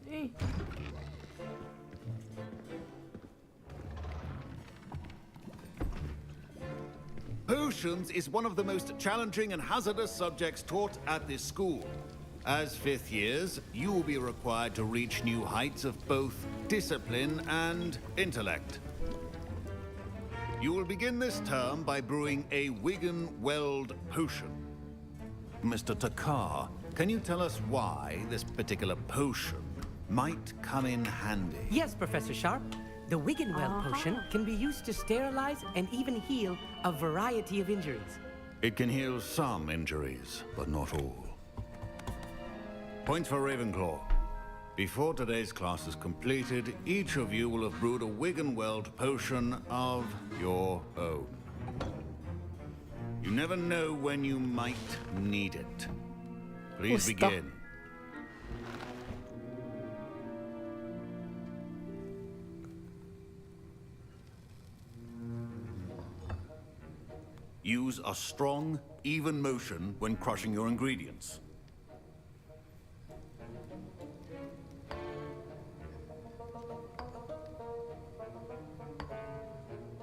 Speaker 1: 에이.
Speaker 10: Potions is one of the most challenging and hazardous subjects taught at this school. As fifth years, you will be required to reach new heights of both discipline and intellect. You will begin this term by brewing a Wigan-Weld potion. Mr. Takar, can you tell us why this particular potion might come in handy?
Speaker 8: Yes, Professor Sharp. The Wigan-Weld potion can be used to sterilize and even heal a variety of injuries.
Speaker 10: It can heal some injuries, but not all. Points for Ravenclaw. Before today's class is completed, each of you will have brewed a Wigan-Weld potion of your own. You never know when you might need it. Please begin. Use a strong, even motion when crushing your ingredients.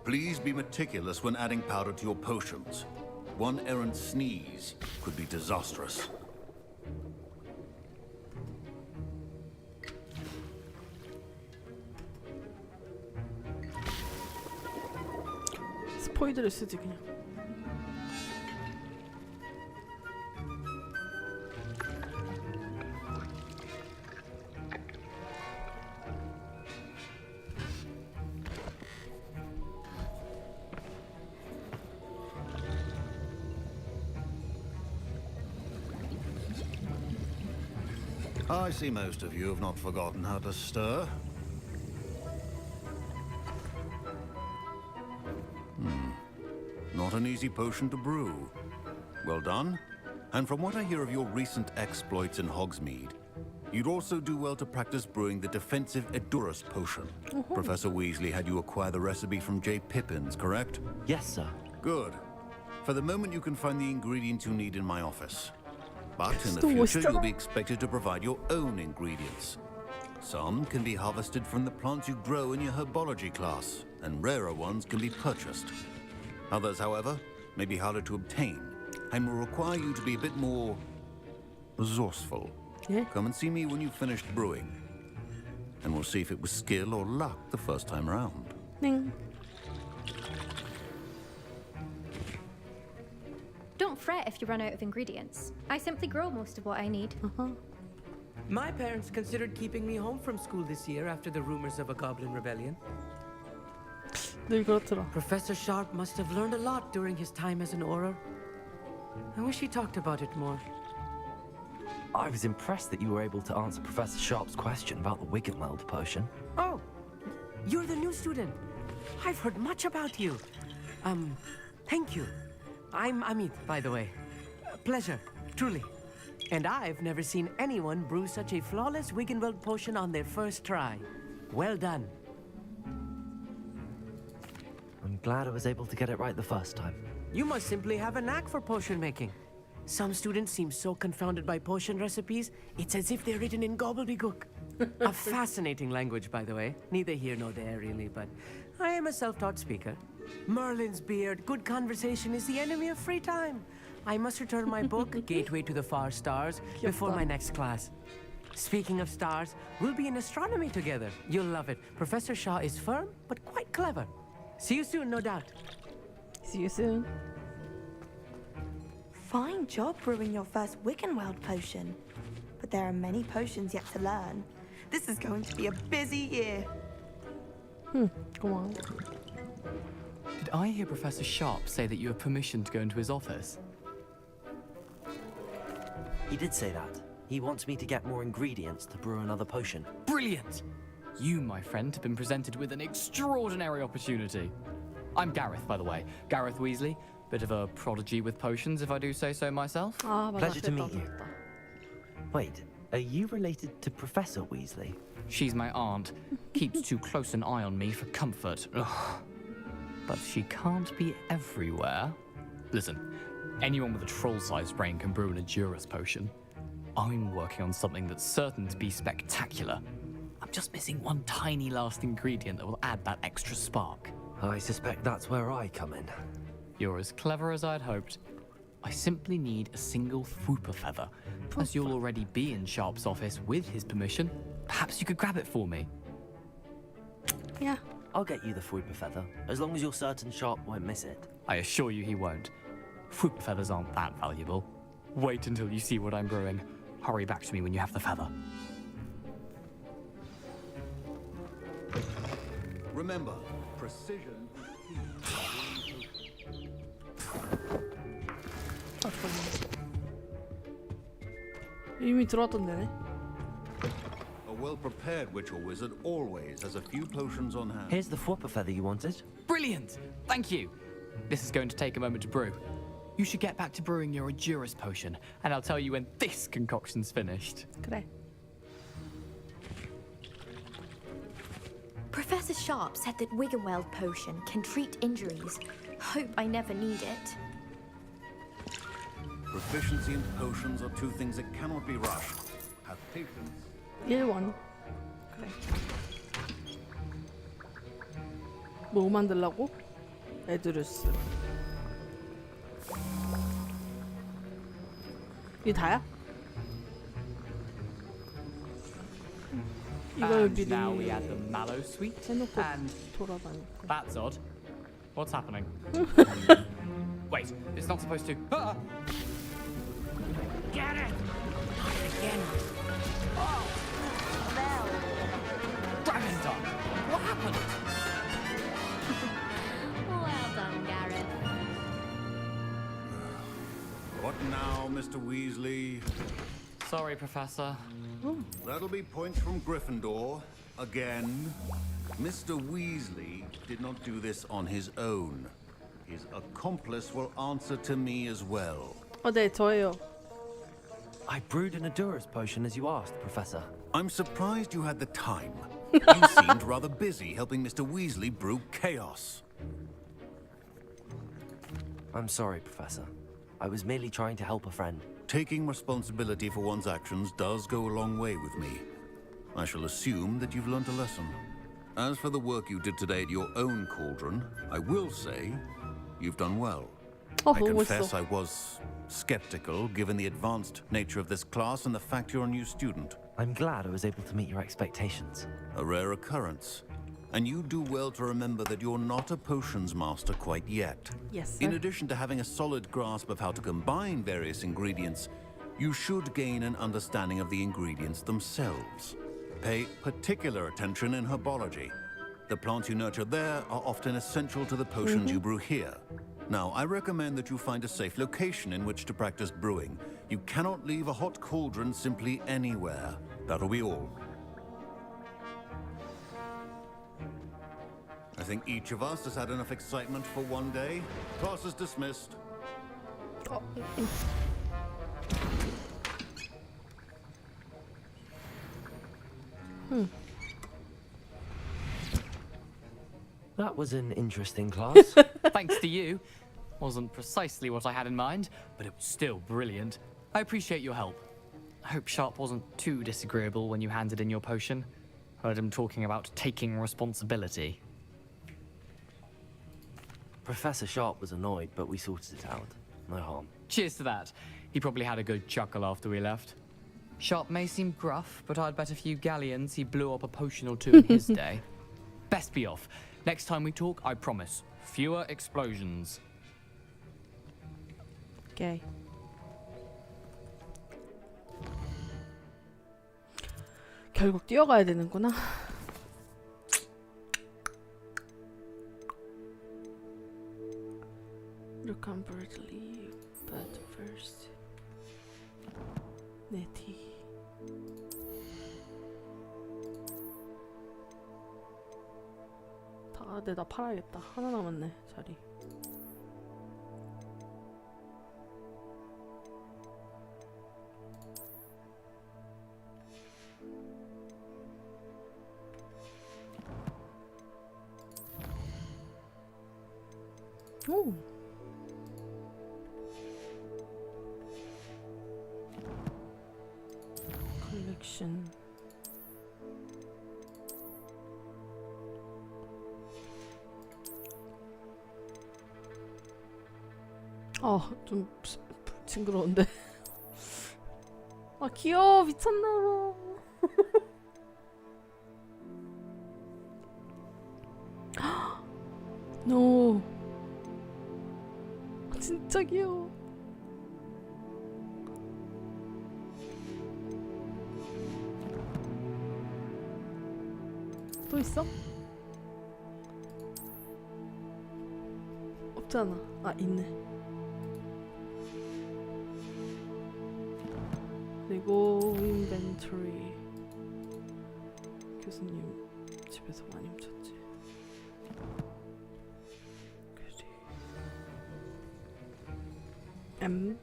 Speaker 10: Please be meticulous when adding powder to your potions. One errant sneeze could be disastrous.
Speaker 1: 토이들을 쓰지 그냥.
Speaker 10: I see most of you have not forgotten how to stir. Not an easy potion to brew. Well done. And from what I hear of your recent exploits in Hogsmeade, you'd also do well to practice brewing the defensive Edurus potion. Professor Weasley had you acquire the recipe from J. Pippin's, correct?
Speaker 3: Yes, sir.
Speaker 10: Good. For the moment, you can find the ingredients you need in my office. But in the future, you'll be expected to provide your own ingredients. Some can be harvested from the plants you grow in your herbology class, and rarer ones can be purchased. Others, however, may be harder to obtain, and will require you to be a bit more resourceful.
Speaker 1: Yeah.
Speaker 10: Come and see me when you've finished brewing, and we'll see if it was skill or luck the first time around.
Speaker 1: ning.
Speaker 14: Don't fret if you run out of ingredients. I simply grow most of what I need.
Speaker 8: My parents considered keeping me home from school this year after the rumors of a goblin rebellion.
Speaker 1: 늘 그렇더라.
Speaker 8: Professor Sharp must have learned a lot during his time as an Auror. I wish he talked about it more.
Speaker 3: I was impressed that you were able to answer Professor Sharp's question about the Wiggenweld potion.
Speaker 8: Oh, you're the new student. I've heard much about you. Thank you. I'm Amit, by the way. Pleasure, truly. And I've never seen anyone brew such a flawless Wiggenweld potion on their first try. Well done.
Speaker 3: I'm glad I was able to get it right the first time.
Speaker 8: You must simply have a knack for potion making. Some students seem so confounded by potion recipes, it's as if they're written in gobbledygook. A fascinating language, by the way. Neither here nor there, really, but I am a self-taught speaker. Merlin's beard, good conversation is the enemy of free time. I must return my book, Gateway to the Far Stars, before my next class. Speaking of stars, we'll be in astronomy together. You'll love it. Professor Shaw is firm, but quite clever. See you soon, no doubt.
Speaker 1: See you soon.
Speaker 18: Fine job brewing your first Wiggenweld potion. But there are many potions yet to learn. This is going to be a busy year.
Speaker 1: Go on.
Speaker 2: Did I hear Professor Sharp say that you have permission to go into his office?
Speaker 3: He did say that. He wants me to get more ingredients to brew another potion.
Speaker 2: Brilliant! You, my friend, have been presented with an extraordinary opportunity. I'm Gareth, by the way. Gareth Weasley. Bit of a prodigy with potions, if I do say so myself.
Speaker 3: Pleasure to meet you. Wait, are you related to Professor Weasley?
Speaker 2: She's my aunt. Keeps too close an eye on me for comfort. Ugh. But she can't be everywhere. Listen, anyone with a troll-sized brain can brew an Edurus potion. I'm working on something that's certain to be spectacular. I'm just missing one tiny last ingredient that will add that extra spark.
Speaker 3: I suspect that's where I come in.
Speaker 2: You're as clever as I'd hoped. I simply need a single Fwooper feather. As you'll already be in Sharp's office with his permission, perhaps you could grab it for me.
Speaker 1: Yeah.
Speaker 3: I'll get you the Fwooper feather, as long as you're certain Sharp won't miss it.
Speaker 2: I assure you he won't. Fwooper feathers aren't that valuable. Wait until you see what I'm brewing. Hurry back to me when you have the feather.
Speaker 10: Remember, precision
Speaker 1: 이미 들어왔던 데네.
Speaker 10: A well-prepared witch or wizard always has a few potions on hand.
Speaker 3: Here's the Fwooper feather you wanted.
Speaker 2: Brilliant! Thank you. This is going to take a moment to brew. You should get back to brewing your Edurus potion, and I'll tell you when this concoction's finished.
Speaker 1: 그래.
Speaker 14: Professor Sharp said that Wiggenweld potion can treat injuries. Hope I never need it.
Speaker 10: Proficiency and potions are two things that cannot be rushed. Have patience.
Speaker 1: 1. 그래. 뭐 만들라고? 에드루스. 이게 다야? 이걸
Speaker 2: And
Speaker 1: 미리
Speaker 2: now we add the mallow sweet,
Speaker 1: 해놓고
Speaker 2: and
Speaker 1: 돌아다니고.
Speaker 2: that's odd. What's happening? Wait, it's not supposed to. Ah!
Speaker 25: Get it! Not again.
Speaker 2: Oh! Dragon Dog! What happened?
Speaker 13: Well done, Gareth.
Speaker 10: What now, Mr. Weasley?
Speaker 2: Sorry, Professor.
Speaker 10: That'll be points from Gryffindor. Again. Mr. Weasley did not do this on his own. His accomplice will answer to me as well.
Speaker 1: 네, 저예요.
Speaker 3: I brewed an Adurus potion as you asked, Professor.
Speaker 10: I'm surprised you had the time. You seemed rather busy helping Mr. Weasley brew chaos.
Speaker 3: I'm sorry, Professor. I was merely trying to help a friend.
Speaker 10: Taking responsibility for one's actions does go a long way with me. I shall assume that you've learnt a lesson. As for the work you did today at your own cauldron, I will say you've done well.
Speaker 1: Oh,
Speaker 10: I confess I was skeptical, given the advanced nature of this class and the fact you're a new student.
Speaker 3: I'm glad I was able to meet your expectations.
Speaker 10: A rare occurrence. And you do well to remember that you're not a potions master quite yet.
Speaker 1: Yes, sir.
Speaker 10: In addition to having a solid grasp of how to combine various ingredients, you should gain an understanding of the ingredients themselves. Pay particular attention in herbology. The plants you nurture there are often essential to the potions you brew here. Now, I recommend that you find a safe location in which to practice brewing. You cannot leave a hot cauldron simply anywhere. That'll be all. I think each of us has had enough excitement for one day. Class is dismissed.
Speaker 3: That was an interesting class.
Speaker 2: Thanks to you. Wasn't precisely what I had in mind, but it was still brilliant. I appreciate your help. I hope Sharp wasn't too disagreeable when you handed in your potion. Heard him talking about taking responsibility.
Speaker 3: Professor Sharp was annoyed, but we sorted it out. No harm.
Speaker 2: Cheers to that. He probably had a good chuckle after we left. Sharp may seem gruff, but I'd bet a few galleons he blew up a potion or two in his day. Best be off. Next time we talk, I promise, fewer explosions.
Speaker 1: 오케이. 결국 뛰어가야 되는구나. You can leave, but first, 네티. 다 내다 팔아야겠다. 하나 남았네 자리. 오. 컬렉션. 좀 징그러운데. 귀여워. 미쳤나봐. 노. 진짜 귀여워. 또 있어? 없잖아. 있네. 그리고 인벤토리. 교수님 집에서 많이 훔쳤지. M.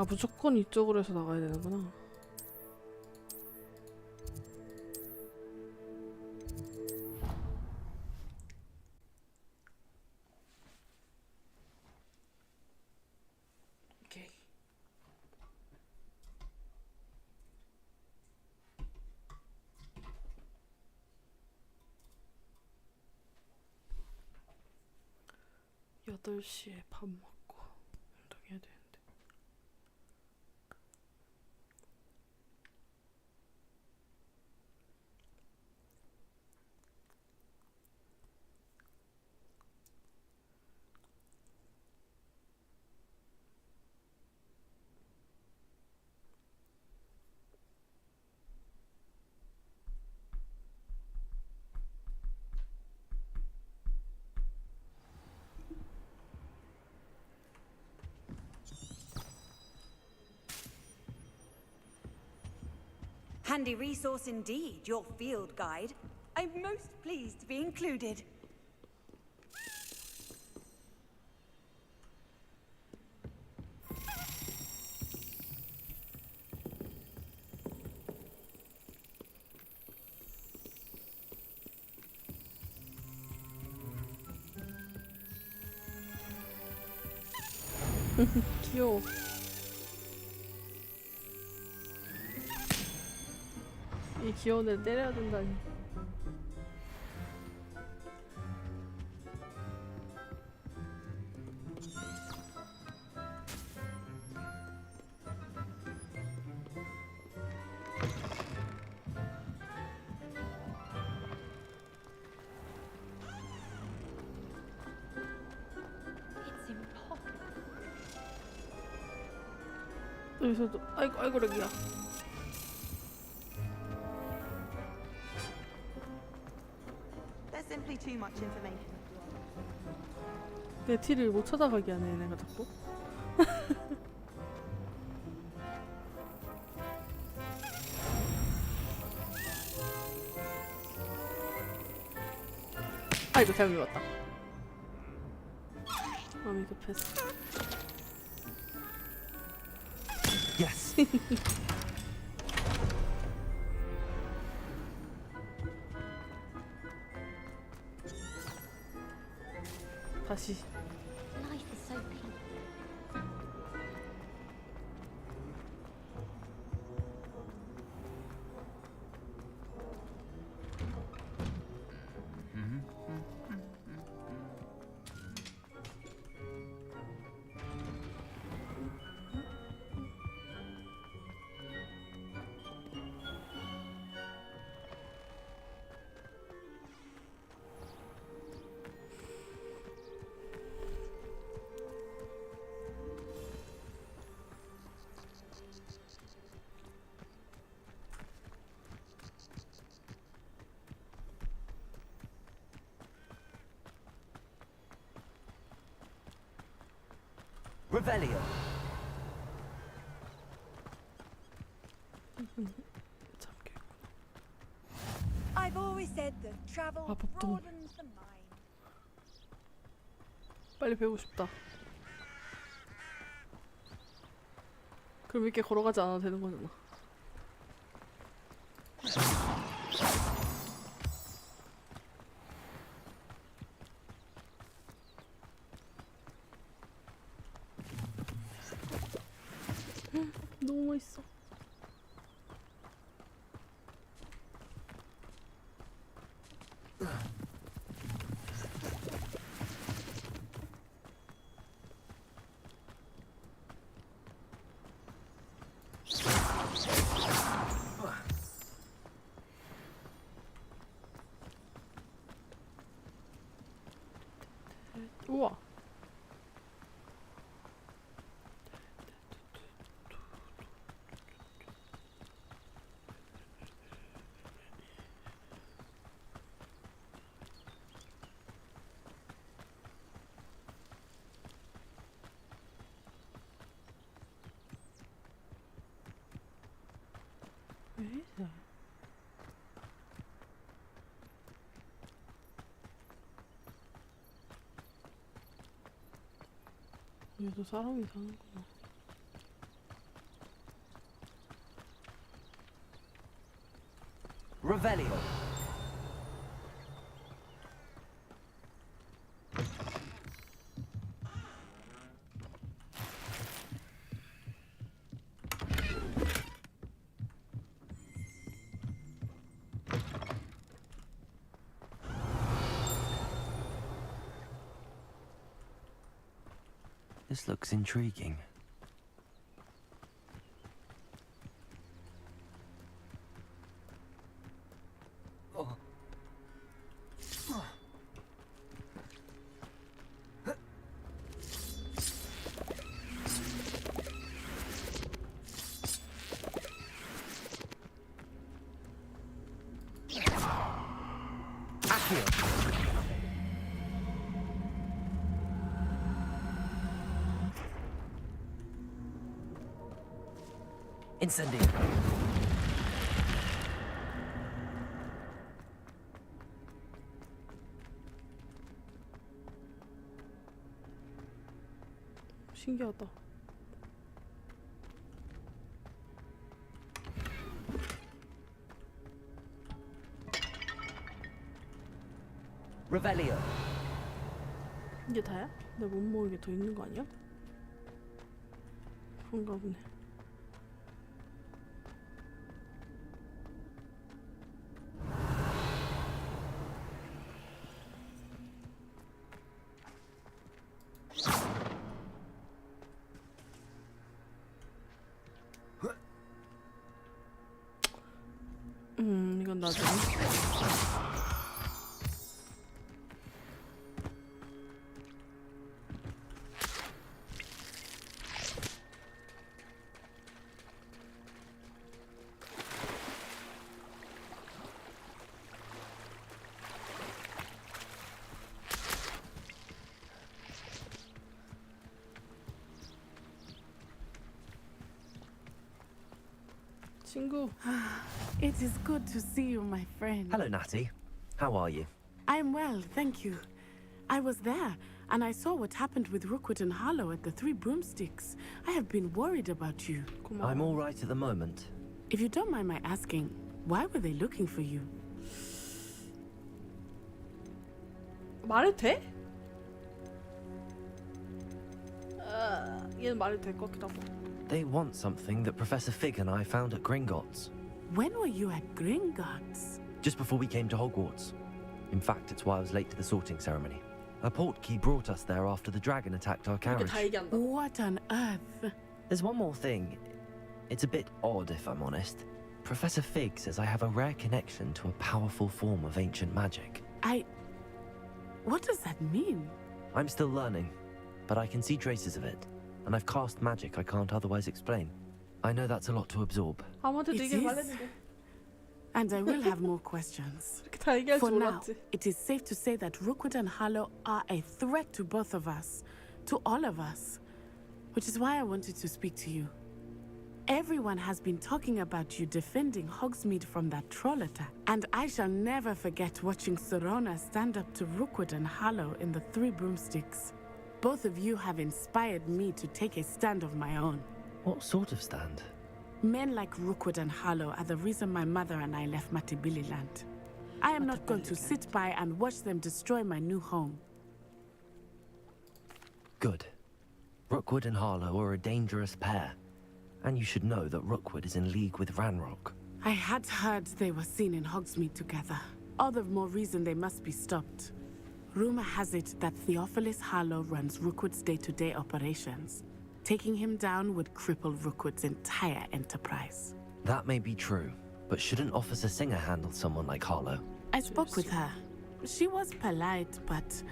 Speaker 1: 무조건 이쪽으로 해서 나가야 되는구나. 오케이. 여덟 시에 밥 먹고 운동해야 되는데.
Speaker 9: Handy resource indeed, your field guide. I'm most pleased to be included.
Speaker 1: 귀여워. 이 귀여운 애 때려야 된다니. 여기서도 아이고 렉이야.
Speaker 18: There's simply too much information.
Speaker 1: 내 티를 못 찾아가게 하네 얘네가 자꾸. 아이고 잘못 입었다. 마음이 급했어.
Speaker 3: Yes.
Speaker 1: 다시.
Speaker 13: Life is so peaceful.
Speaker 3: Revelio.
Speaker 9: I've always said that travel broadens the mind.
Speaker 1: 빨리 배우고 싶다. 그럼 이렇게 걸어가지 않아도 되는 거잖아. 너무 맛있어. 우와. Where is that? 여기도 사람이 사는구나.
Speaker 3: Revelio. This looks intriguing. Incendio.
Speaker 1: 신기하다.
Speaker 3: Revelio.
Speaker 1: 이게 다야? 내가 못 먹은 게 더 있는 거 아니야? 그런가 보네. 이건 나중에. 친구.
Speaker 5: It is good to see you, my friend.
Speaker 3: Hello, Natty. How are you?
Speaker 5: I'm well, thank you. I was there, and I saw what happened with Rookwood and Harlow at the Three Broomsticks. I have been worried about you.
Speaker 3: I'm all right at the moment.
Speaker 5: If you don't mind my asking, why were they looking for you?
Speaker 1: 말해도 돼? 얘는 말해도 될 것 같기도 하고.
Speaker 3: They want something that Professor Fig and I found at Gringotts.
Speaker 5: When were you at Gringotts?
Speaker 3: Just before we came to Hogwarts. In fact, it's why I was late to the sorting ceremony. A portkey brought us there after the dragon attacked our carriage.
Speaker 5: What on earth?
Speaker 3: There's one more thing. It's a bit odd, if I'm honest. Professor Fig says I have a rare connection to a powerful form of ancient magic.
Speaker 5: What does that mean?
Speaker 3: I'm still learning, but I can see traces of it. And I've cast magic I can't otherwise explain. I know that's a lot to absorb.
Speaker 5: It is. And I will have more questions. For now, it is safe to say that Rookwood and Harlow are a threat to both of us, to all of us, which is why I wanted to speak to you. Everyone has been talking about you defending Hogsmeade from that troll attack, and I shall never forget watching Serona stand up to Rookwood and Harlow in the Three Broomsticks. Both of you have inspired me to take a stand of my own.
Speaker 3: What sort of stand?
Speaker 5: Men like Rookwood and Harlow are the reason my mother and I left Matabeleland. I am not going to sit by and watch them destroy my new home.
Speaker 3: Good. Rookwood and Harlow are a dangerous pair. And you should know that Rookwood is in league with Ranrock.
Speaker 5: I had heard they were seen in Hogsmeade together. All the more reason they must be stopped. Rumor has it that Theophilus Harlow runs Rookwood's day-to-day operations. Taking him down would cripple Rookwood's entire enterprise.
Speaker 3: That may be true, but shouldn't Officer Singer handle someone like Harlow?
Speaker 5: I spoke with her. She was polite, but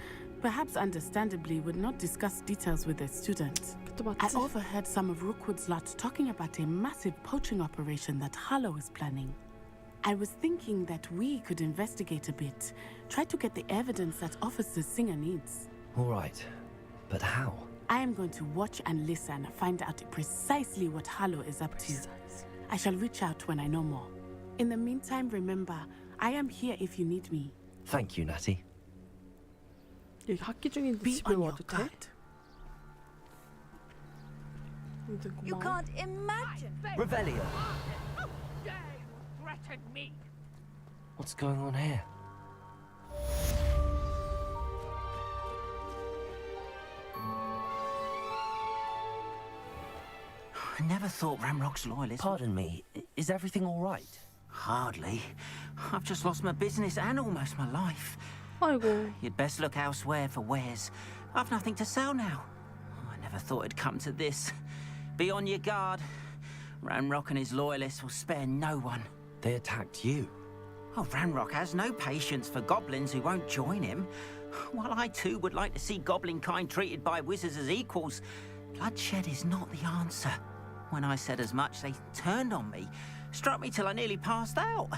Speaker 5: perhaps understandably would not discuss details with a student. I overheard some of Rookwood's lot talking about a massive poaching operation that Harlow is planning. I was thinking that we could investigate a bit, try to get the evidence that Officer Singer needs.
Speaker 3: All right, but how?
Speaker 5: I am going to watch and listen, find out precisely what Harlow is up to. I shall reach out when I know more. In the meantime, remember, I am here if you need me.
Speaker 3: Thank you, Natty.
Speaker 1: 여기 학기 중인데
Speaker 5: Be
Speaker 1: 집에
Speaker 5: on your
Speaker 1: 와도 돼?
Speaker 5: guard.
Speaker 9: You can't imagine.
Speaker 3: Revelio!
Speaker 15: How dare you threaten me?
Speaker 3: What's going on here?
Speaker 19: I never thought Ramrock's loyalists...
Speaker 3: Pardon me, is everything all right?
Speaker 19: Hardly. I've just lost my business and almost my life.
Speaker 1: 아이고.
Speaker 19: You'd best look elsewhere for wares. I've nothing to sell now. I never thought it'd come to this. Be on your guard. Ranrock and his loyalists will spare no one.
Speaker 3: They attacked you.
Speaker 19: Oh, Ranrock has no patience for goblins who won't join him. While I too would like to see goblin kind treated by wizards as equals, bloodshed is not the answer. When I said as much, they turned on me, struck me till I nearly passed out.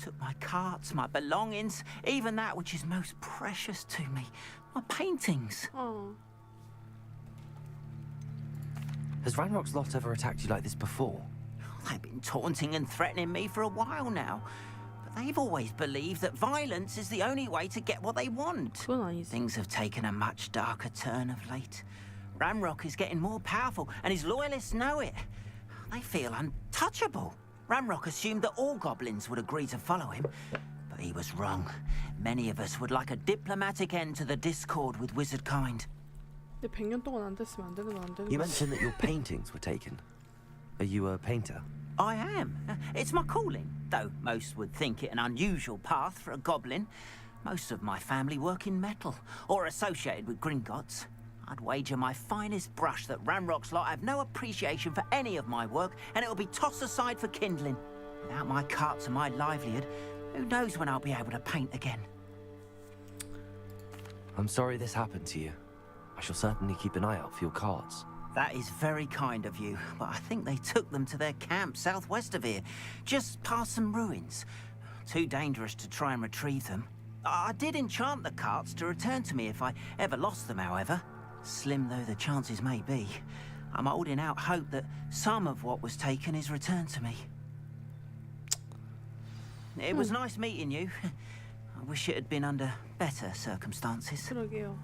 Speaker 19: Took my carts, my belongings, even that which is most precious to me, my paintings.
Speaker 1: Oh.
Speaker 3: Has Ranrock's lot ever attacked you like this before?
Speaker 19: They've been taunting and threatening me for a while now. But they've always believed that violence is the only way to get what they want. Things have taken a much darker turn of late. Ramrock is getting more powerful, and his loyalists know it. They feel untouchable. Ramrock assumed that all goblins would agree to follow him, but he was wrong. Many of us would like a diplomatic end to the discord with wizard kind.
Speaker 1: 근데 100년 동안 안 됐으면 안 되는 건 안 되는
Speaker 3: You
Speaker 1: 거지.
Speaker 3: mentioned that your paintings were taken. Are you a painter?
Speaker 19: I am. It's my calling, though most would think it an unusual path for a goblin. Most of my family work in metal, or associated with Gringotts. I'd wager my finest brush that Ramrock's lot have no appreciation for any of my work, and it'll be tossed aside for kindling. Without my carts and my livelihood, who knows when I'll be able to paint again?
Speaker 3: I'm sorry this happened to you. I shall certainly keep an eye out for your carts.
Speaker 19: That is very kind of you, but I think they took them to their camp southwest of here, just past some ruins. Too dangerous to try and retrieve them. I did enchant the carts to return to me if I ever lost them, however. Slim though the chances may be, I'm holding out hope that some of what was taken is returned to me. It was nice meeting you. I wish it had been under better circumstances.
Speaker 1: 그러게요.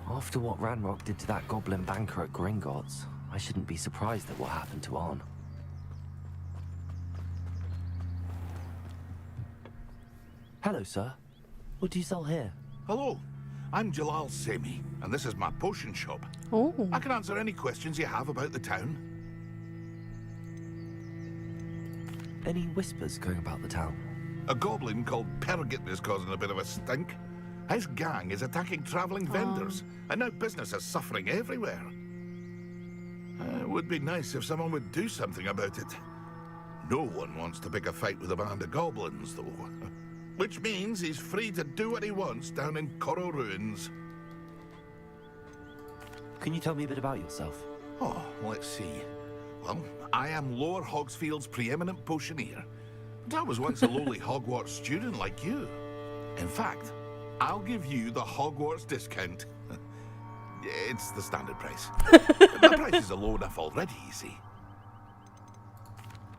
Speaker 3: After what Ranrock did to that goblin banker at Gringotts, I shouldn't be surprised at what happened to Arn. Hello, sir. What do you sell here?
Speaker 20: Hello, I'm Jalal Semi, and this is my potion shop.
Speaker 1: Oh.
Speaker 20: I can answer any questions you have about the town.
Speaker 3: Any whispers going about the town?
Speaker 20: A goblin called Pergit is causing a bit of a stink. His gang is attacking travelling vendors, and now business is suffering everywhere. It would be nice if someone would do something about it. No one wants to pick a fight with a band of goblins, though. Which means he's free to do what he wants down in Coral Ruins.
Speaker 3: Can you tell me a bit about yourself?
Speaker 20: Oh, let's see. Well, I am Lower Hogsfield's preeminent potioneer. But I was once a lowly Hogwarts student like you. In fact, I'll give you the Hogwarts discount. It's the standard price. The prices are low enough already, you see.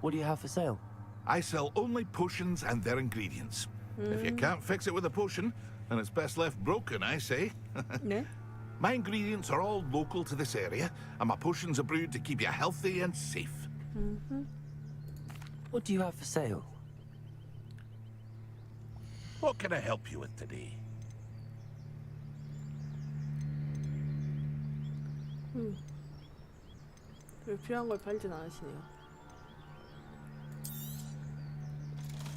Speaker 3: What do you have for sale?
Speaker 20: I sell only potions and their ingredients. If you can't fix it with a potion, then it's best left broken, I say.
Speaker 1: Yeah.
Speaker 20: My ingredients are all local to this area, and my potions are brewed to keep you healthy and safe.
Speaker 3: What do you have for sale?
Speaker 20: What can I help you with today?
Speaker 1: 왜 필요한 걸 팔진 않으시네요.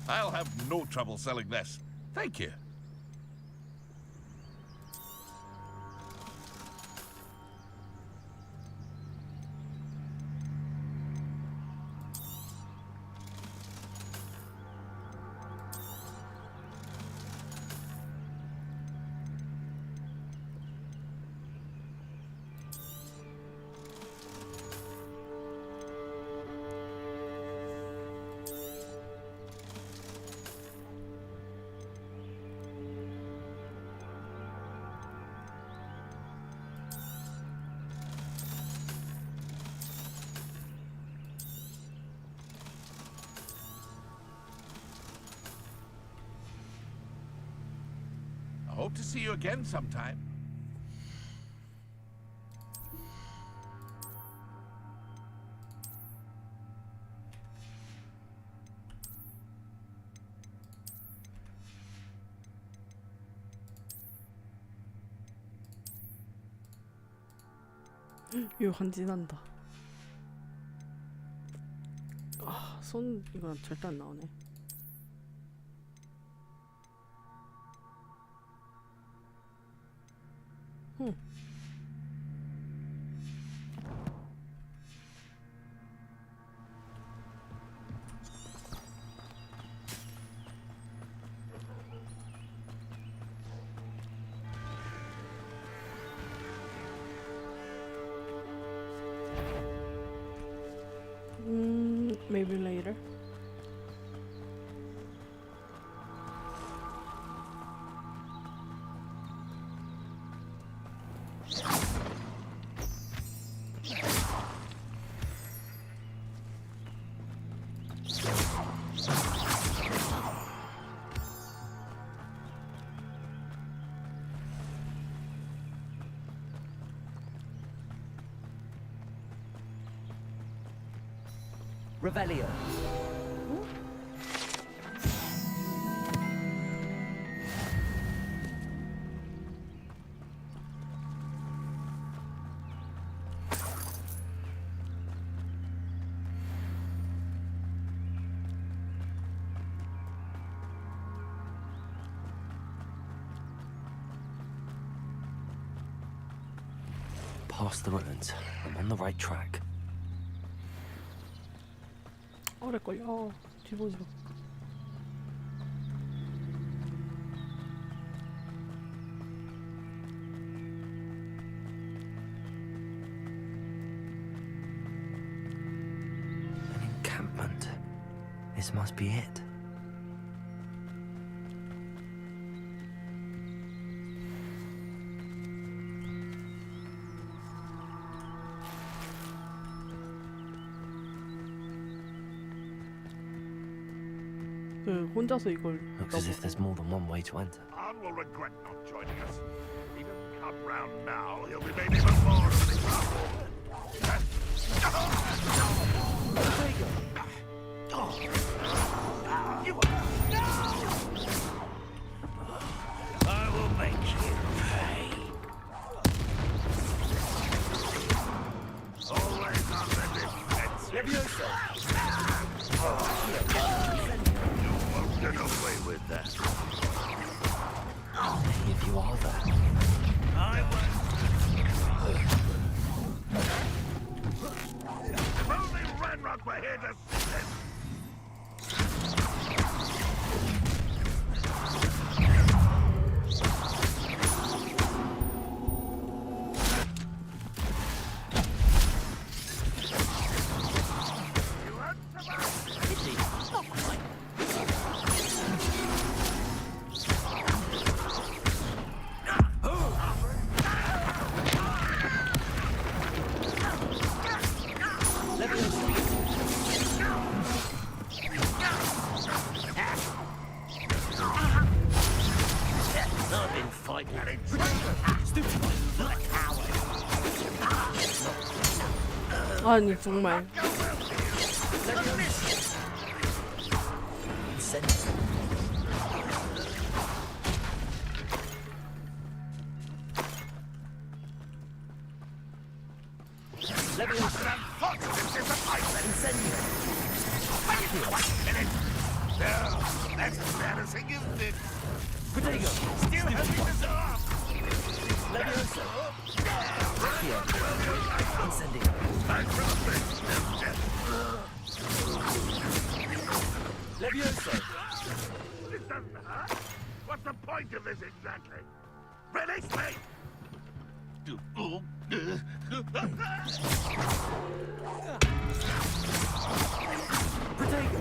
Speaker 20: I'll have no trouble selling this. Thank you. I hope to see you again sometime.
Speaker 1: 묘한 진한다. 아, 손 이거 절대 안 나오네. Maybe later.
Speaker 19: Revelio.
Speaker 3: Past the ruins. I'm on the right track.
Speaker 1: 어렵걸요. 뒤보죠.
Speaker 3: An encampment. This must be it.
Speaker 1: 그 혼자서 이걸
Speaker 3: Looks as if there's more than one way to enter.
Speaker 20: Anne will regret not joining us. If he doesn't come round now, he'll be made even more of an example.
Speaker 19: I will make you pay.
Speaker 20: Always on the defense.
Speaker 19: Leviosa.
Speaker 20: You won't get away with that.
Speaker 3: If you are there.
Speaker 19: I won't.
Speaker 20: If only Ranrock were here to see this.
Speaker 19: I've been fighting at it. Stupid. Like a coward.
Speaker 1: 아니 정말.
Speaker 20: That's embarrassing, isn't it?
Speaker 19: Protego.
Speaker 20: Still having his arm.
Speaker 19: Leviosa. Accio. Incendio.
Speaker 20: Back for the best.
Speaker 19: Leviosa.
Speaker 20: This doesn't hurt. What's the point of this exactly? Release me!
Speaker 19: Protego.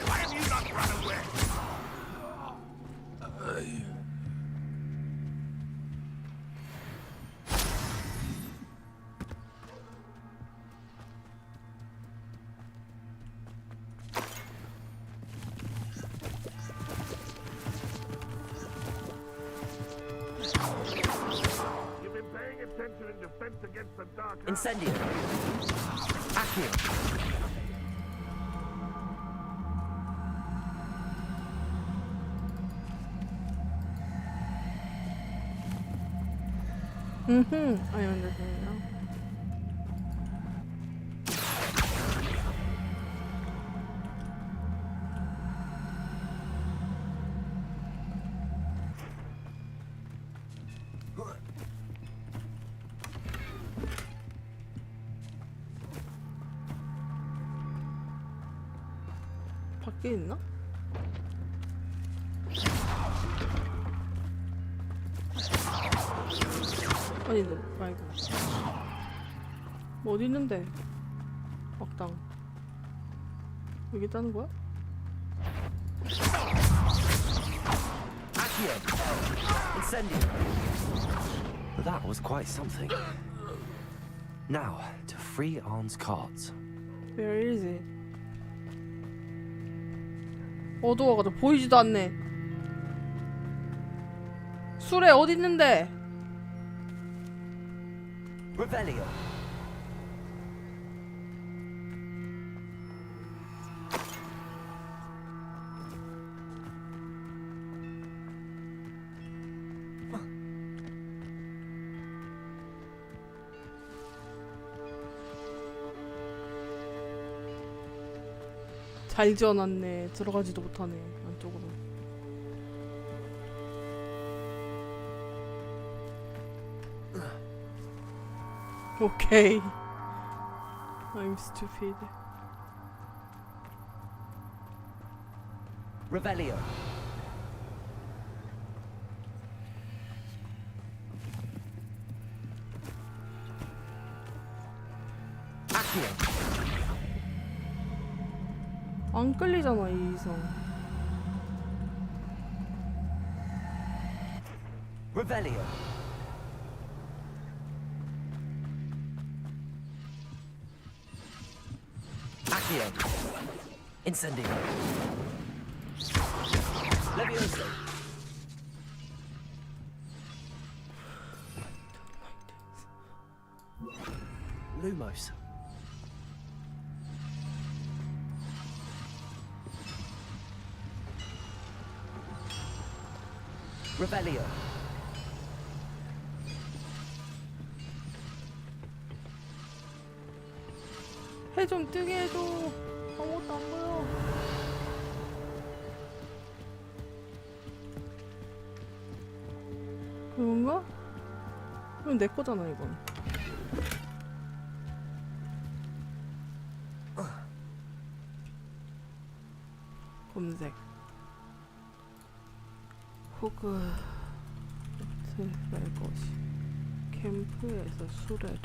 Speaker 20: Why have you not run away? You've been paying attention in defense against the dark.
Speaker 19: Incendio. Accio.
Speaker 1: I understand now. 밖에 있나? 아니 말고 뭐 어디 있는데? 막당 여기 있다는 거야?
Speaker 19: Accio. Incendio.
Speaker 3: That was quite something. Now, to free Arne's cards.
Speaker 1: Where is it? 어두워가지고 보이지도 않네. 술에 어디 있는데?
Speaker 19: Revelio.
Speaker 1: 잘 지어놨네. 들어가지도 못하네 안쪽으로. 오케이. I'm stupid.
Speaker 16: Revelio. Accio.
Speaker 1: 안 끌리잖아 이 이성.
Speaker 16: Revelio. Accio. Incendio. Levioso. Lumos. Revelio.
Speaker 1: 해 좀 뜨게 해줘. 아무것도 안 보여. 그런가? 이건 내 거잖아 이건. 검색. 호그와트 갈 것이. 캠프에서 수레를.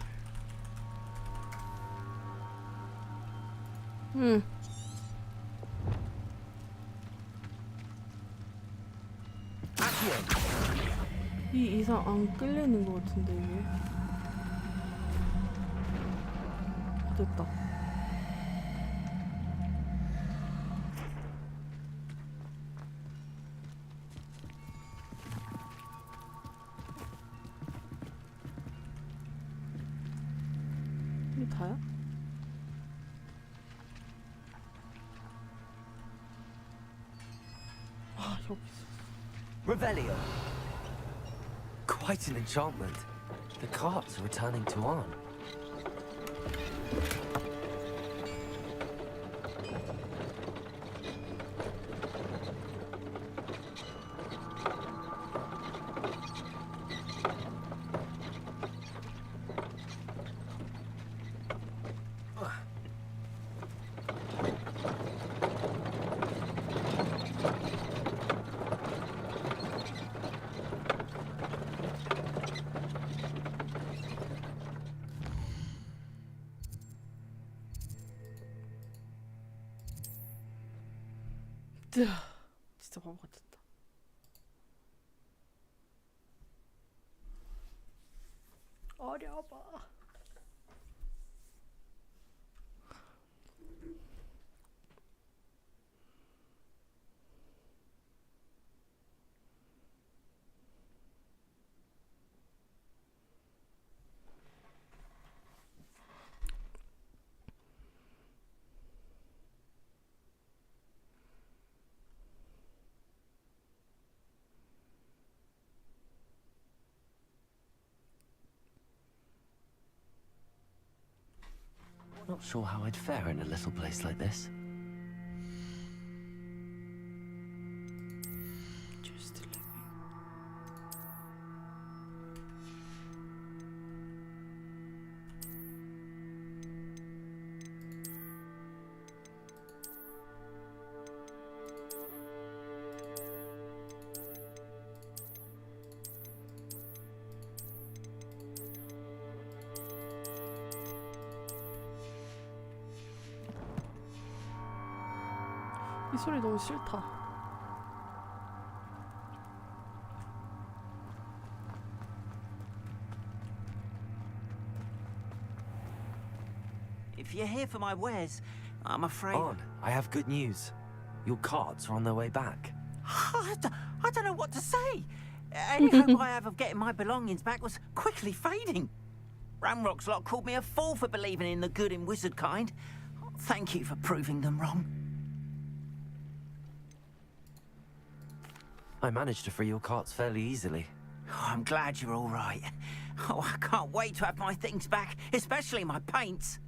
Speaker 1: 이 이상 안 끌리는 것 같은데 이게. 됐다. 이게 다야? 아 여기 있어.
Speaker 3: Revelio. Quite an enchantment. The carts are returning to Arn.
Speaker 1: 진짜 바보 같았다. 어려워.
Speaker 3: Not sure how I'd fare in a little place like this.
Speaker 1: Just living. 이 소리 너무 싫다.
Speaker 19: If you're here for my wares, I'm afraid...
Speaker 3: Arn, I have good news. Your carts are on their way back.
Speaker 19: I don't know what to say. Any hope I have of getting my belongings back was quickly fading. Ramrock's lot called me a fool for believing in the good in wizard kind. Thank you for proving them wrong.
Speaker 3: I managed to free your carts fairly easily.
Speaker 19: Oh, I'm glad you're all right. Oh, I can't wait to have my things back, especially my paints.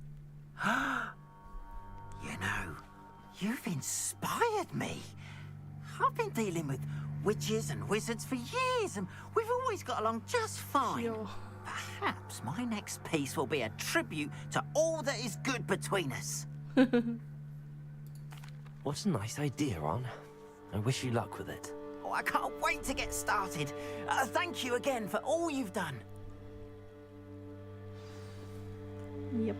Speaker 19: You know, You've inspired me. I've been dealing with witches and wizards for years, and we've always got along just fine. Perhaps my next piece will be a tribute to all that is good between us.
Speaker 3: What a nice idea, Ron. I wish you luck with it.
Speaker 19: Oh, I can't wait to get started. Thank you again for all you've done.
Speaker 1: Yep.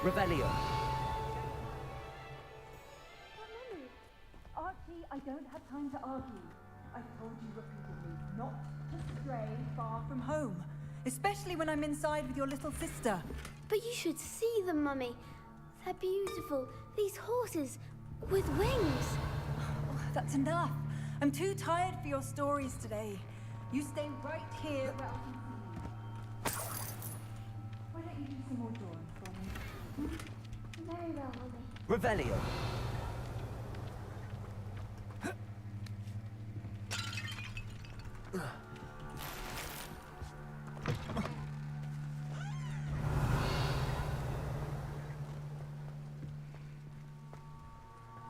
Speaker 19: Revelio.
Speaker 7: Archie, I don't have time to argue. I've told you repeatedly not to stray far from home, especially when I'm inside with your little sister.
Speaker 21: But you should see them, Mummy. They're beautiful. These horses with wings.
Speaker 7: Oh, that's enough. I'm too tired for your stories today. You stay right here where I can see you. Why don't you do some more drawing for me?
Speaker 21: Very well, Mummy.
Speaker 19: Revelio.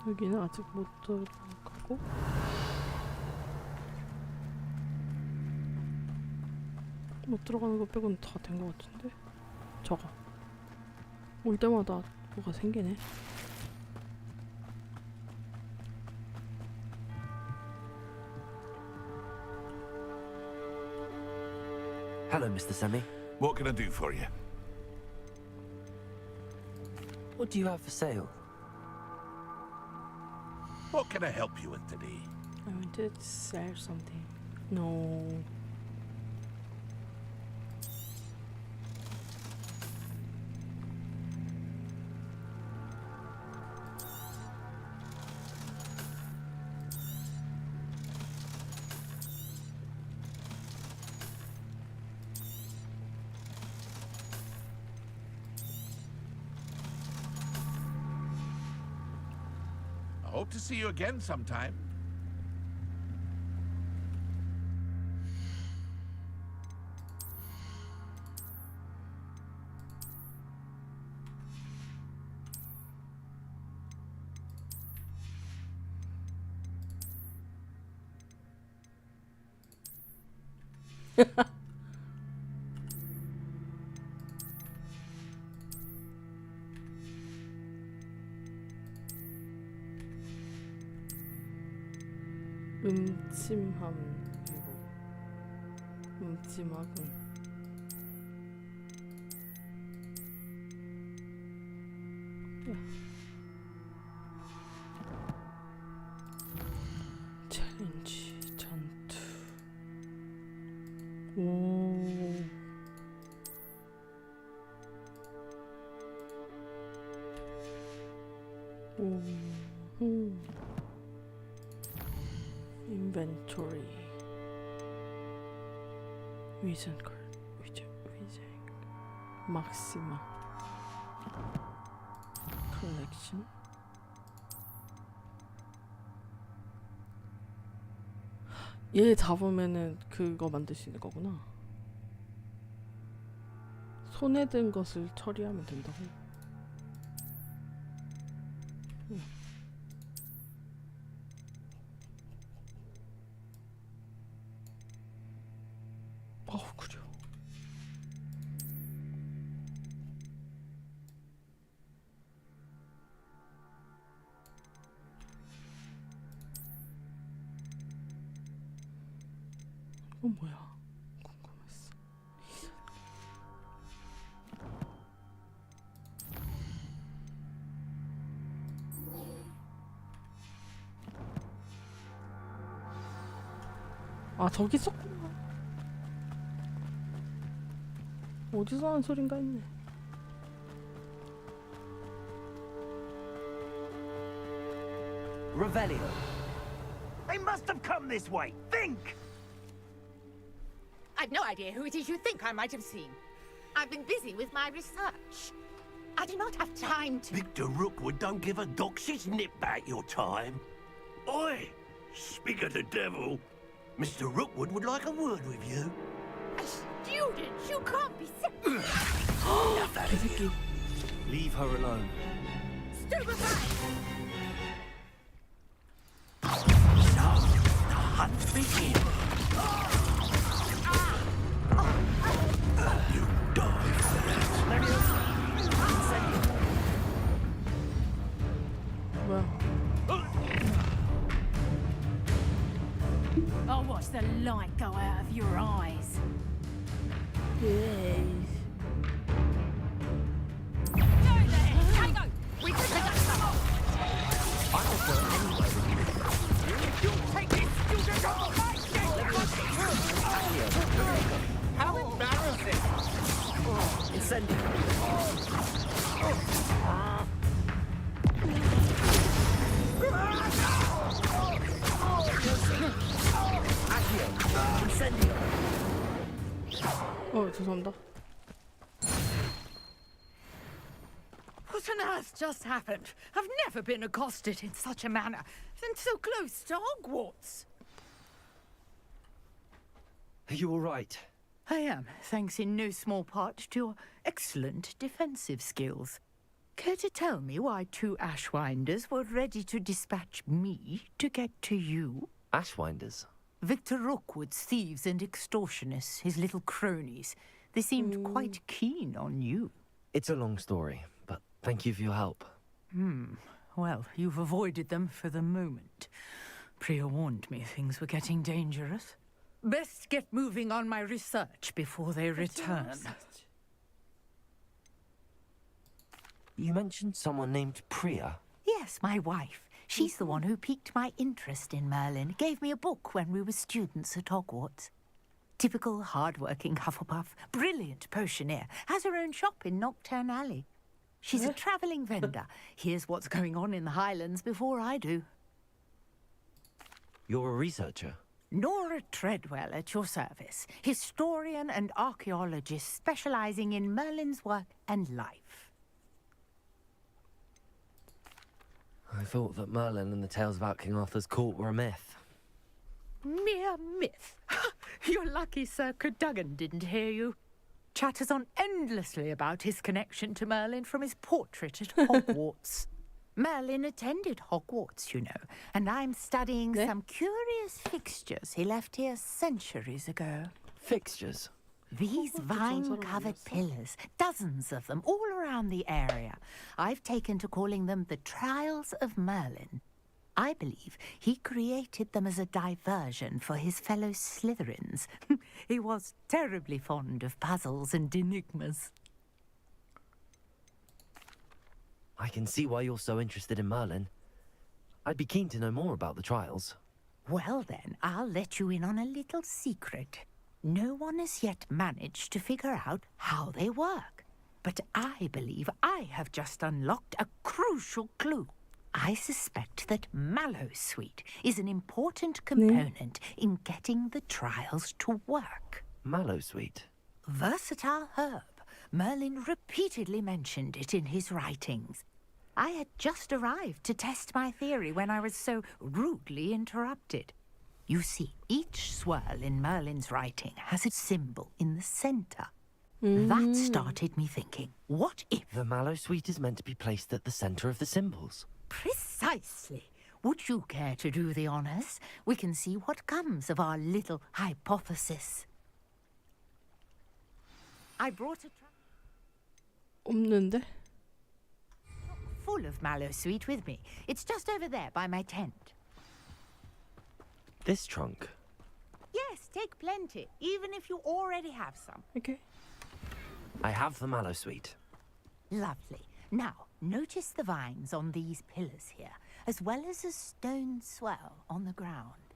Speaker 1: 여기는 아직 못 들어가고 못 들어가는 거 빼고는 다 된 것 같은데. 저거 올 때마다 뭐가 생기네.
Speaker 3: Hello, Mr. Semi.
Speaker 20: What can I do for you?
Speaker 3: What do you have for sale?
Speaker 20: What can I help you with today?
Speaker 1: I wanted to sell something. No.
Speaker 20: I hope to see you again sometime.
Speaker 1: 음침함 그리고 음침하군. 챌린지 전투. 오. Inventory. Vision card. Vision. Maxima. Collection. 얘 잡으면은 그거 만들 수 있는 거구나. 손에 든 것을 처리하면 된다고. 그래. 이건 뭐야? 궁금했어. 아, 저기 있었구나. 어디서 하는 소린가 했네.
Speaker 19: Revelio.
Speaker 22: They must have come this way. Think!
Speaker 25: I've no idea who it is you think I might have seen. I've been busy with my research. I do not have time to...
Speaker 22: Victor Rookwood don't give a doxy's nip back your time. Oi! Speak of the devil. Mr. Rookwood would like a word with you.
Speaker 25: students! You can't be
Speaker 1: 개새끼.
Speaker 3: Leave her alone.
Speaker 25: stupefied!
Speaker 19: Hunt begins.
Speaker 25: I'll watch the light go out of your eyes.
Speaker 1: Yes.
Speaker 25: We can take some off!
Speaker 19: I will go anywhere with you.
Speaker 25: You take this student off my
Speaker 19: How embarrassing!
Speaker 1: 죄송합니다.
Speaker 25: What on earth just happened? I've never been accosted in such a manner, and so close to Hogwarts.
Speaker 3: Are you all right?
Speaker 25: I am, thanks in no small part to your excellent defensive skills. Care to tell me why 2 Ashwinders were ready to dispatch me to get to you?
Speaker 3: Ashwinders?
Speaker 25: Victor Rookwood's thieves and extortionists, his little cronies. They seemed quite keen on you.
Speaker 3: It's a long story, but thank you for your help.
Speaker 25: Well, you've avoided them for the moment. Priya warned me things were getting dangerous. Best get moving on my research before they return.
Speaker 3: You mentioned someone named Priya.
Speaker 25: Yes, my wife. She's the one who piqued my interest in Merlin, gave me a book when we were students at Hogwarts. Typical hard-working Hufflepuff, brilliant potioneer, has her own shop in Knockturn Alley. She's a travelling vendor. Hears what's going on in the Highlands before I do.
Speaker 3: You're a researcher?
Speaker 25: Nora Treadwell at your service, historian and archaeologist specialising in Merlin's work and life.
Speaker 3: I thought that Merlin and the tales about King Arthur's court were a myth.
Speaker 25: Mere myth. You're lucky Sir Cadogan didn't hear you. Chatters on endlessly about his connection to Merlin from his portrait at Hogwarts. Merlin attended Hogwarts, you know, and I'm studying some curious fixtures he left here centuries ago.
Speaker 3: Fixtures?
Speaker 25: These vine-covered pillars, dozens of them, all around the area. I've taken to calling them the Trials of Merlin. I believe he created them as a diversion for his fellow Slytherins. He was terribly fond of puzzles and enigmas.
Speaker 3: I can see why you're so interested in Merlin. I'd be keen to know more about the trials.
Speaker 25: Well then, I'll let you in on a little secret. No one has yet managed to figure out how they work. But I believe I have just unlocked a crucial clue. I suspect that Mallowsweet is an important component in getting the trials to work.
Speaker 3: Mallowsweet?
Speaker 25: Versatile herb. Merlin repeatedly mentioned it in his writings. I had just arrived to test my theory when I was so rudely interrupted. You see, each swirl in Merlin's writing has a symbol in the center. That started me thinking, what if...
Speaker 3: The Mallowsweet is meant to be placed at the center of the symbols.
Speaker 25: Precisely. Would you care to do the honors? We can see what comes of our little hypothesis. I brought a
Speaker 1: 없는데?
Speaker 25: full of Mallowsweet with me. It's just over there by my tent.
Speaker 3: This trunk?
Speaker 25: Yes, take plenty, even if you already have some.
Speaker 1: Okay.
Speaker 3: I have the Mallowsweet.
Speaker 25: Lovely. Now, notice the vines on these pillars here, as well as a stone swell on the ground.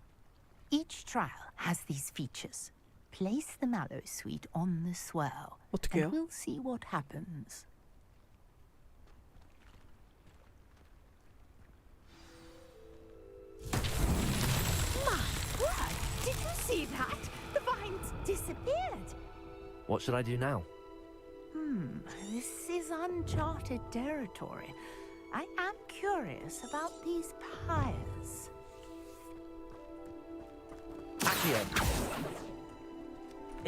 Speaker 25: Each trial has these features. Place the Mallowsweet on the swell, and we'll see what happens. My word! Did you see that? The vines disappeared.
Speaker 3: What should I do now?
Speaker 25: This is uncharted territory. I am curious about these pyres.
Speaker 3: Accio!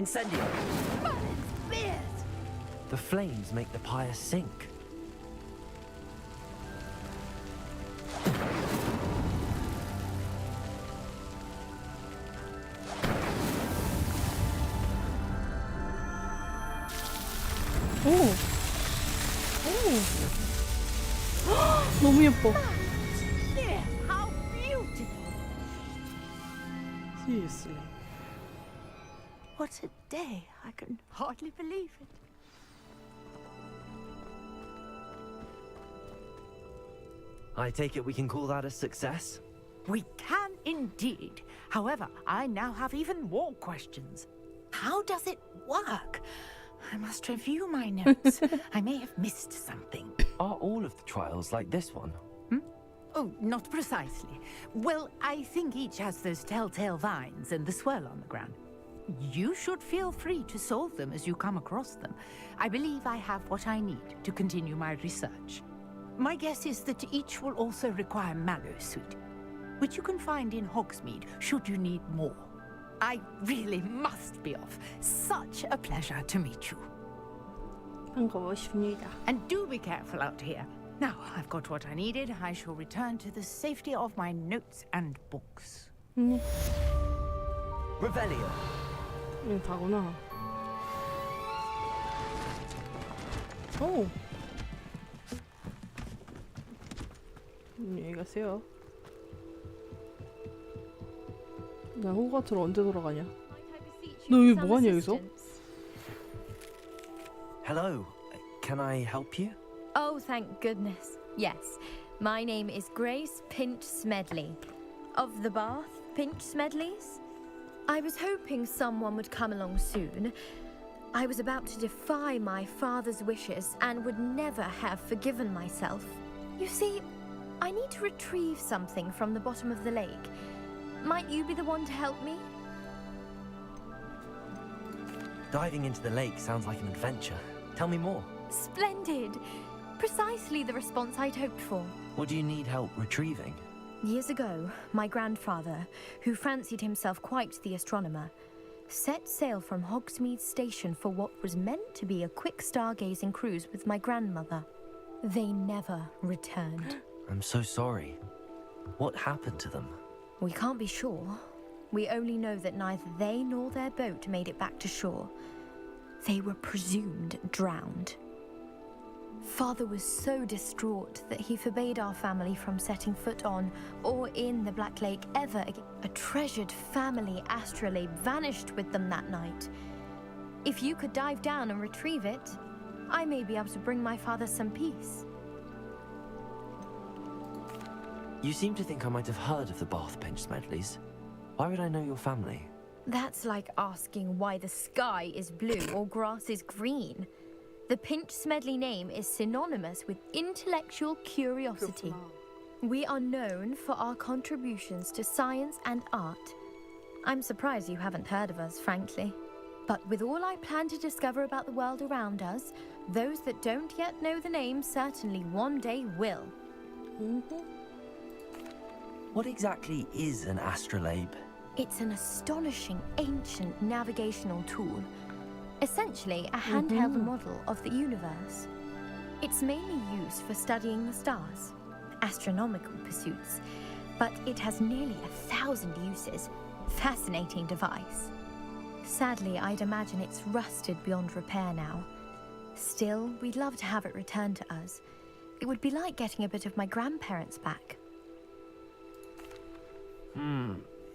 Speaker 3: Incendio!
Speaker 11: Spears!
Speaker 3: The flames make the pyre sink.
Speaker 1: 오! 오! 너무 예뻐.
Speaker 25: Yes, how beautiful!
Speaker 1: Seriously.
Speaker 25: What a day. I can hardly believe it.
Speaker 3: I take it we can call that a success?
Speaker 25: We can indeed. However, I now have even more questions. How does it work? I must review my notes. I may have missed something.
Speaker 3: Are all of the trials like this one?
Speaker 25: Oh, not precisely. Well, I think each has those telltale vines and the swirl on the ground. You should feel free to solve them as you come across them. I believe I have what I need to continue my research. My guess is that each will also require mallow sweet, which you can find in Hogsmeade should you need more. I really must be off. Such a pleasure to meet you.
Speaker 1: 반가웠습니다.
Speaker 25: And do be careful out here. Now I've got what I needed. I shall return to the safety of my notes and books.
Speaker 3: Revelio.
Speaker 1: 이건 다구나. 오. 안녕히 가세요. 야, 호그와트로 언제 돌아가냐? 너 여기 뭐하냐 여기서?
Speaker 3: Hello. Can I help you?
Speaker 13: Oh, thank goodness. Yes. My name is Grace Pinch Smedley. Of the Bath Pinch Smedleys? I was hoping someone would come along soon. I was about to defy my father's wishes and would never have forgiven myself. You see, I need to retrieve something from the bottom of the lake. Might you be the one to help me?
Speaker 3: Diving into the lake sounds like an adventure. Tell me more.
Speaker 13: Splendid! Precisely the response I'd hoped for.
Speaker 3: What do you need help retrieving?
Speaker 13: Years ago, my grandfather, who fancied himself quite the astronomer, set sail from Hogsmeade Station for what was meant to be a quick stargazing cruise with my grandmother. They never returned.
Speaker 3: I'm so sorry. What happened to them?
Speaker 13: We can't be sure. We only know that neither they nor their boat made it back to shore. They were presumed drowned. Father was so distraught that he forbade our family from setting foot on or in the Black Lake ever again. A treasured family astrolabe vanished with them that night. If you could dive down and retrieve it, I may be able to bring my father some peace.
Speaker 3: You seem to think I might have heard of the Bath Pinch Smedleys. Why would I know your family?
Speaker 13: That's like asking why the sky is blue or grass is green. The Pinch Smedley name is synonymous with intellectual curiosity. We are known for our contributions to science and art. I'm surprised you haven't heard of us, frankly. But with all I plan to discover about the world around us, those that don't yet know the name certainly one day will.
Speaker 3: What exactly is an astrolabe?
Speaker 13: It's an astonishing ancient navigational tool. Essentially, a handheld model of the universe. It's mainly used for studying the stars, astronomical pursuits, but it has nearly 1,000 uses. Fascinating device. Sadly, I'd imagine it's rusted beyond repair now. Still, we'd love to have it returned to us. It would be like getting a bit of my grandparents back.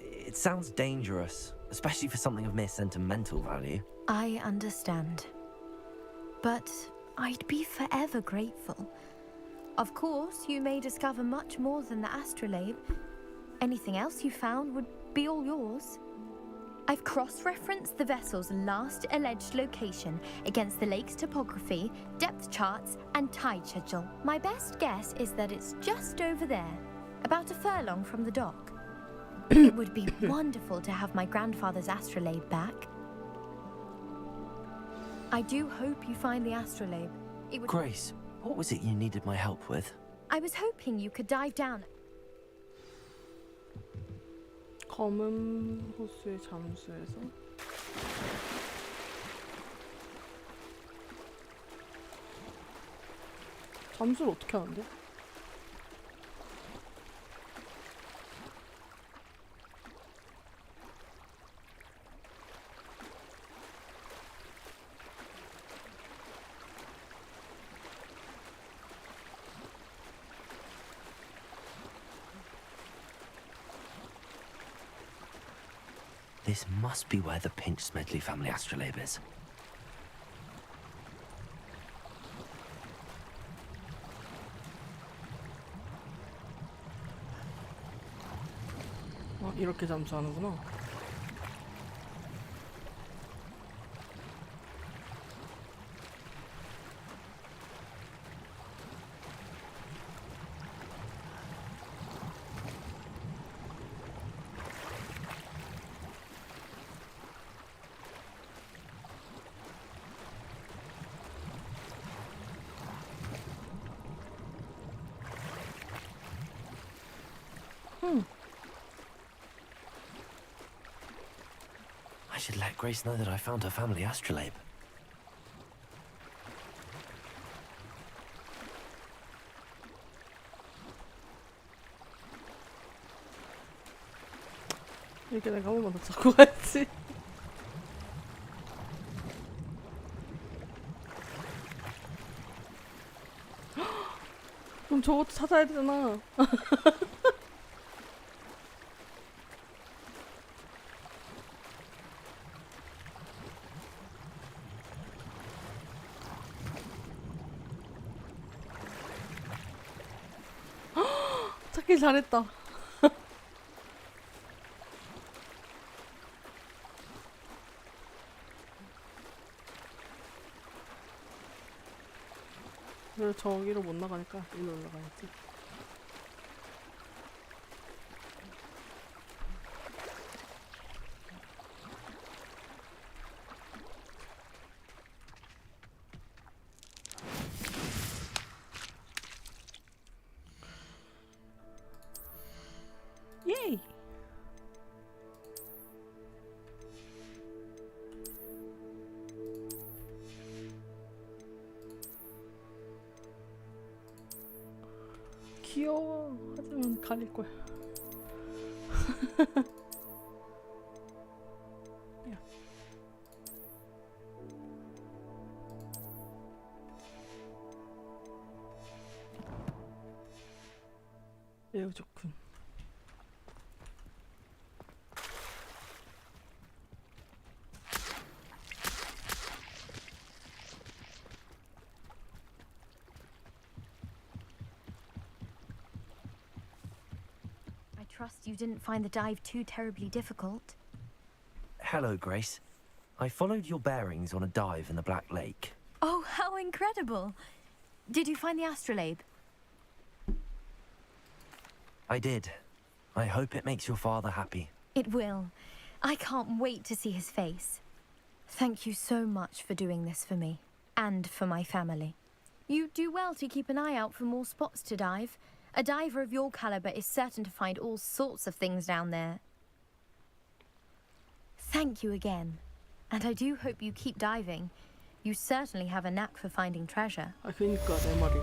Speaker 3: It sounds dangerous, especially for something of mere sentimental value.
Speaker 13: I understand. But I'd be forever grateful. Of course, you may discover much more than the astrolabe. Anything else you found would be all yours. I've cross-referenced the vessel's last alleged location against the lake's topography, depth charts, and tide schedule. My best guess is that it's just over there, about a furlong from the dock. It would be wonderful to have my grandfather's astrolabe back. I do hope you find the astrolabe. It would...
Speaker 3: Grace, what was it you needed my help with?
Speaker 13: I was hoping you could dive down.
Speaker 1: 검은 호수의 잠수에서 잠수를 어떻게 하는데?
Speaker 3: This must be where the Pinch Smedley family astrolabe is.
Speaker 1: 이렇게 잠수하는구나.
Speaker 3: I should let Grace know that I found her family astrolabe.
Speaker 1: 이렇게 내가 한 번만 더 잡고 가야지. 그럼 저것도 찾아야 되잖아. 찾길 잘했다. 그래 저기로 못 나가니까 일로 올라가야지. 예이. 귀여워. 하지만 가릴 거야. 야. 매우 좋군.
Speaker 13: Trust you didn't find the dive too terribly difficult.
Speaker 3: Hello, Grace. I followed your bearings on a dive in the Black Lake.
Speaker 13: Oh, how incredible! Did you find the astrolabe?
Speaker 3: I did. I hope it makes your father happy.
Speaker 13: It will. I can't wait to see his face. Thank you so much for doing this for me, and for my family. You do well to keep an eye out for more spots to dive. A diver of your caliber is certain to find all sorts of things down there. Thank you again. And I do hope you keep diving. You certainly have a knack for finding treasure.
Speaker 1: 아 그니까 내 말이.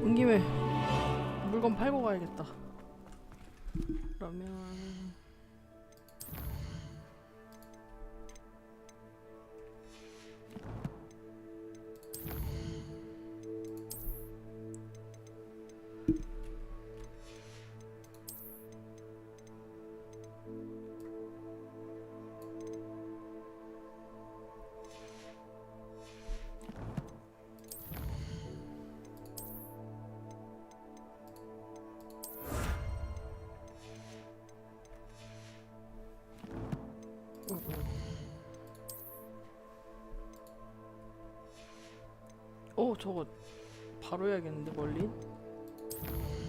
Speaker 1: 온 김에 물건 팔고 가야겠다. 그러면 저거 바로 해야겠는데 멀리?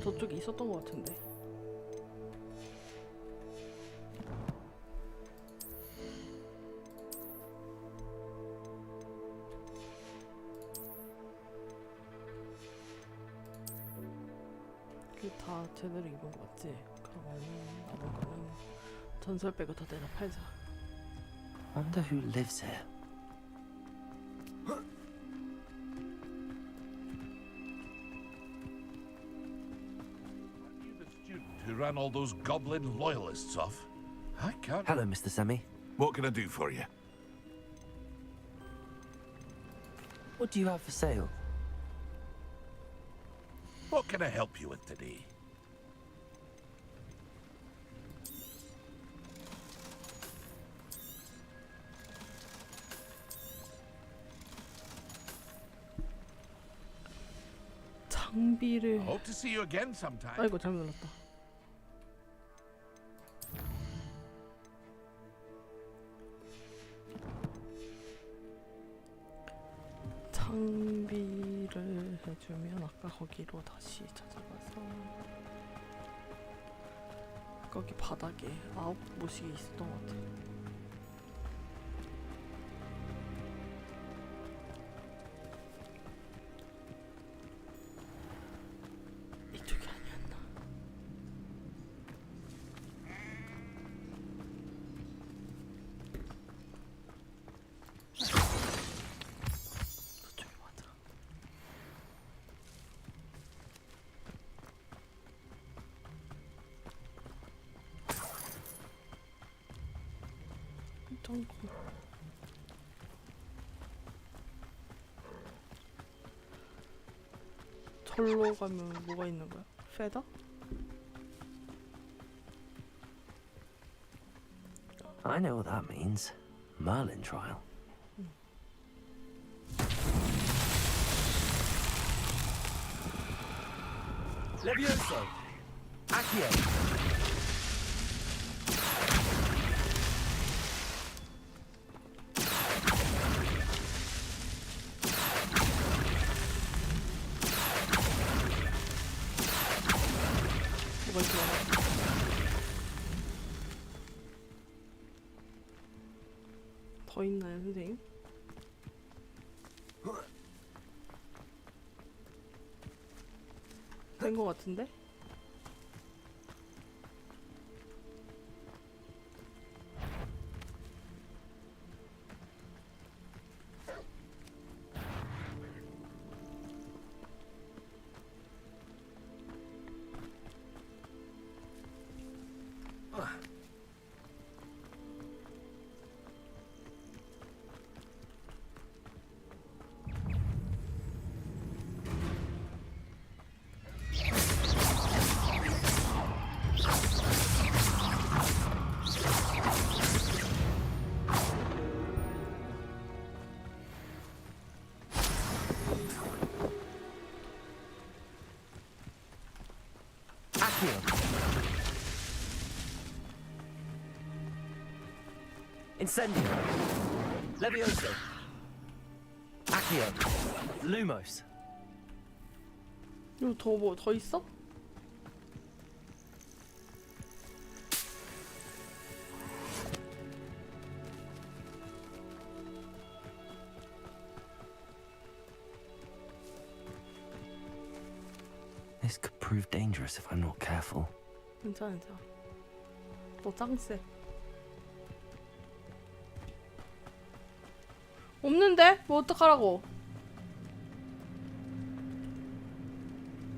Speaker 1: 저쪽에 있었던 것 같은데. 그 다 제대로 입은 것 같지? 그러면은 남은 거는 전설 빼고 다 내가 팔자.
Speaker 3: Wonder who lives here.
Speaker 20: Who ran all those goblin loyalists off? I can't.
Speaker 3: Hello, Mr. Semi.
Speaker 20: What can I do for you?
Speaker 3: What do you have for sale?
Speaker 20: What can I help you with today?
Speaker 1: 장비를.
Speaker 20: Hope to see you again sometime.
Speaker 1: 아이고 잘못 눌렀다. 장비를 해주면 아까 거기로 다시 찾아가서 거기 바닥에 9모식이 있었던 것 같아. 이쪽이 아니었나? 저쪽이 맞아. 점프. 절로 가면 뭐가 있는 거야? 페더?
Speaker 3: I know what that means. Merlin trial.
Speaker 16: Levioso! Accio!
Speaker 1: 뭐가 있어? 더 있나요, 선생님? 된 거 같은데?
Speaker 16: Incendio. Levioso. Accio. Lumos.
Speaker 1: 이거 더 있어?
Speaker 3: This could prove dangerous if I'm not careful.
Speaker 1: 괜찮아, 괜찮아. 너 짱세. 없는데? 뭐 어떡하라고?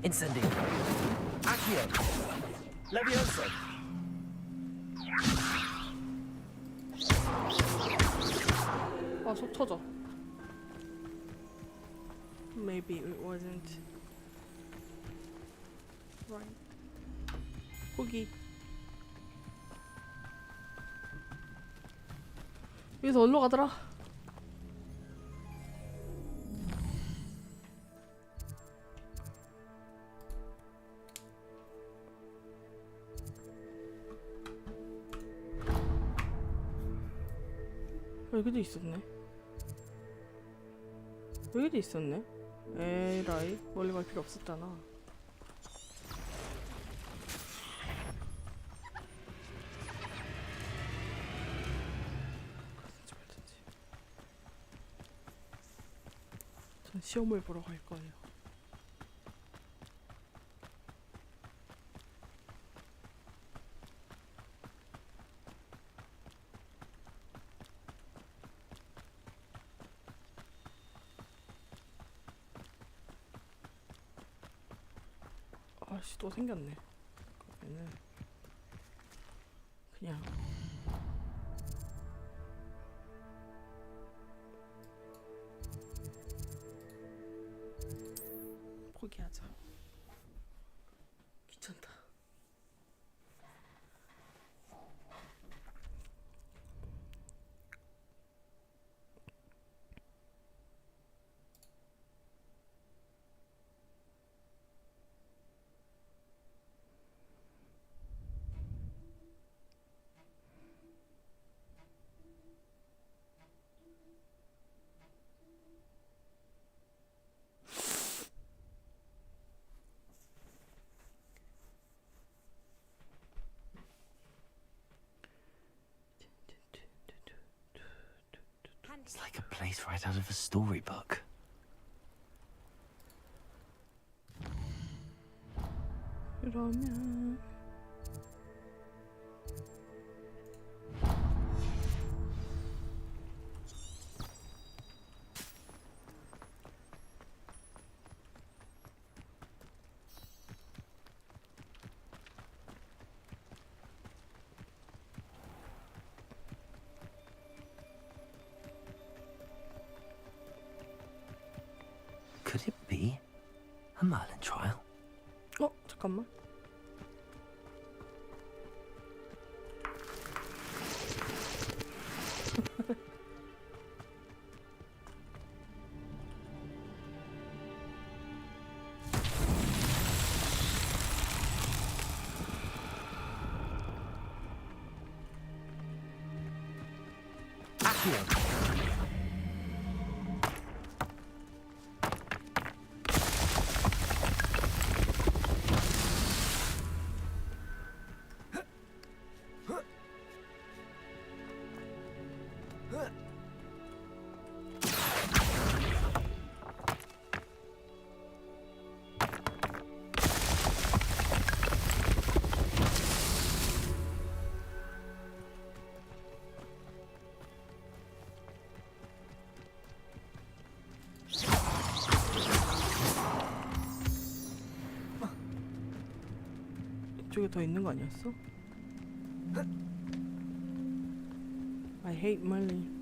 Speaker 16: Incendio. Accio. Levioso.
Speaker 1: 아, 속 터져. Maybe it wasn't right. 거기. 여기서 어디로 가더라? 여기도 있었네. 여기도 있었네. 에라이, 멀리 갈 필요 없었잖아. 그러든지 말든지. 전 시험을 보러 갈 거예요. 아씨 또 생겼네. 그러면은 그냥 포기하자. 귀찮다.
Speaker 3: It's like a place right out of a storybook.
Speaker 1: 그러면
Speaker 3: Could it be a Merlin trial?
Speaker 1: 잠깐만. 이쪽에 더 있는 거 아니었어? I hate Merlin.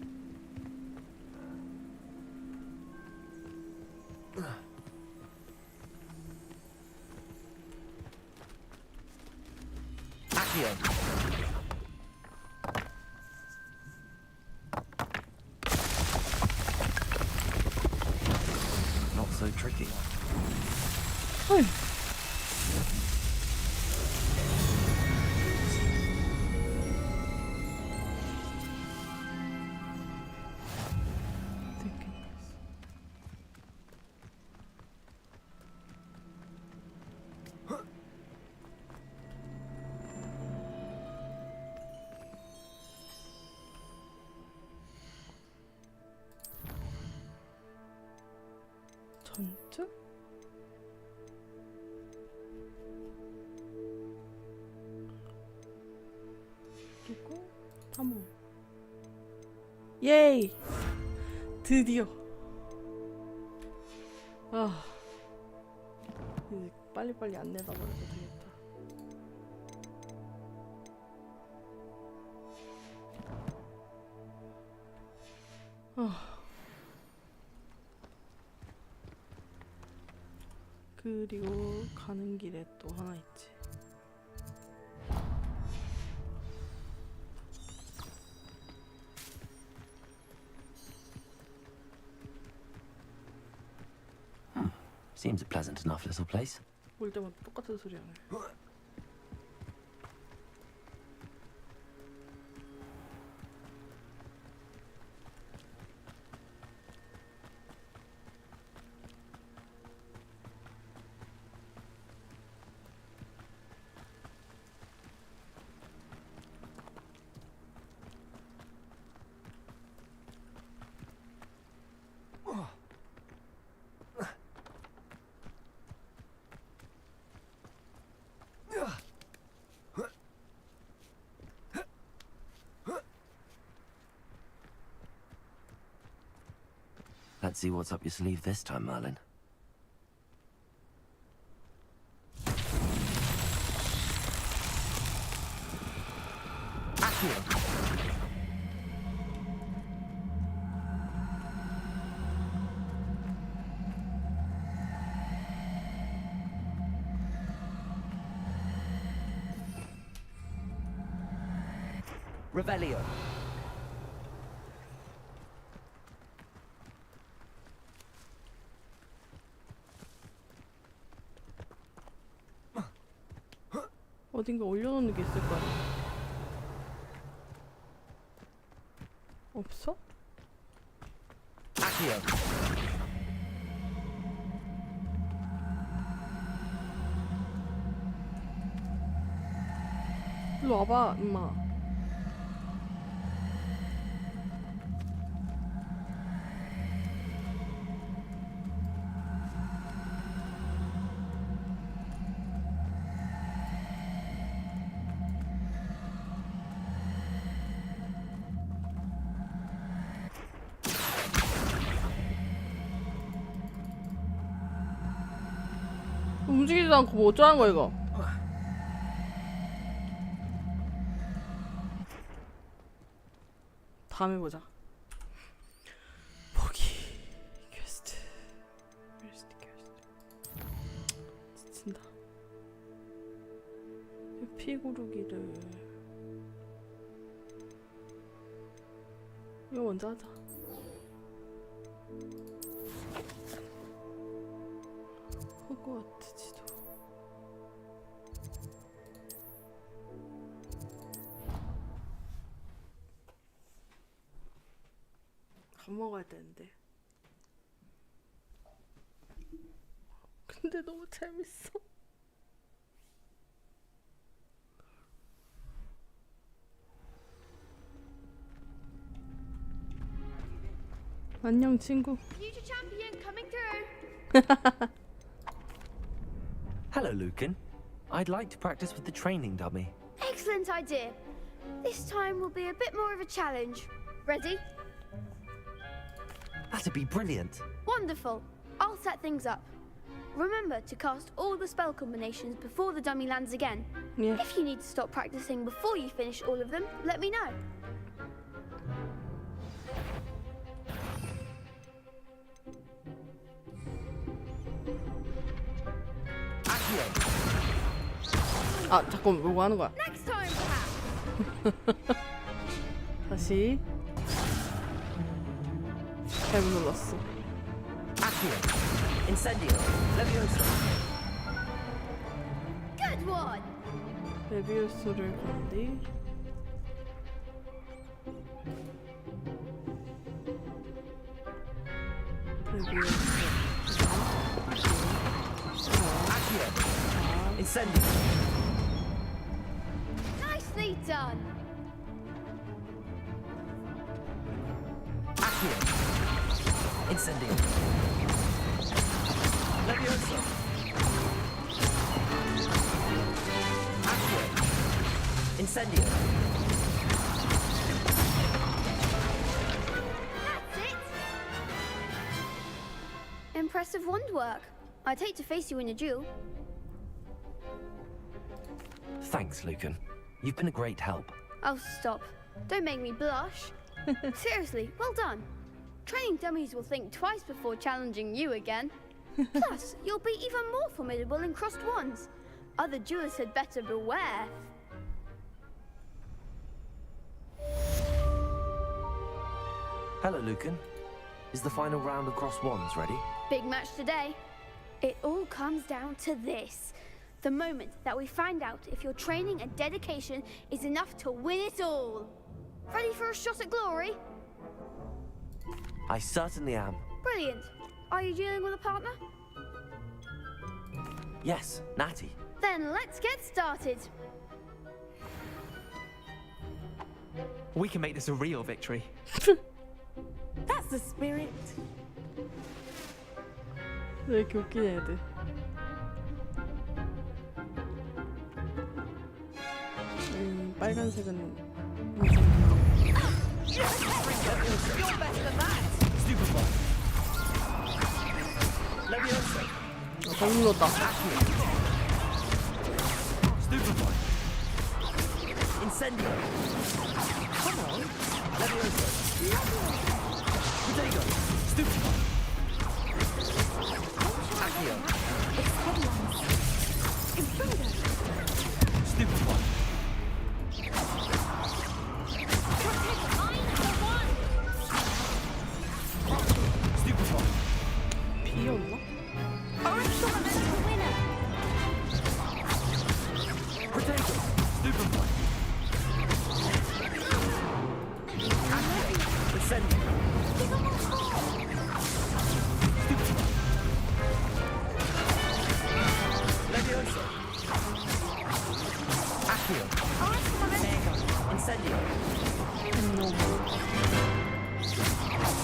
Speaker 3: Not so tricky.
Speaker 1: 전투? 그리고 탐험. 예이! 드디어. 아, 이제 빨리빨리 안 내다 버려도 되겠다. 그리고 가는 길에 또 하나 있지.
Speaker 3: Seems a pleasant enough little place.
Speaker 1: 올 때마다 똑같은 소리 하네.
Speaker 3: Let's see what's up your sleeve this time, Merlin.
Speaker 6: Revelio.
Speaker 1: 어딘가 올려놓는 게 있을 거야. 없어?
Speaker 6: Accio.
Speaker 1: 일로 와봐, 엄마. 움직이지도 않고 뭐 어쩌라는 거야 이거. 다음에 보자. 포기 퀘스트. 지친다. 피 고르기를 이거 먼저 하자. 호그와트 지도. 밥 먹어야 되는데. 근데 너무 재밌어. 안녕 친구.
Speaker 21: Future champion coming through.
Speaker 3: Hello, Lucan. I'd like to practice with the training dummy.
Speaker 21: Excellent idea. This time will be a bit more of a challenge. Ready?
Speaker 3: That'd be brilliant.
Speaker 21: Wonderful. I'll set things up. Remember to cast all the spell combinations before the dummy lands again.
Speaker 1: Yeah.
Speaker 21: If you need to stop practicing before you finish all of them, let me know.
Speaker 1: 아 잠깐 뭐 하는 거야?
Speaker 21: Next time, perhaps.
Speaker 1: 다시. 잘못 눌렀어.
Speaker 6: Accio. Incendio. Levioso.
Speaker 21: Good one.
Speaker 1: 레비우스를 건 뒤. 레비우스.
Speaker 6: Accio. Incendio.
Speaker 21: Nicely done.
Speaker 6: Accio. Incendio. Levioso. Accio. Incendio.
Speaker 21: That's it. Impressive wand work. I'd hate to face you in a duel.
Speaker 3: Thanks, Lucan. You've been a great help.
Speaker 21: Oh, stop. Don't make me blush. Seriously, well done. Training dummies will think twice before challenging you again. Plus, you'll be even more formidable in crossed wands. Other duelists had better beware.
Speaker 3: Hello, Lucan. Is the final round of cross wands ready?
Speaker 21: Big match today. It all comes down to this. The moment that we find out if your training and dedication is enough to win it all. Ready for a shot at glory?
Speaker 3: I certainly am.
Speaker 21: Brilliant. Are you dealing with a partner?
Speaker 3: Yes, Natty.
Speaker 21: Then let's get started.
Speaker 4: We can make this a real victory.
Speaker 5: That's the spirit.
Speaker 1: 왜 이렇게 웃기냐 애들. 빨간색은
Speaker 6: You're better than that. Stupefy. Levioso.
Speaker 1: 잘 눌렀다.
Speaker 6: Stupefy.
Speaker 3: Incendio! Come on! Levioso! Protego! Stupefy! Accio! Stupefy! Stupefy!
Speaker 1: 비었나?
Speaker 3: Protego! Stupefy! Incendio! Stupefy! Levioso! Accio! Incendio!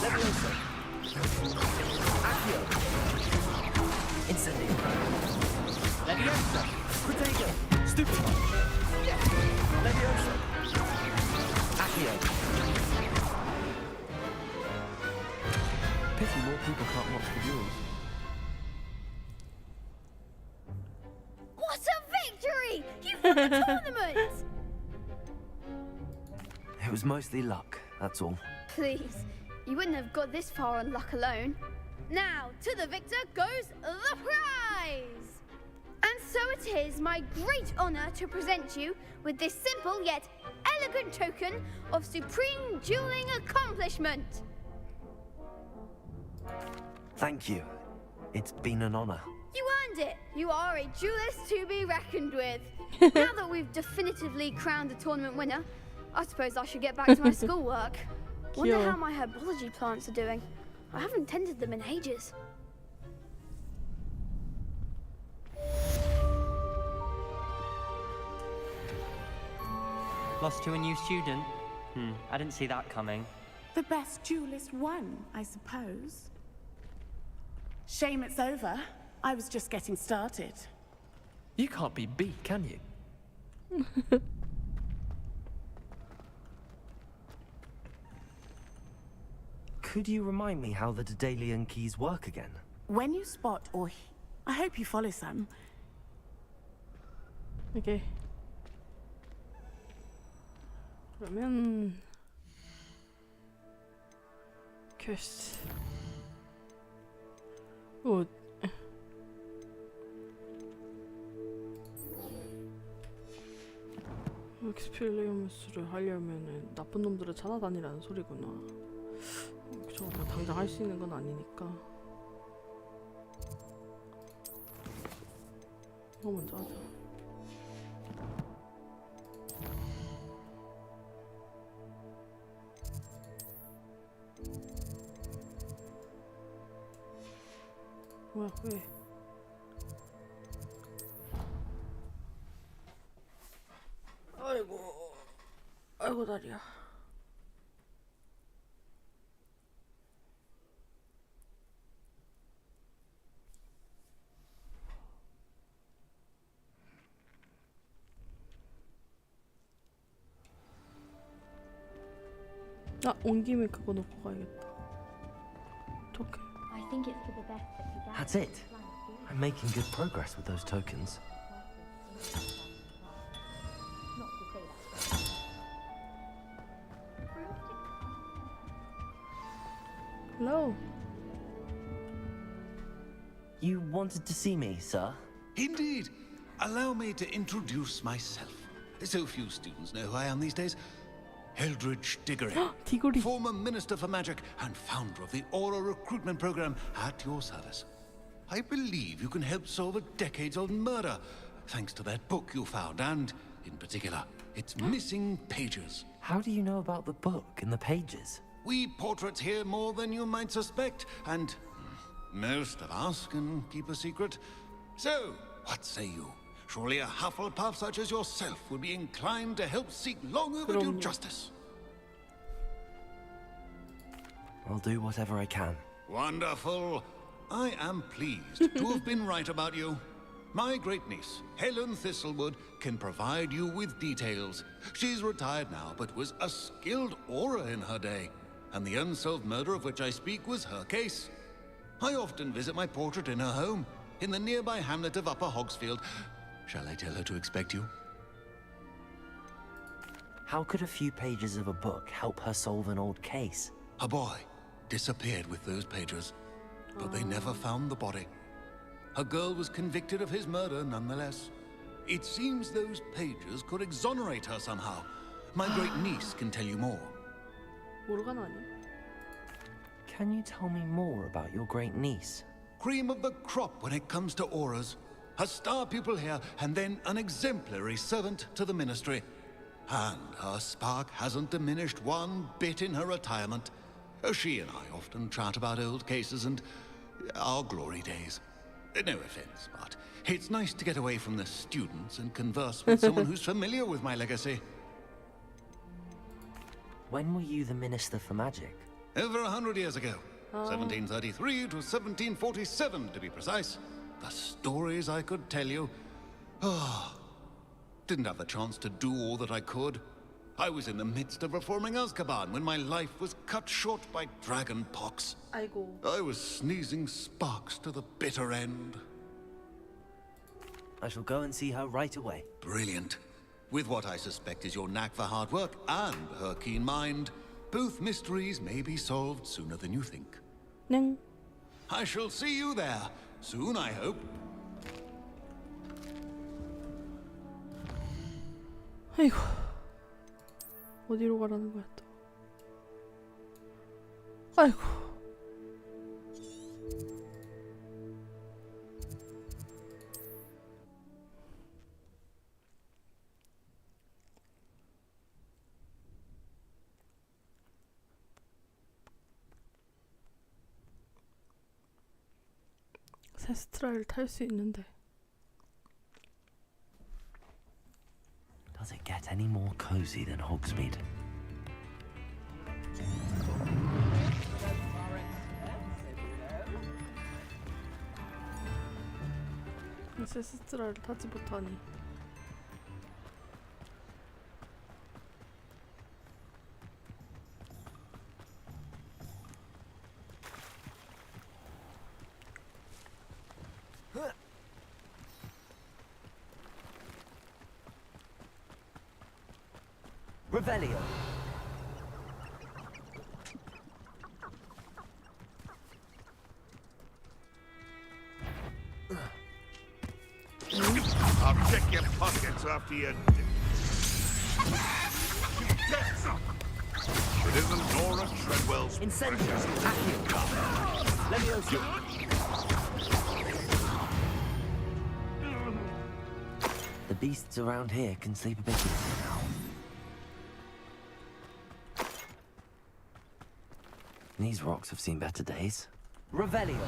Speaker 3: Levioso! Accio! Incendio! Levioso! Protego! Stupefy! Levioso! Accio!
Speaker 4: Pity more people can't watch the duels.
Speaker 21: What a victory! You won the tournament!
Speaker 3: It was mostly luck, that's all.
Speaker 21: Please, you wouldn't have got this far on luck alone. Now, to the victor goes the prize! And so it is my great honor to present you with this simple yet elegant token of supreme dueling accomplishment.
Speaker 3: Thank you. It's been an honor.
Speaker 21: You earned it. You are a duelist to be reckoned with. Now that we've definitively crowned the tournament winner, I suppose I should get back to my schoolwork. Wonder how my herbology plants are doing. I haven't tended them in ages.
Speaker 8: Lost to a new student? I didn't see that coming.
Speaker 5: The best duelist won, I suppose. Shame it's over. I was just getting started.
Speaker 4: You can't be beat, can you?
Speaker 3: Could you remind me how the Daedalian keys work again?
Speaker 5: When you spot or I hope you follow some.
Speaker 1: Okay. 그러면 퀘스트. 엑스필리우스를 하려면은 나쁜 놈들을 찾아다니라는 소리구나. 저거 뭐 당장 할 수 있는 건 아니니까. 이거 먼저 하자. 뭐야, 왜? 아이고 다리야. 온 김에 그거 놓고 가야겠다. 토큰.
Speaker 13: I think it's for the best that you gather.
Speaker 3: That's it. I'm making good progress with those tokens.
Speaker 1: Hello.
Speaker 3: You wanted to see me, sir?
Speaker 10: Indeed. Allow me to introduce myself. So few students know who I am these days. Eldridge Diggory, former Minister for Magic and founder of the Aura Recruitment Program, at your service. I believe you can help solve a decades-old murder, thanks to that book you found, and, in particular, its missing pages.
Speaker 3: How do you know about the book and the pages?
Speaker 10: We portraits here more than you might suspect, and most of us can keep a secret. So, what say you? Surely a Hufflepuff such as yourself would be inclined to help seek long overdue justice.
Speaker 3: I'll do whatever I can.
Speaker 10: Wonderful. I am pleased to have been right about you. My great-niece, Helen Thistlewood, can provide you with details. She's retired now, but was a skilled aura in her day. And the unsolved murder of which I speak was her case. I often visit my portrait in her home, in the nearby hamlet of Upper Hogsfield. Shall I tell her to expect you?
Speaker 3: How could a few pages of a book help her solve an old case?
Speaker 10: A boy disappeared with those pages, but they never found the body. A girl was convicted of his murder nonetheless. It seems those pages could exonerate her somehow. My great niece can tell you more.
Speaker 3: Can you tell me more about your great niece?
Speaker 10: Cream of the crop when it comes to auras. A star pupil here, and then an exemplary servant to the ministry. And her spark hasn't diminished one bit in her retirement. She and I often chat about old cases and our glory days. No offense, but it's nice to get away from the students and converse with someone who's familiar with my legacy.
Speaker 3: When were you the Minister for Magic?
Speaker 10: Over 100 years ago. 1733 to 1747, to be precise. The stories I could tell you. Didn't have the chance to do all that I could. I was in the midst of reforming Azkaban when my life was cut short by dragon pox. I was sneezing sparks to the bitter end.
Speaker 3: I shall go and see her right away.
Speaker 10: Brilliant. With what I suspect is your knack for hard work and her keen mind, both mysteries may be solved sooner than you think. I shall see you there soon, I hope.
Speaker 1: 아이고, 어디로 가라는 거야 또? 아이고. 세스트라를 탈 수 있는데.
Speaker 3: Does it get any more cozy than Hogsmeade?
Speaker 1: 세스트라를 타지 못하니.
Speaker 3: Revelio.
Speaker 20: I'll check your pockets after you. It isn't Nora Treadwell's
Speaker 3: Incendio. Leviosa. The beasts around here can sleep a bit easier now. These rocks have seen better days. Revelio.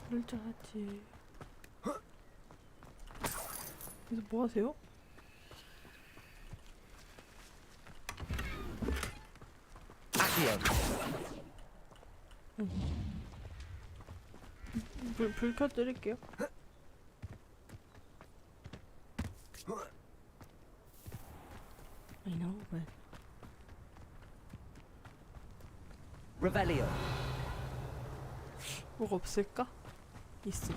Speaker 1: 그럴 줄 알았지. 여기서 뭐 하세요? 불 켜드릴게요. I know, but...
Speaker 3: Revelio.
Speaker 1: 뭐가 없을까? 있어.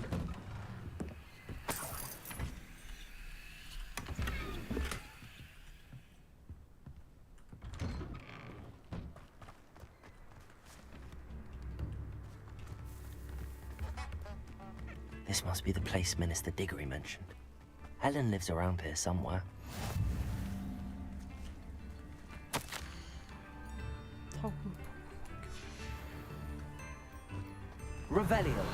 Speaker 3: This must be the place Minister Diggory mentioned. Helen lives around here somewhere. Revelio.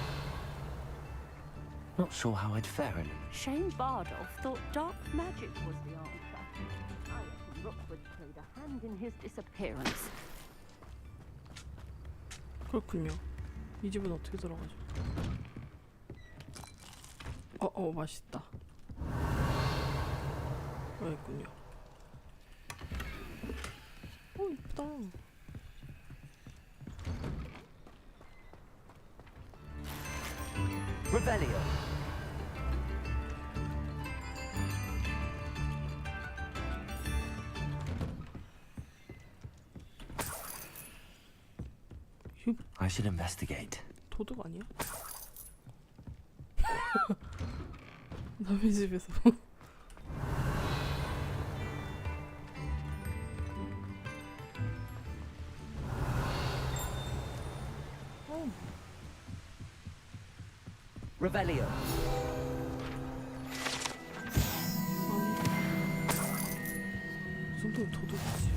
Speaker 3: Not sure how I'd fare in it.
Speaker 12: Shane Bardolph thought dark magic was the answer. I reckon Rookwood played a hand in his disappearance.
Speaker 1: 그렇군요. 이 집은 어떻게 들어가죠? 맛있다. 여기 있군요. 오, 이쁘다.
Speaker 3: Revelio. I should investigate.
Speaker 1: 도둑 아니야? 남의 집에서.
Speaker 3: Revelio.
Speaker 1: 이 정도면 도둑이지.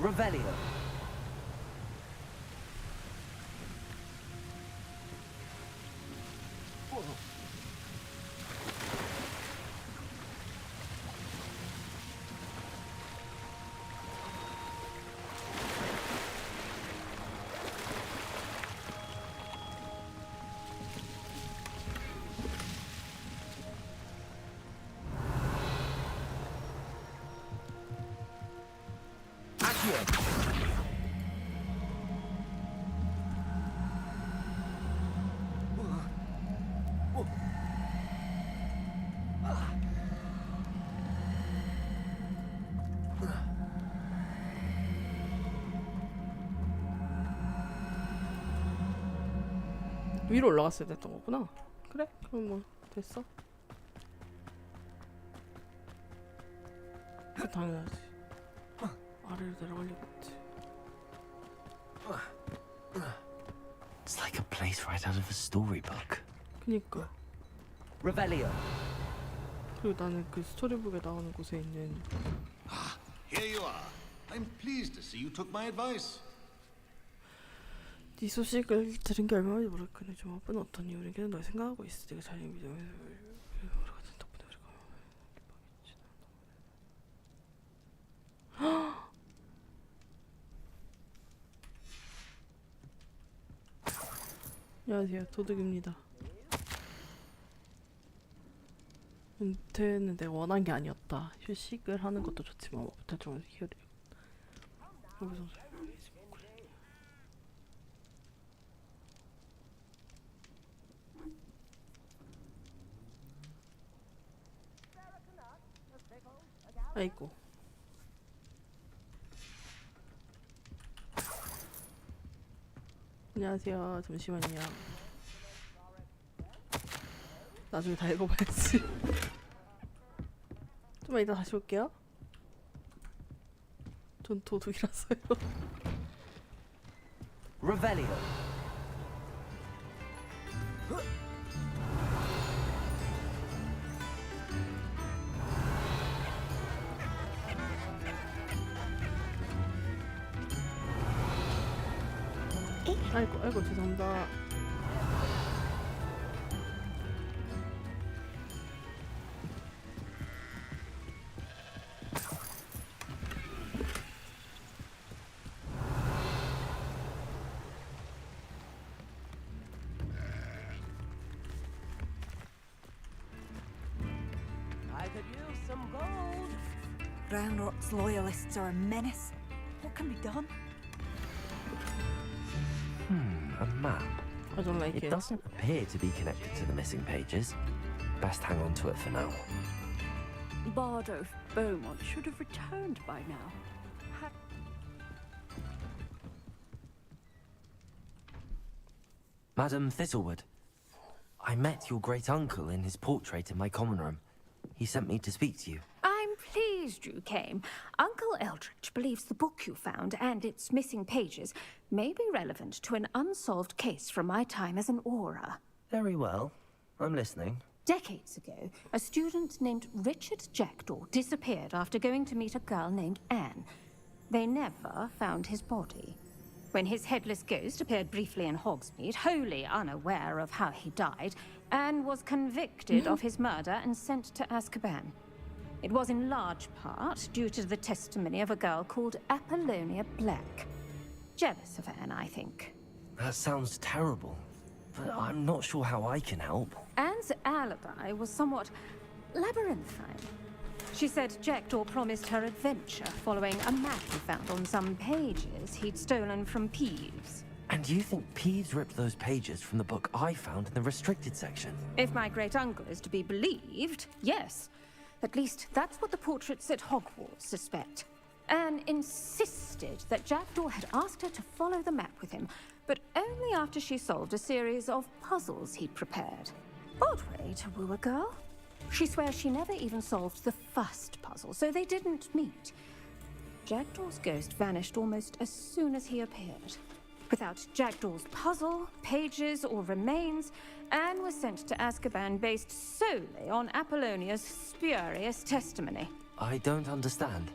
Speaker 3: Revelio.
Speaker 1: 위로 올라갔어야 됐던 거구나. 그래? 그럼 뭐 됐어. 당연하지. 아래로 내려갈 리가 없지.
Speaker 3: It's like a place right out of a storybook.
Speaker 1: 그니까.
Speaker 3: Revelio.
Speaker 1: 그리고 나는 그 스토리북에 나오는 곳에 있는.
Speaker 10: Here you are. I'm pleased to see you took my advice.
Speaker 1: 네 소식을 들은 게 얼마만지 모르겠네. 좀 아빠는 어떠니? 우리 걔는 널 생각하고 있어. 네가 잘 믿어. 우리 같은 덕분에 우리가. 안녕하세요. 도둑입니다. 은퇴는 내가 원한 게 아니었다. 휴식을 하는 것도 좋지만 목표적으로 희열이. 여기서 아이고. 안녕하세요. 잠시만요. 나중에 다 읽어봐야지. 좀만 이따 다시 올게요. 전 도둑이라서요.
Speaker 3: Revelio.
Speaker 1: 아이고 죄송합니다.
Speaker 9: I could use some gold. Brown Rock's loyalists are a menace. What can be done?
Speaker 3: A map.
Speaker 1: I don't like
Speaker 3: it.
Speaker 1: it.
Speaker 3: Doesn't appear to be connected to the missing pages. Best hang on to it for now.
Speaker 12: Bardo Beaumont should have returned by now.
Speaker 3: Madam Thistlewood, I met your great uncle in his portrait in my common room. He sent me to speak to you.
Speaker 13: I'm pleased you came. Uncle Eldridge believes the book you found and its missing pages may be relevant to an unsolved case from my time as an aura.
Speaker 3: Very well. I'm listening.
Speaker 13: Decades ago, a student named Richard Jackdaw disappeared after going to meet a girl named Anne. They never found his body.
Speaker 2: When his headless ghost appeared briefly in Hogsmeade, wholly unaware of how he died, Anne was convicted of his murder and sent to Azkaban. It was in large part due to the testimony of a girl called Apollonia Black. Jealous of Anne, I think.
Speaker 3: That sounds terrible, but I'm not sure how I can help.
Speaker 2: Anne's alibi was somewhat labyrinthine. She said Jackdaw promised her adventure following a map he found on some pages he'd stolen from Peeves.
Speaker 3: And you think Peeves ripped those pages from the book I found in the restricted section?
Speaker 2: If my great-uncle is to be believed, yes. At least that's what the portraits at Hogwarts suspect. Anne insisted that Jackdaw had asked her to follow the map with him, but only after she solved a series of puzzles he'd prepared. Odd way to woo a girl. She swears she never even solved the first puzzle, so they didn't meet. Jackdaw's ghost vanished almost as soon as he appeared. Without Jackdaw's puzzle, pages, or remains, Anne was sent to Azkaban based solely on Apollonia's spurious testimony.
Speaker 3: I don't understand.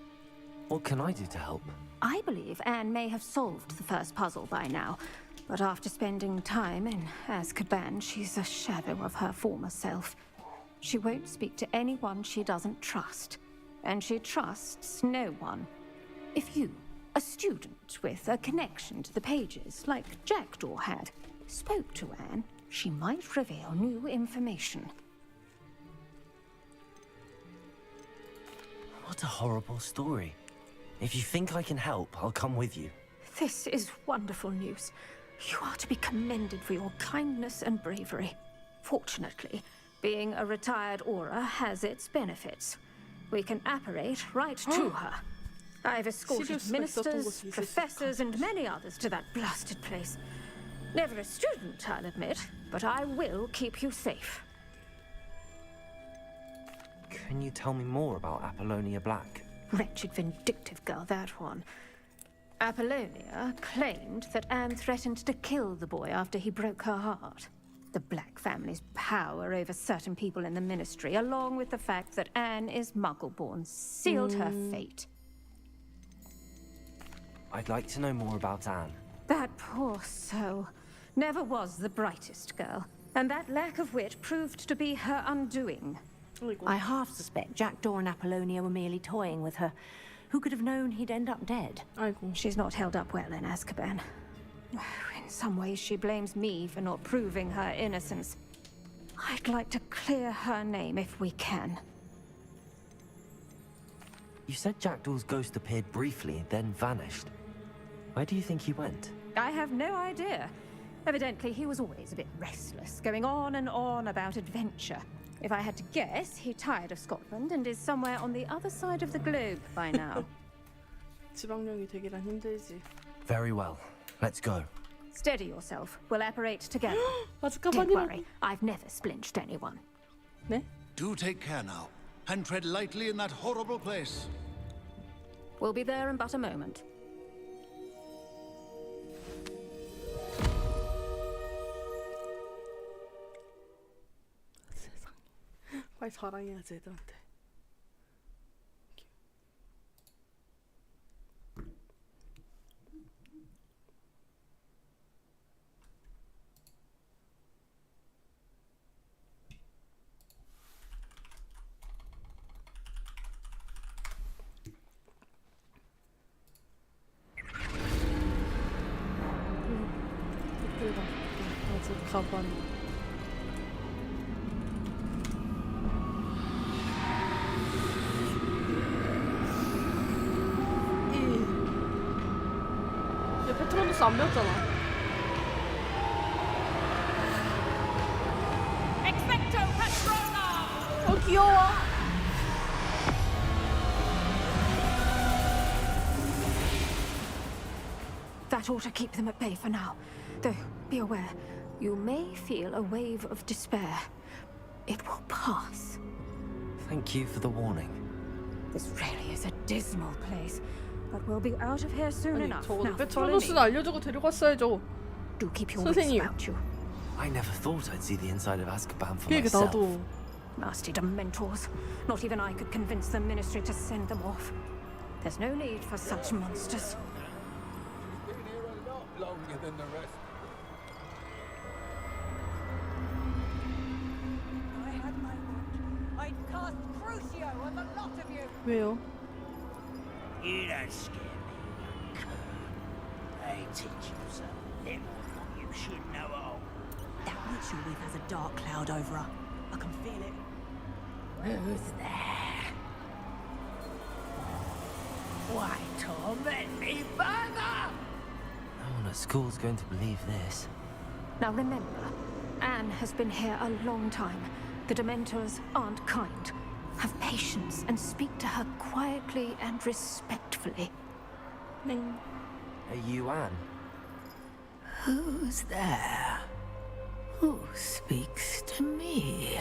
Speaker 3: What can I do to help?
Speaker 2: I believe Anne may have solved the first puzzle by now, but after spending time in Azkaban, she's a shadow of her former self. She won't speak to anyone she doesn't trust, and she trusts no one. If you, a student with a connection to the pages, like Jackdaw had, spoke to Anne, she might reveal new information.
Speaker 3: What a horrible story. If you think I can help, I'll come with you.
Speaker 2: This is wonderful news. You are to be commended for your kindness and bravery. Fortunately, being a retired Auror has its benefits. We can apparate right to her. I've escorted ministers, professors, and many others to that blasted place. Never a student, I'll admit, but I will keep you safe.
Speaker 3: Can you tell me more about Apollonia Black?
Speaker 2: Wretched, vindictive girl, that one. Apollonia claimed that Anne threatened to kill the boy after he broke her heart. The Black family's power over certain people in the Ministry, along with the fact that Anne is Muggle-born, sealed her fate.
Speaker 3: I'd like to know more about Anne.
Speaker 2: That poor soul never was the brightest girl, and that lack of wit proved to be her undoing.
Speaker 14: I half suspect Jackdaw and Apollonia were merely toying with her. Who could have known he'd end up dead?
Speaker 2: She's not held up well in Azkaban. In some ways, she blames me for not proving her innocence. I'd like to clear her name if we can.
Speaker 3: You said Jackdaw's ghost appeared briefly, then vanished. Where do you think he went?
Speaker 2: I have no idea. Evidently, he was always a bit restless, going on and on about adventure. If I had to guess, he tired of Scotland and is somewhere on the other side of the globe by now.
Speaker 1: 지방령이 되기란 힘들지.
Speaker 3: Very well. Let's go.
Speaker 2: Steady yourself. We'll apparate together.
Speaker 1: 아즈카반이라고.
Speaker 2: Don't worry. I've never splinched anyone.
Speaker 1: 네?
Speaker 10: Do take care now, and tread lightly in that horrible place.
Speaker 2: We'll be there in but a moment.
Speaker 1: 세상에. 빨리 자랑해야지 애들한테. 아직 가방. 얘 페트로누스 안 배웠잖아.
Speaker 6: Expecto Patronum!
Speaker 1: 어 귀여워.
Speaker 2: That ought to keep them at bay for now. Though, be aware, you may feel a wave of despair. It will pass.
Speaker 3: Thank you for the warning.
Speaker 2: This really is a dismal place, but we'll be out of here soon
Speaker 1: 아니
Speaker 2: enough.
Speaker 1: 저거는
Speaker 2: Now,
Speaker 1: 페트로누스는 알려주고 데려갔어야죠.
Speaker 2: Do keep your wits
Speaker 1: 선생님.
Speaker 2: about you.
Speaker 3: I never thought I'd see the inside of Azkaban for
Speaker 1: 그러니까
Speaker 3: myself.
Speaker 1: 나도.
Speaker 2: Nasty Dementors. Not even I could convince the Ministry to send them off. There's no need for such monsters.
Speaker 15: longer than the rest.
Speaker 9: If I had my wand, I'd cast Crucio on the lot of you.
Speaker 1: 왜요?
Speaker 22: You don't scare me, young cur. They teach you some little what you should know all.
Speaker 14: That witch you're with has a dark cloud over her. I can feel it.
Speaker 22: Who's there? Why torment me further?
Speaker 3: No one at school's going to believe this.
Speaker 2: Now remember, Anne has been here a long time. The Dementors aren't kind. Have patience and speak to her quietly and respectfully.
Speaker 3: Are you Anne?
Speaker 22: Who's there? Who speaks to me?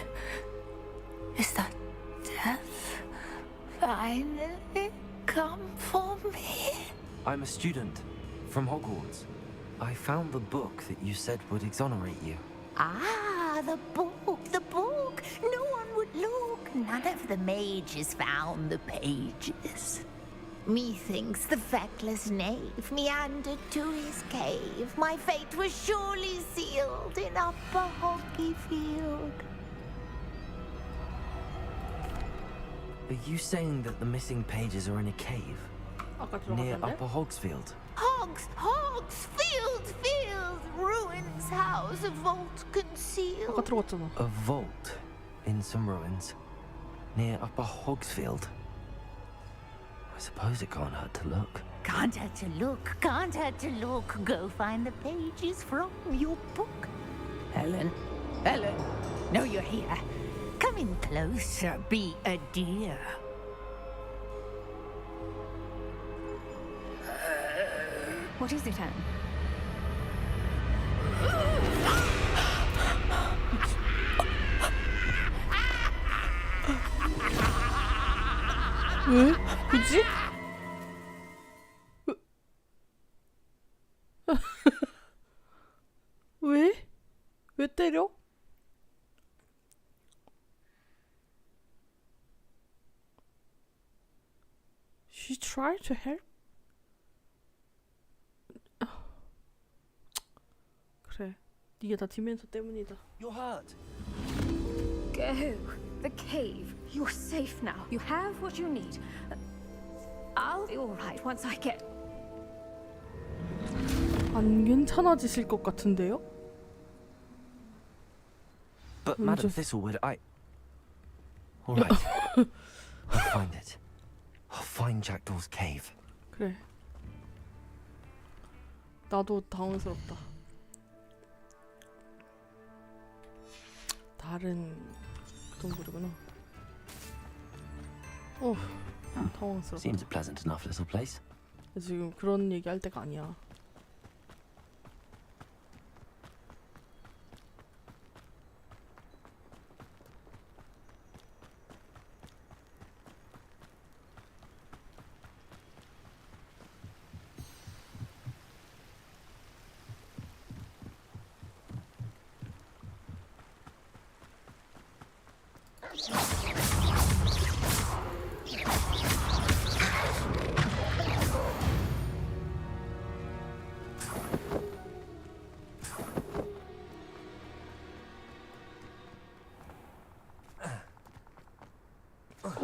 Speaker 22: Is that death finally come for me?
Speaker 3: I'm a student from Hogwarts. I found the book that you said would exonerate you.
Speaker 25: Ah, the book, the book. No one would look. None of the mages found the pages. Methinks the feckless knave meandered to his cave. My fate was surely sealed in Upper Hogsfield.
Speaker 3: Are you saying that the missing pages are in a cave? Near Upper Hogsfield?
Speaker 25: Hogsfield, ruins house, a vault concealed.
Speaker 3: A vault in some ruins near Upper Hogsfield. I suppose it can't hurt to look.
Speaker 25: Can't hurt to look, can't hurt to look. Go find the pages from your book. Helen, know you're here. Come in closer, be a dear.
Speaker 2: What is it, Anne?
Speaker 1: 왜? 굳이? 왜? 왜 때려? She tried to help? 그래, 이게 다 디멘서 때문이다.
Speaker 3: You're hurt.
Speaker 2: Go. The cave. You're safe now. You have what you need. I'll be all right once I get.
Speaker 1: 안 괜찮아지실 것 같은데요?
Speaker 3: But Madam Thistlewood, all right. I'll find it. I'll find Jackdaw's cave.
Speaker 1: 그래. 나도 당황스럽다. 다른 동굴이구나. 당황스럽다.
Speaker 3: Seems a pleasant enough little place.
Speaker 1: 지금 그런 얘기 할 때가 아니야.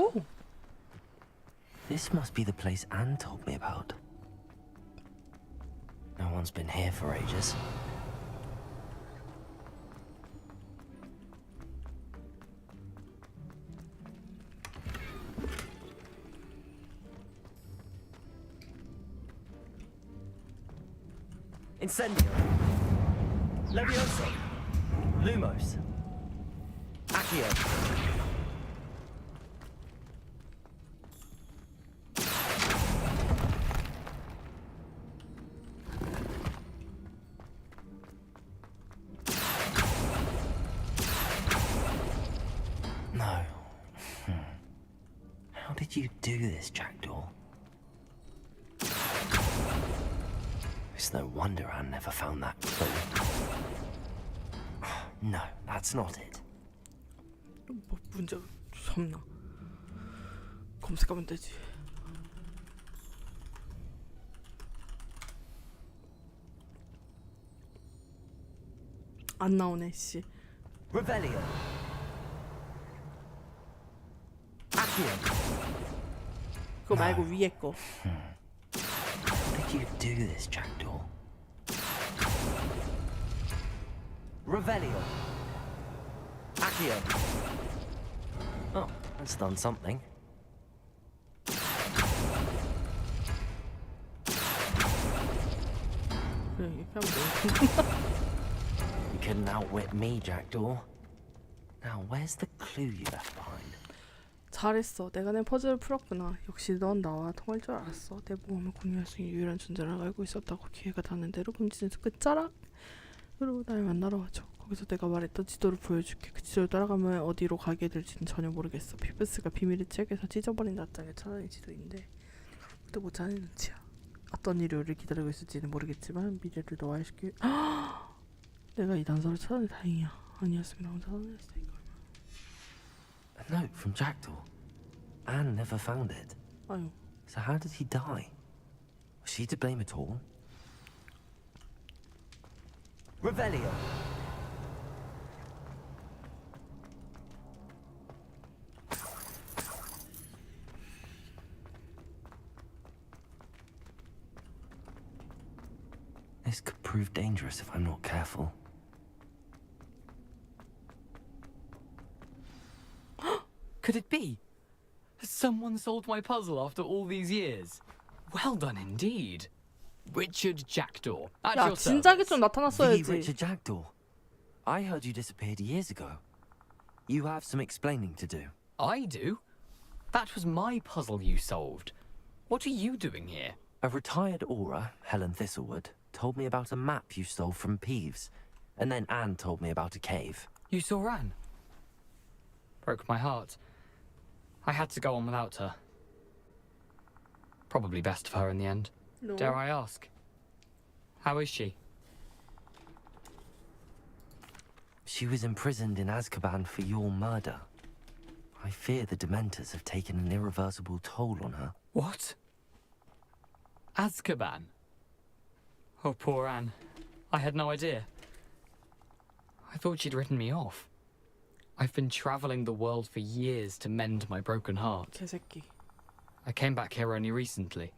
Speaker 3: Oh. This must be the place Anne told me about. No one's been here for ages.
Speaker 16: Incendio. Levioso. Lumos. Accio.
Speaker 3: No. How did you do this, Jackdaw? It's no wonder Anne never found that clue. No, that's not it.
Speaker 1: 뭐 문제 참나. 검색하면 되지. 안 나오네 씨.
Speaker 3: Revelio. Accio.
Speaker 1: 그거 말고 위에 거.
Speaker 3: How did you do this, Jackdaw? Revelio. Accio. Oh, that's done something.
Speaker 1: 그래 이렇게 하면 돼.
Speaker 3: You couldn't outwit me, Jackdaw. Now, where's the clue you left behind?
Speaker 1: 잘했어. 내가 낸 퍼즐을 풀었구나. 역시 넌 나와 통할 줄 알았어. 내 모험을 공유할 수 있는 유일한 존재라고 알고 있었다고. 기회가 닿는 대로 금지에서 끝자락으로 날 만나러 와줘. 거기서 내가 말했던 지도를 보여줄게. 그 지도를 따라가면 어디로 가게 될지는 전혀 모르겠어. 피브스가 비밀의 책에서 찢어버린 낯장에 찾아낸 지도인데 아무도 못 찾는 눈치야. 어떤 일이 우리를 기다리고 있을지는 모르겠지만 미래를 너와의 쉽게 내가 이 단서를 찾아내 다행이야. 아니었으면 혼자 찾아냈을 테니까.
Speaker 3: A note from Jackdaw. Anne never found it.
Speaker 1: 아유.
Speaker 3: So how did he die? Was she to blame at all? Revelio. This could prove dangerous if I'm not careful.
Speaker 15: Could it be? Has someone solved my puzzle after all these years? Well done indeed. Richard Jackdaw. At
Speaker 1: 야
Speaker 15: your
Speaker 1: 진작에
Speaker 15: service.
Speaker 1: 좀
Speaker 3: The
Speaker 1: 나타났어야지.
Speaker 3: Richard Jackdaw. I heard you disappeared years ago. You have some explaining to do.
Speaker 15: I do? That was my puzzle you solved. What are you doing here?
Speaker 3: A retired aura, Helen Thistlewood, told me about a map you stole from Peeves. And then Anne told me about a cave.
Speaker 15: You saw Anne? Broke my heart. I had to go on without her. Probably best for her in the end.
Speaker 1: No.
Speaker 15: Dare I ask? How is she?
Speaker 3: She was imprisoned in Azkaban for your murder. I fear the Dementors have taken an irreversible toll on her.
Speaker 15: What? Azkaban? Oh, poor Anne. I had no idea. I thought she'd written me off. I've been traveling the world for years to mend my broken heart.
Speaker 1: 개새끼.
Speaker 15: I came back here only recently.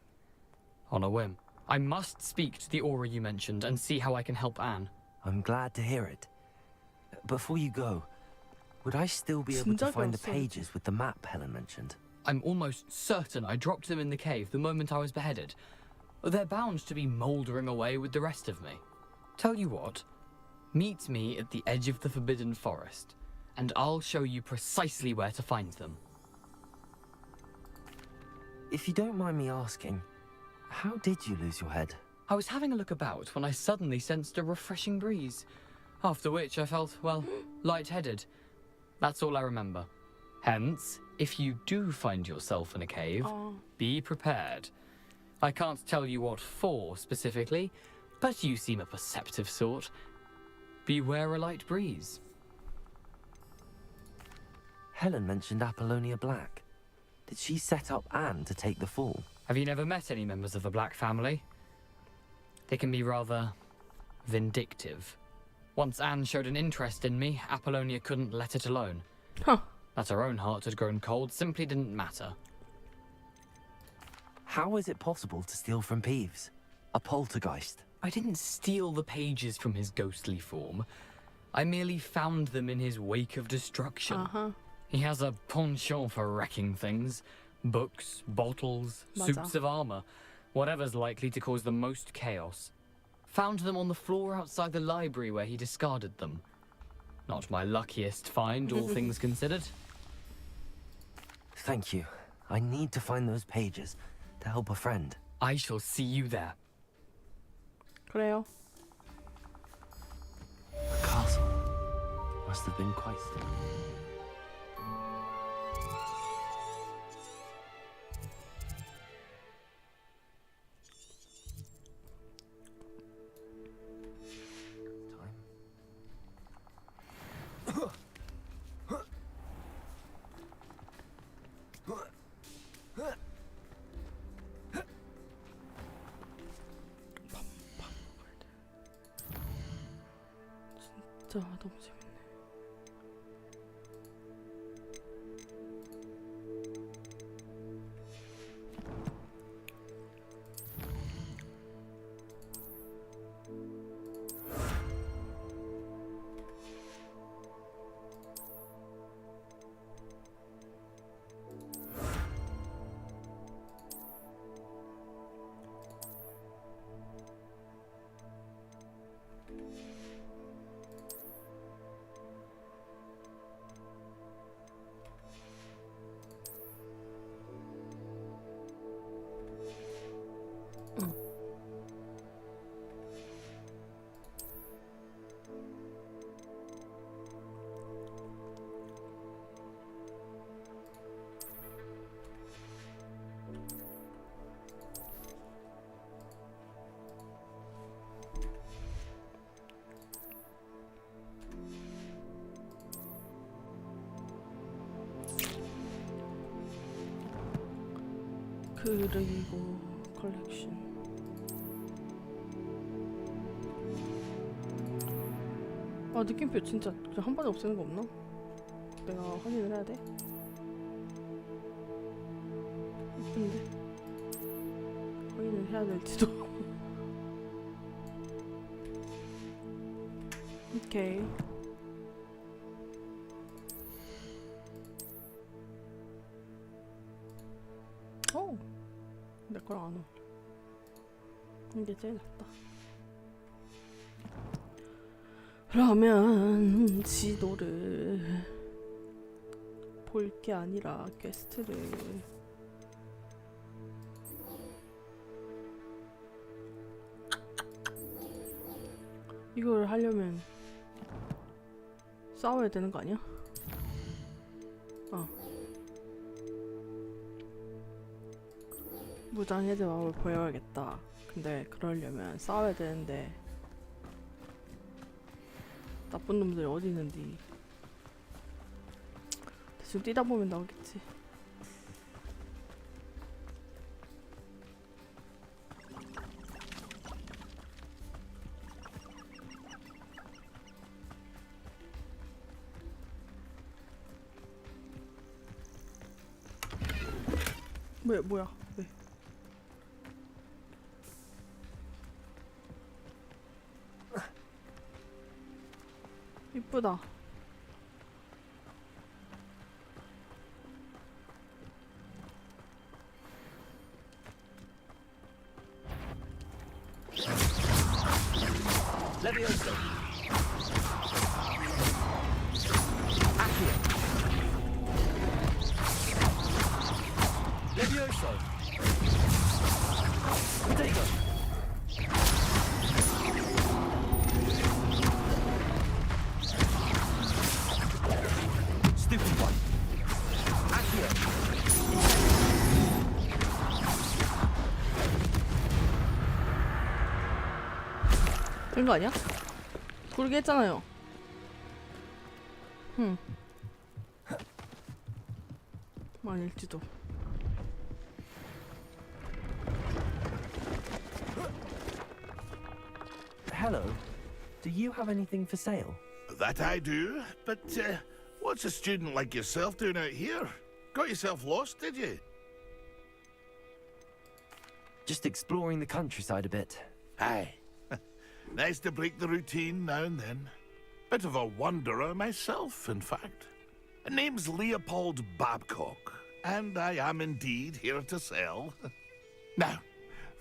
Speaker 15: On a whim. I must speak to the aura you mentioned and see how I can help Anne.
Speaker 3: I'm glad to hear it. Before you go, would I still be able to find the pages with the map Helen mentioned?
Speaker 15: I'm almost certain I dropped them in the cave the moment I was beheaded. They're bound to be mouldering away with the rest of me. Tell you what, meet me at the edge of the Forbidden Forest, and I'll show you precisely where to find them.
Speaker 3: If you don't mind me asking, how did you lose your head?
Speaker 15: I was having a look about when I suddenly sensed a refreshing breeze, after which I felt, well, lightheaded. That's all I remember. Hence, if you do find yourself in a cave, be prepared. I can't tell you what for specifically, but you seem a perceptive sort. Beware a light breeze.
Speaker 3: Helen mentioned Apollonia Black. Did she set up Anne to take the fall?
Speaker 15: Have you never met any members of the Black family? They can be rather vindictive. Once Anne showed an interest in me, Apollonia couldn't let it alone.
Speaker 1: Huh.
Speaker 15: That her own heart had grown cold simply didn't matter.
Speaker 3: How is it possible to steal from Peeves? A poltergeist?
Speaker 15: I didn't steal the pages from his ghostly form. I merely found them in his wake of destruction. He has a penchant for wrecking things. Books, bottles, suits of armor. Whatever's likely to cause the most chaos. Found them on the floor outside the library where he discarded them. Not my luckiest find, all things considered.
Speaker 3: Thank you. I need to find those pages to help a friend.
Speaker 15: I shall see you there.
Speaker 1: 그래요.
Speaker 3: The castle must have been quite still.
Speaker 1: 진짜 너무 재밌네. 그리고 컬렉션. 아, 느낌표 진짜 한 번에 없애는 거 없나? 내가 확인을 해야 돼. 예쁜데 확인을 해야 될지도. 오케이. 오, 내 거랑 안 어울려. 이게 제일 낫다. 그러면 지도를 볼 게 아니라 퀘스트를 이걸 하려면 싸워야 되는 거 아니야? 무장해제 마법을 보여야겠다. 근데 그러려면 싸워야 되는데 나쁜 놈들이 어디 있는지 대충 뛰다 보면 나오겠지. 뭐야? 왜? 이쁘다.
Speaker 6: Levioso. Levioso. Potato. Stupid one. Accio.
Speaker 1: 된 거 아니야? 고르게 했잖아요. 아닐지도.
Speaker 3: Hello. Do you have anything for sale?
Speaker 20: That I do, but what's a student like yourself doing out here? Got yourself lost, did you?
Speaker 3: Just exploring the countryside a bit.
Speaker 20: Aye. Nice to break the routine now and then. Bit of a wanderer myself, in fact. Name's Leopold Babcock, and I am indeed here to sell. Now,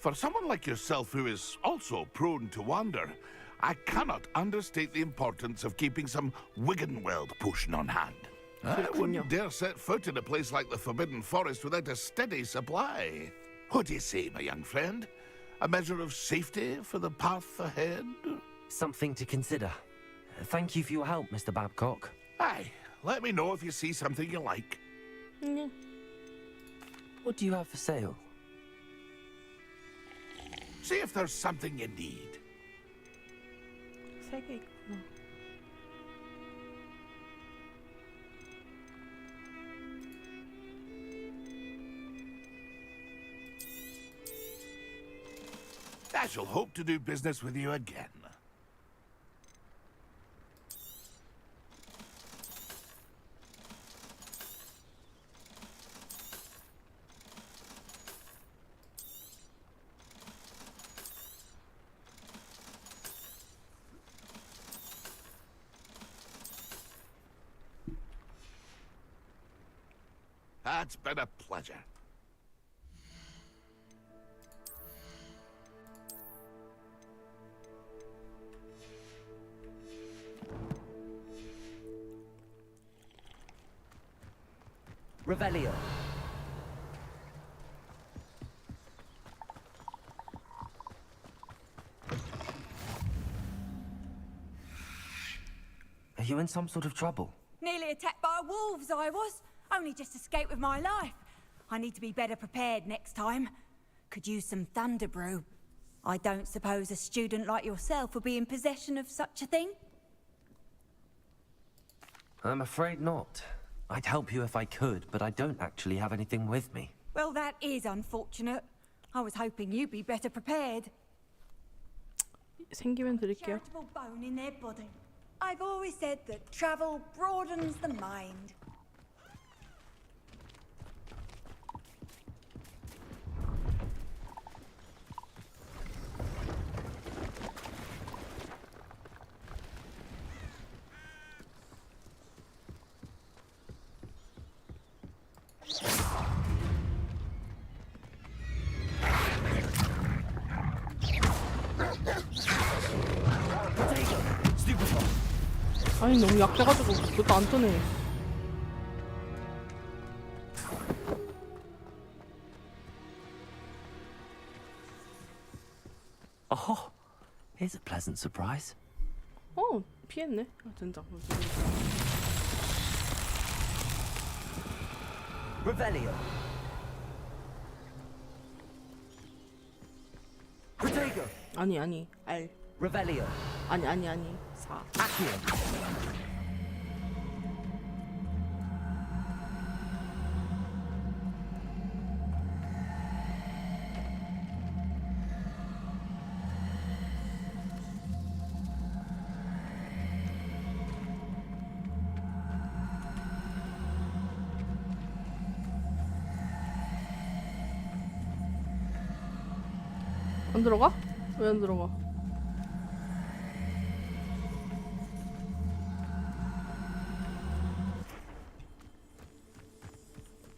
Speaker 20: for someone like yourself who is also prone to wander, I cannot understate the importance of keeping some Wiggenweld potion on hand. I wouldn't dare set foot in a place like the Forbidden Forest without a steady supply. What do you say, my young friend? A measure of safety for the path ahead?
Speaker 3: Something to consider. Thank you for your help, Mr. Babcock.
Speaker 20: Aye, let me know if you see something you like.
Speaker 3: What do you have for sale?
Speaker 20: See if there's something you need.
Speaker 1: 세 개 있구나.
Speaker 20: I shall hope to do business with you again. It's been a pleasure.
Speaker 3: Revelio. Are you in some sort of trouble?
Speaker 9: Nearly attacked by wolves, I was. Only just escaped with my life. I need to be better prepared next time. Could use some thunder brew. I don't suppose a student like yourself would be in possession of such a thing?
Speaker 3: I'm afraid not. I'd help you if I could, but I don't actually have anything with me.
Speaker 9: Well, that is unfortunate. I was hoping you'd be better prepared.
Speaker 1: 생기면 드릴게요.
Speaker 9: Charitable bone in their body. I've always said that travel broadens the mind.
Speaker 1: 아니 너무 약해가지고 그것도 안 뜨네.
Speaker 3: Oh, here's a pleasant surprise.
Speaker 1: 피했네. 아 진짜.
Speaker 3: Revelio. Protego.
Speaker 1: 아니 알.
Speaker 3: Revelio.
Speaker 1: 아니 4.
Speaker 3: Accio.
Speaker 1: 안 들어가? 왜 안 들어가?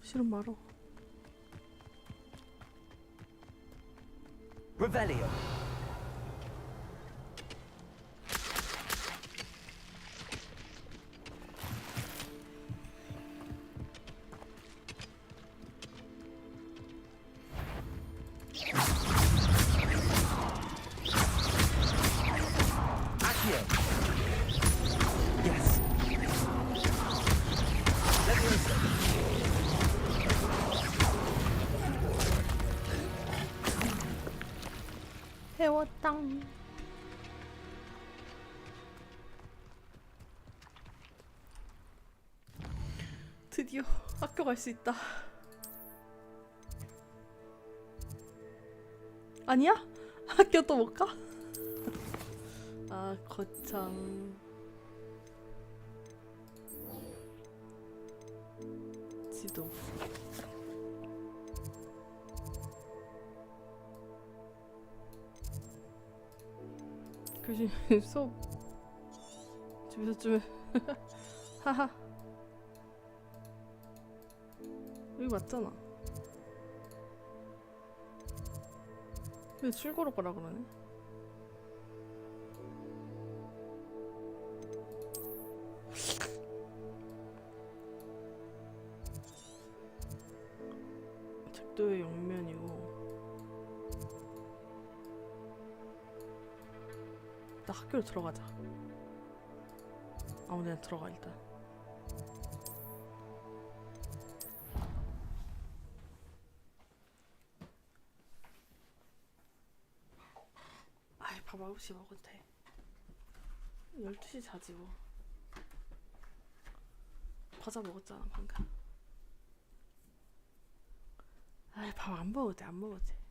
Speaker 1: 싫은 말어.
Speaker 3: Revelio.
Speaker 1: 해웠당. 드디어 학교 갈 수 있다. 아니야? 학교 또 못 가? 아 거참. 지도. 교수님 수업 집에서 좀 하하. 여기 맞잖아. 왜 출고로 가라 그러네? 책도의 영면이고. 나 학교로 들어가자. 아무데나 들어가 일단. 아이 밥 9시 먹어도 돼. 12시 자지 뭐. 과자 먹었잖아 방금. 아이 밥 안 먹어도 돼. 안 먹어도 돼.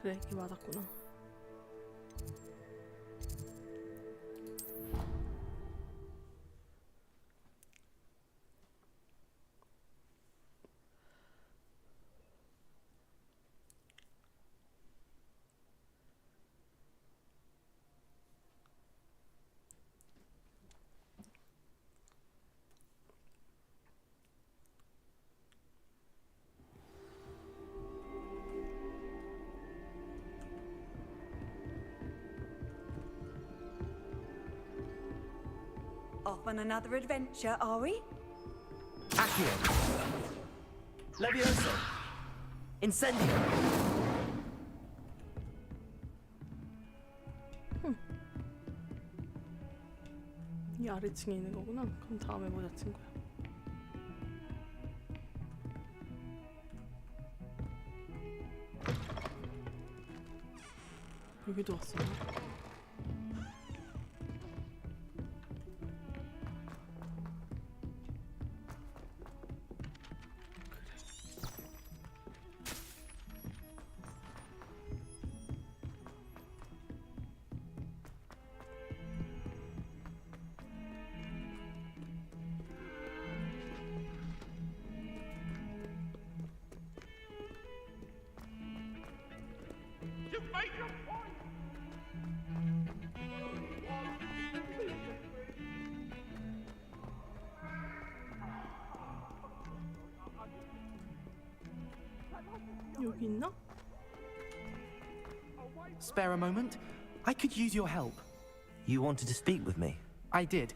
Speaker 1: 그래, 이게 맞았구나.
Speaker 9: Off on another adventure, are we?
Speaker 3: Accio! Levioso! Incendio!
Speaker 1: 이 아래층에 있는 거구나. 그럼 다음에 보자, 친구야. 여기도 왔어. 여기 있나?
Speaker 7: Spare a moment? I could use your help.
Speaker 3: You wanted to speak with me?
Speaker 7: I did.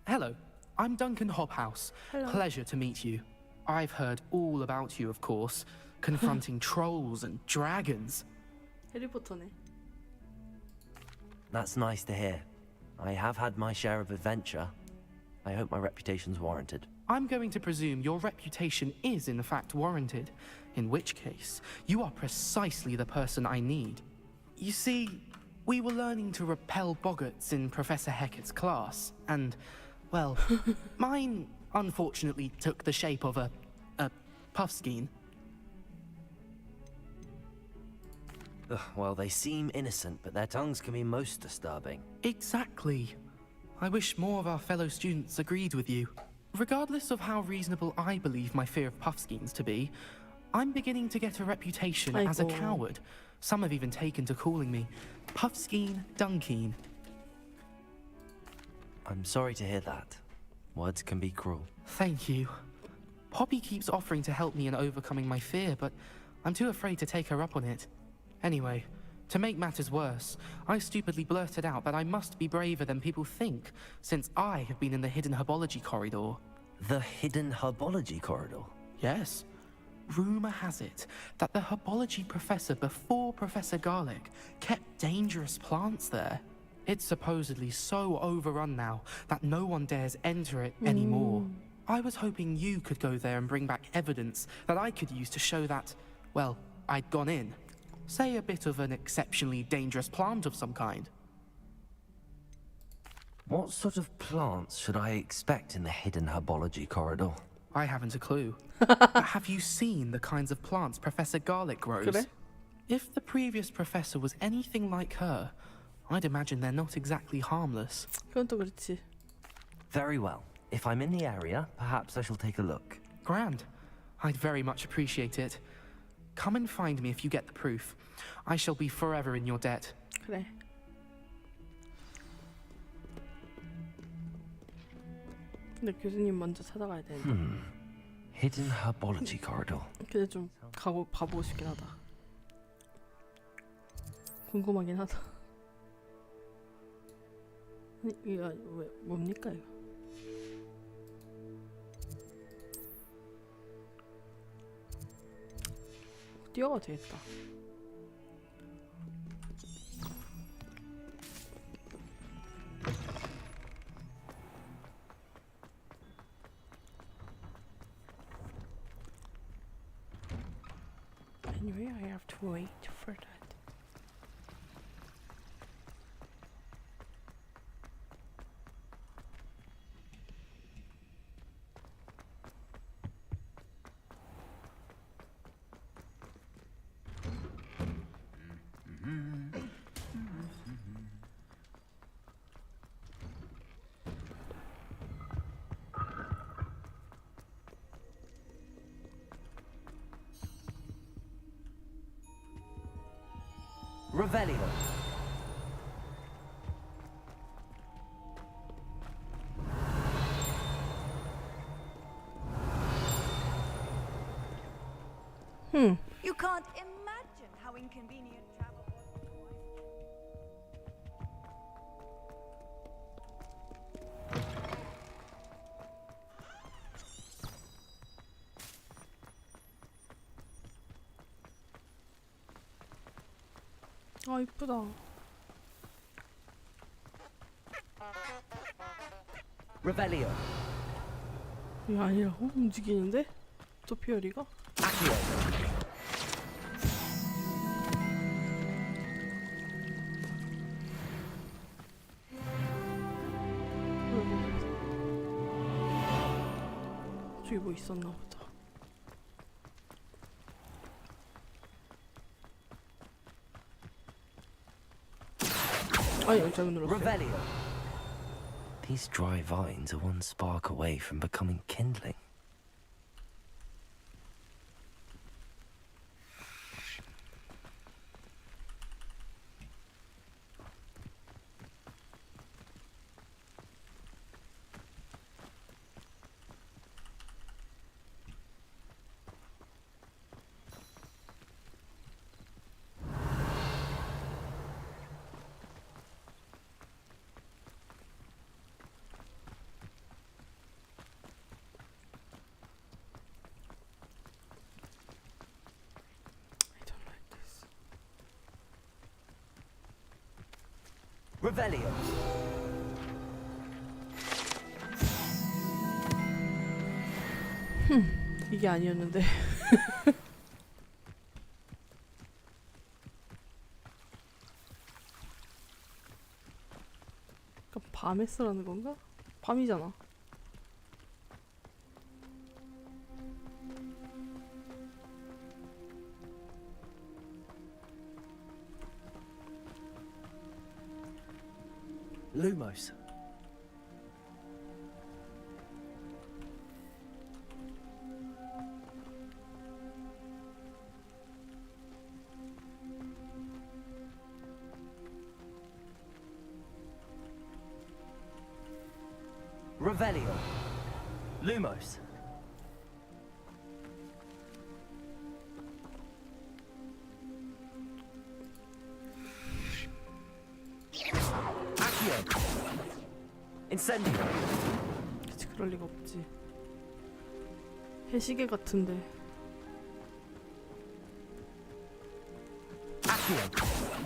Speaker 7: Hello, I'm Duncan Hobhouse.
Speaker 1: Hello.
Speaker 7: Pleasure to meet you. I've heard all about you, of course, confronting trolls and dragons.
Speaker 1: 해리포터네.
Speaker 3: That's nice to hear. I have had my share of adventure. I hope my reputation's warranted.
Speaker 7: I'm going to presume your reputation is in fact warranted, in which case, you are precisely the person I need. You see, we were learning to repel boggarts in Professor Hecat's class, and, well, mine unfortunately took the shape of a puffskein.
Speaker 3: Well, they seem innocent, but their tongues can be most disturbing.
Speaker 7: Exactly. I wish more of our fellow students agreed with you. Regardless of how reasonable I believe my fear of puffskeins to be, I'm beginning to get a reputation as a coward. Some have even taken to calling me Puffskeen Dunkeen.
Speaker 3: I'm sorry to hear that. Words can be cruel.
Speaker 7: Thank you. Poppy keeps offering to help me in overcoming my fear, but I'm too afraid to take her up on it. Anyway, to make matters worse, I stupidly blurted out that I must be braver than people think, since I have been in the hidden herbology corridor.
Speaker 3: The hidden herbology corridor?
Speaker 7: Yes. Rumor has it that the herbology professor before Professor Garlic kept dangerous plants there. It's supposedly so overrun now that no one dares enter it anymore. I was hoping you could go there and bring back evidence that I could use to show that, well, I'd gone in. Say a bit of an exceptionally dangerous plant of some kind.
Speaker 3: What sort of plants should I expect in the hidden herbology corridor?
Speaker 7: I haven't a clue. But have you seen the kinds of plants Professor Garlic grows?
Speaker 1: 그래?
Speaker 7: If the previous professor was anything like her, I'd imagine they're not exactly harmless.
Speaker 1: 그건 또 그렇지.
Speaker 3: Very well. If I'm in the area, perhaps I shall take a look.
Speaker 7: Grand. I'd very much appreciate it. Come and find me if you get the proof. I shall be forever in your debt.
Speaker 1: 그래. 근데 교수님 먼저 찾아가야 되는데.
Speaker 3: Hidden herbology corridor.
Speaker 1: 근데 좀 가보고 싶긴 하다. 궁금하긴 하다. 아니, 이거 왜 뭡니까 이거? 뛰어가 되겠다. Anyway, I have to wait for that.
Speaker 3: Revelio.
Speaker 9: You can't imagine how inconvenient travel
Speaker 1: 아 이쁘다.
Speaker 3: Revelio.
Speaker 1: 이게 아니라고? 움직이는데? 토피어리가? 저기 뭐 있었나 보다. 아니 잘못 눌렀어.
Speaker 3: Revelio. These dry vines are one spark away from becoming kindling. Revelio.
Speaker 1: 이게 아니었는데. 그러니까 밤에 쓰라는 건가? 밤이잖아.
Speaker 3: Lumos. Revelio. Lumos. Incendio.
Speaker 1: 그치 그럴 리가 없지. 해시계 같은데.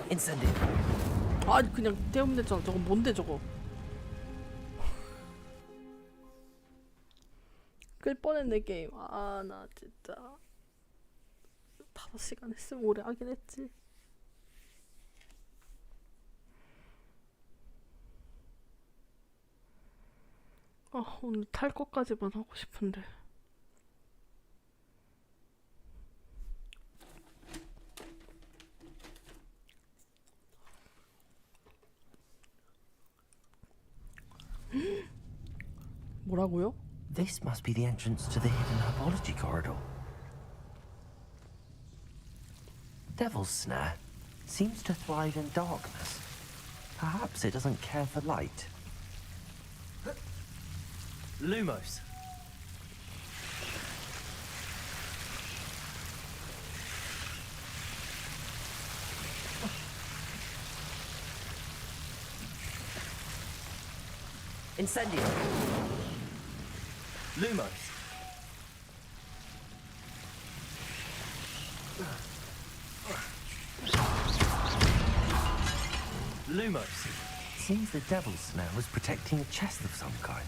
Speaker 3: Incendio.
Speaker 1: 아 그냥 태우면 됐잖아. 저거 뭔데 저거. 끌 뻔했네 게임. 아 나 진짜 5시간 했으면 오래 하긴 했지. 아 오늘 탈 것까지만 하고 싶은데. 뭐라고요?
Speaker 3: This must be the entrance to the hidden herbology corridor. Devil's Snare seems to thrive in darkness. Perhaps it doesn't care for light. Lumos. Incendio. Lumos. Lumos. Seems the Devil's Snare was protecting a chest of some kind.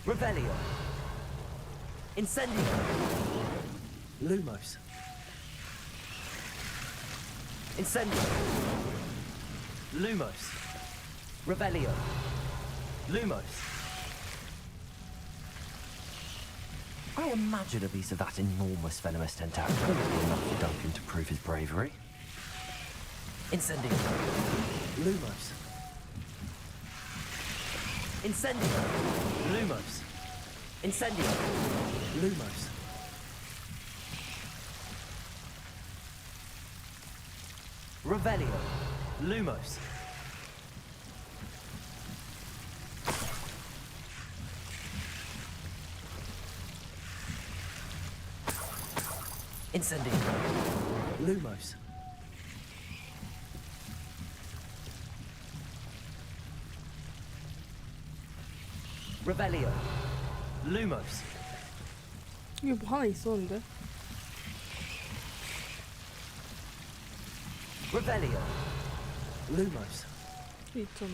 Speaker 3: Revelio. Incendio. Lumos. Incendio. Lumos. Revelio. Lumos. I imagine a piece of that enormous venomous tentacle would be enough for Duncan to prove his bravery. Incendio. Lumos. Incendio. Lumos. Incendio. Lumos. Revelio. Lumos. Incendio. Lumos. Revelio. Lumos.
Speaker 1: 이게 뭐 하나 있었는데?
Speaker 3: Revelio. Lumos.
Speaker 1: 있잖아.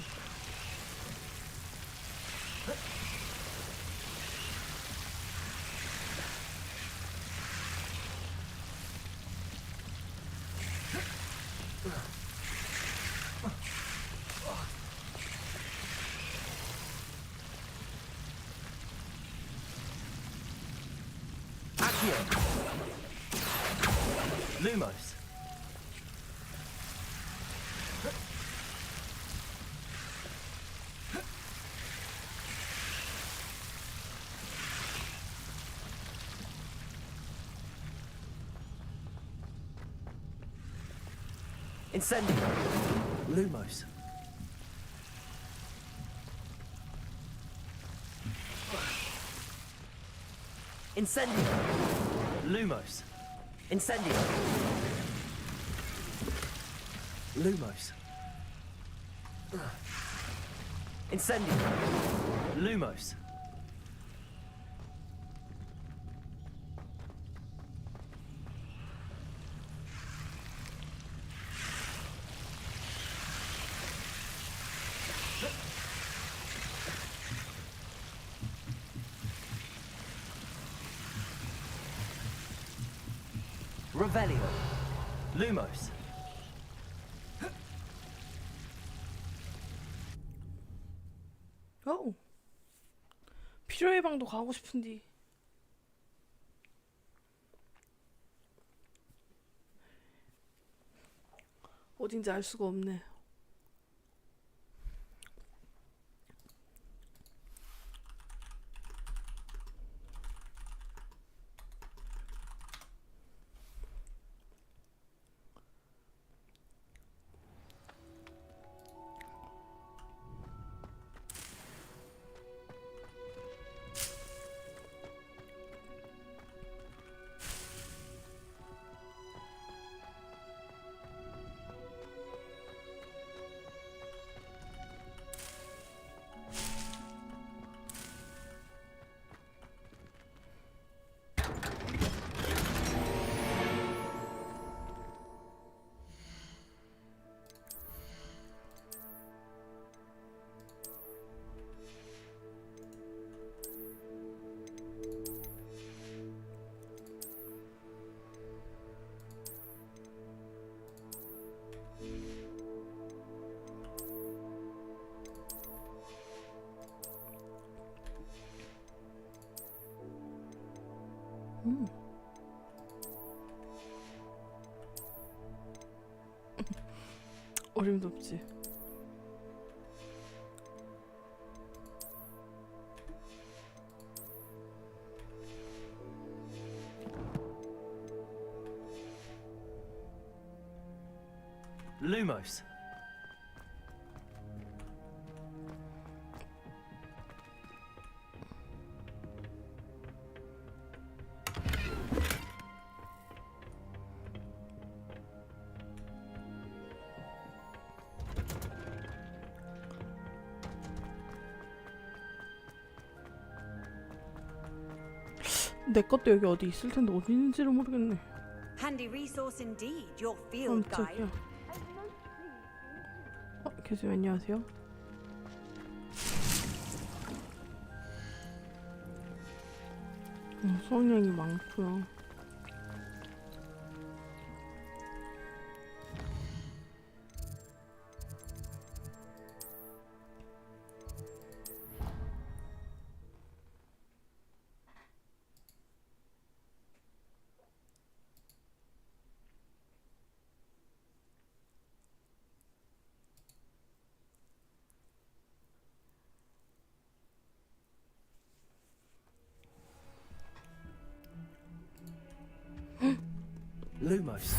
Speaker 3: Accio. Lumos. Incendio. Lumos. Incendio. Lumos. Incendio. Lumos. Incendio. Lumos. Revelio. Lumos.
Speaker 1: 오. 필요의 방도 가고 싶은데. 어딘지 알 수가 없네. 어림도 없지.
Speaker 3: Lumos.
Speaker 1: 내 것도 여기 어디 있을 텐데 어디 있는지를 모르겠네.
Speaker 9: Handy resource indeed, your field guide.
Speaker 1: 교수님 안녕하세요. 수학량이 많고요.
Speaker 3: Lumos.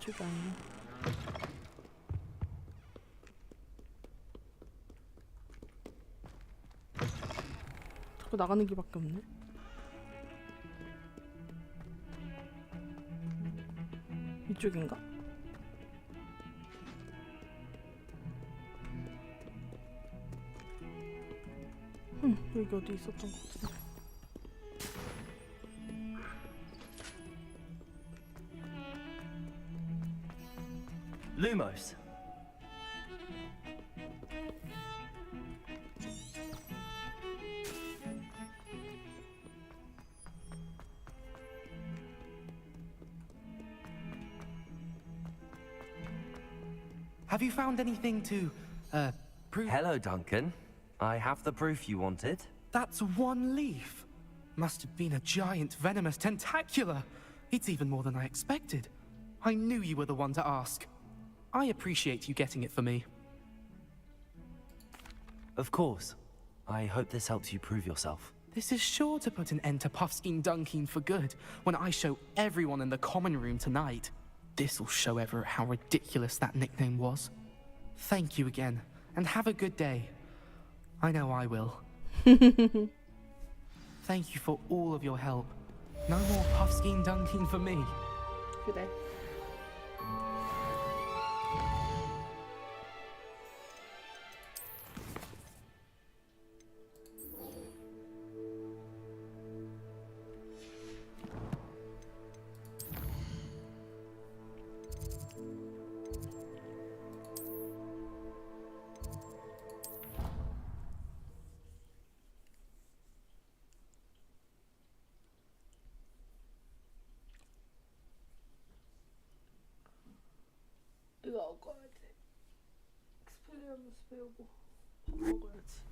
Speaker 1: 이쪽이 아니야. 자꾸 나가는 길밖에 없네. 이쪽인가? 여기 어디 있었던 것 같은데.
Speaker 3: Lumos.
Speaker 7: Have you found anything to, prove?
Speaker 3: Hello, Duncan. I have the proof you wanted.
Speaker 7: That's one leaf. Must have been a giant venomous tentacula. It's even more than I expected. I knew you were the one to ask. I appreciate you getting it for me.
Speaker 3: Of course. I hope this helps you prove yourself.
Speaker 7: This is sure to put an end to Puffskein Dunkeen for good when I show everyone in the common room tonight. This'll show Everett how ridiculous that nickname was. Thank you again, and have a good day. I know I will. Thank you for all of your help. No more Puffskein Dunkeen for me.
Speaker 1: 그래. 이거 먹어야지. 익스펠리아무스 배우고 밥 먹어야지.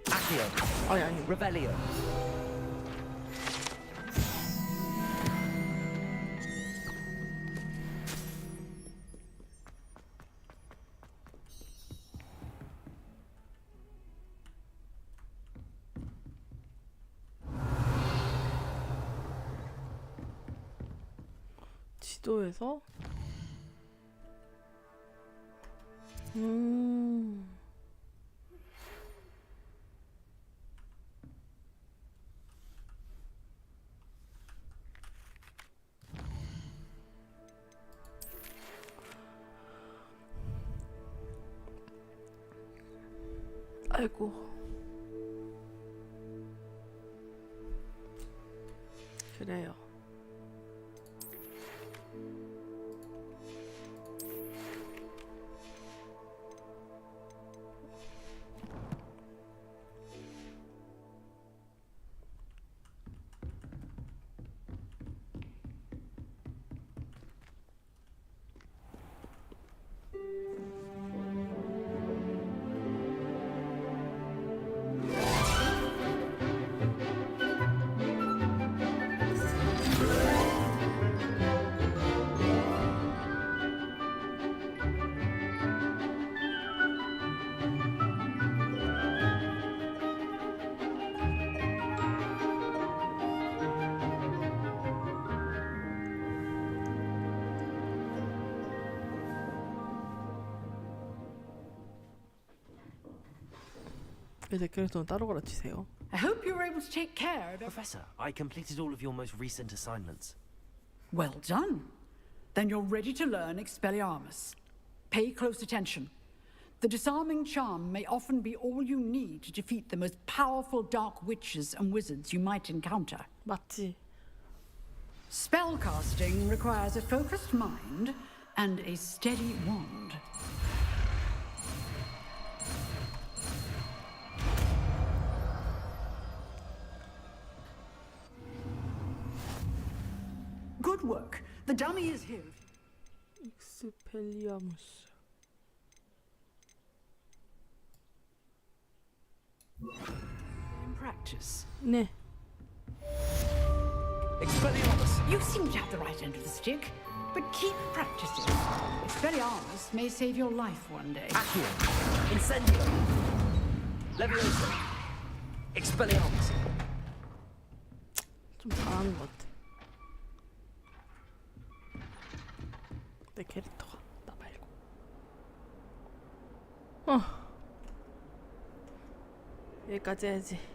Speaker 3: Accio.
Speaker 1: 아니.
Speaker 3: Revelio.
Speaker 1: 지도에서 아이고. 그래요. 왜 댓글에서는 따로 갈아치세요?
Speaker 17: I hope you were able to take care of...
Speaker 3: Professor, I completed all of your most recent assignments.
Speaker 17: Well done. Then you're ready to learn Expelliarmus. Pay close attention. The disarming charm may often be all you need to defeat the most powerful dark witches and wizards you might encounter.
Speaker 1: 맞지.
Speaker 17: Spellcasting requires a focused mind and a steady wand. Good work. The dummy is here.
Speaker 1: 익스펠리아무스.
Speaker 17: In practice.
Speaker 1: 네.
Speaker 17: Expelliarmus. You seem to have the right end of the stick, but keep practicing. Expelliarmus may save your life one day.
Speaker 22: Accio. Incendio. Leviosa. Expelliarmus.
Speaker 1: 좀 잘하는 것 같아. 내 캐릭터가 나 말고. 여기까지 해야지.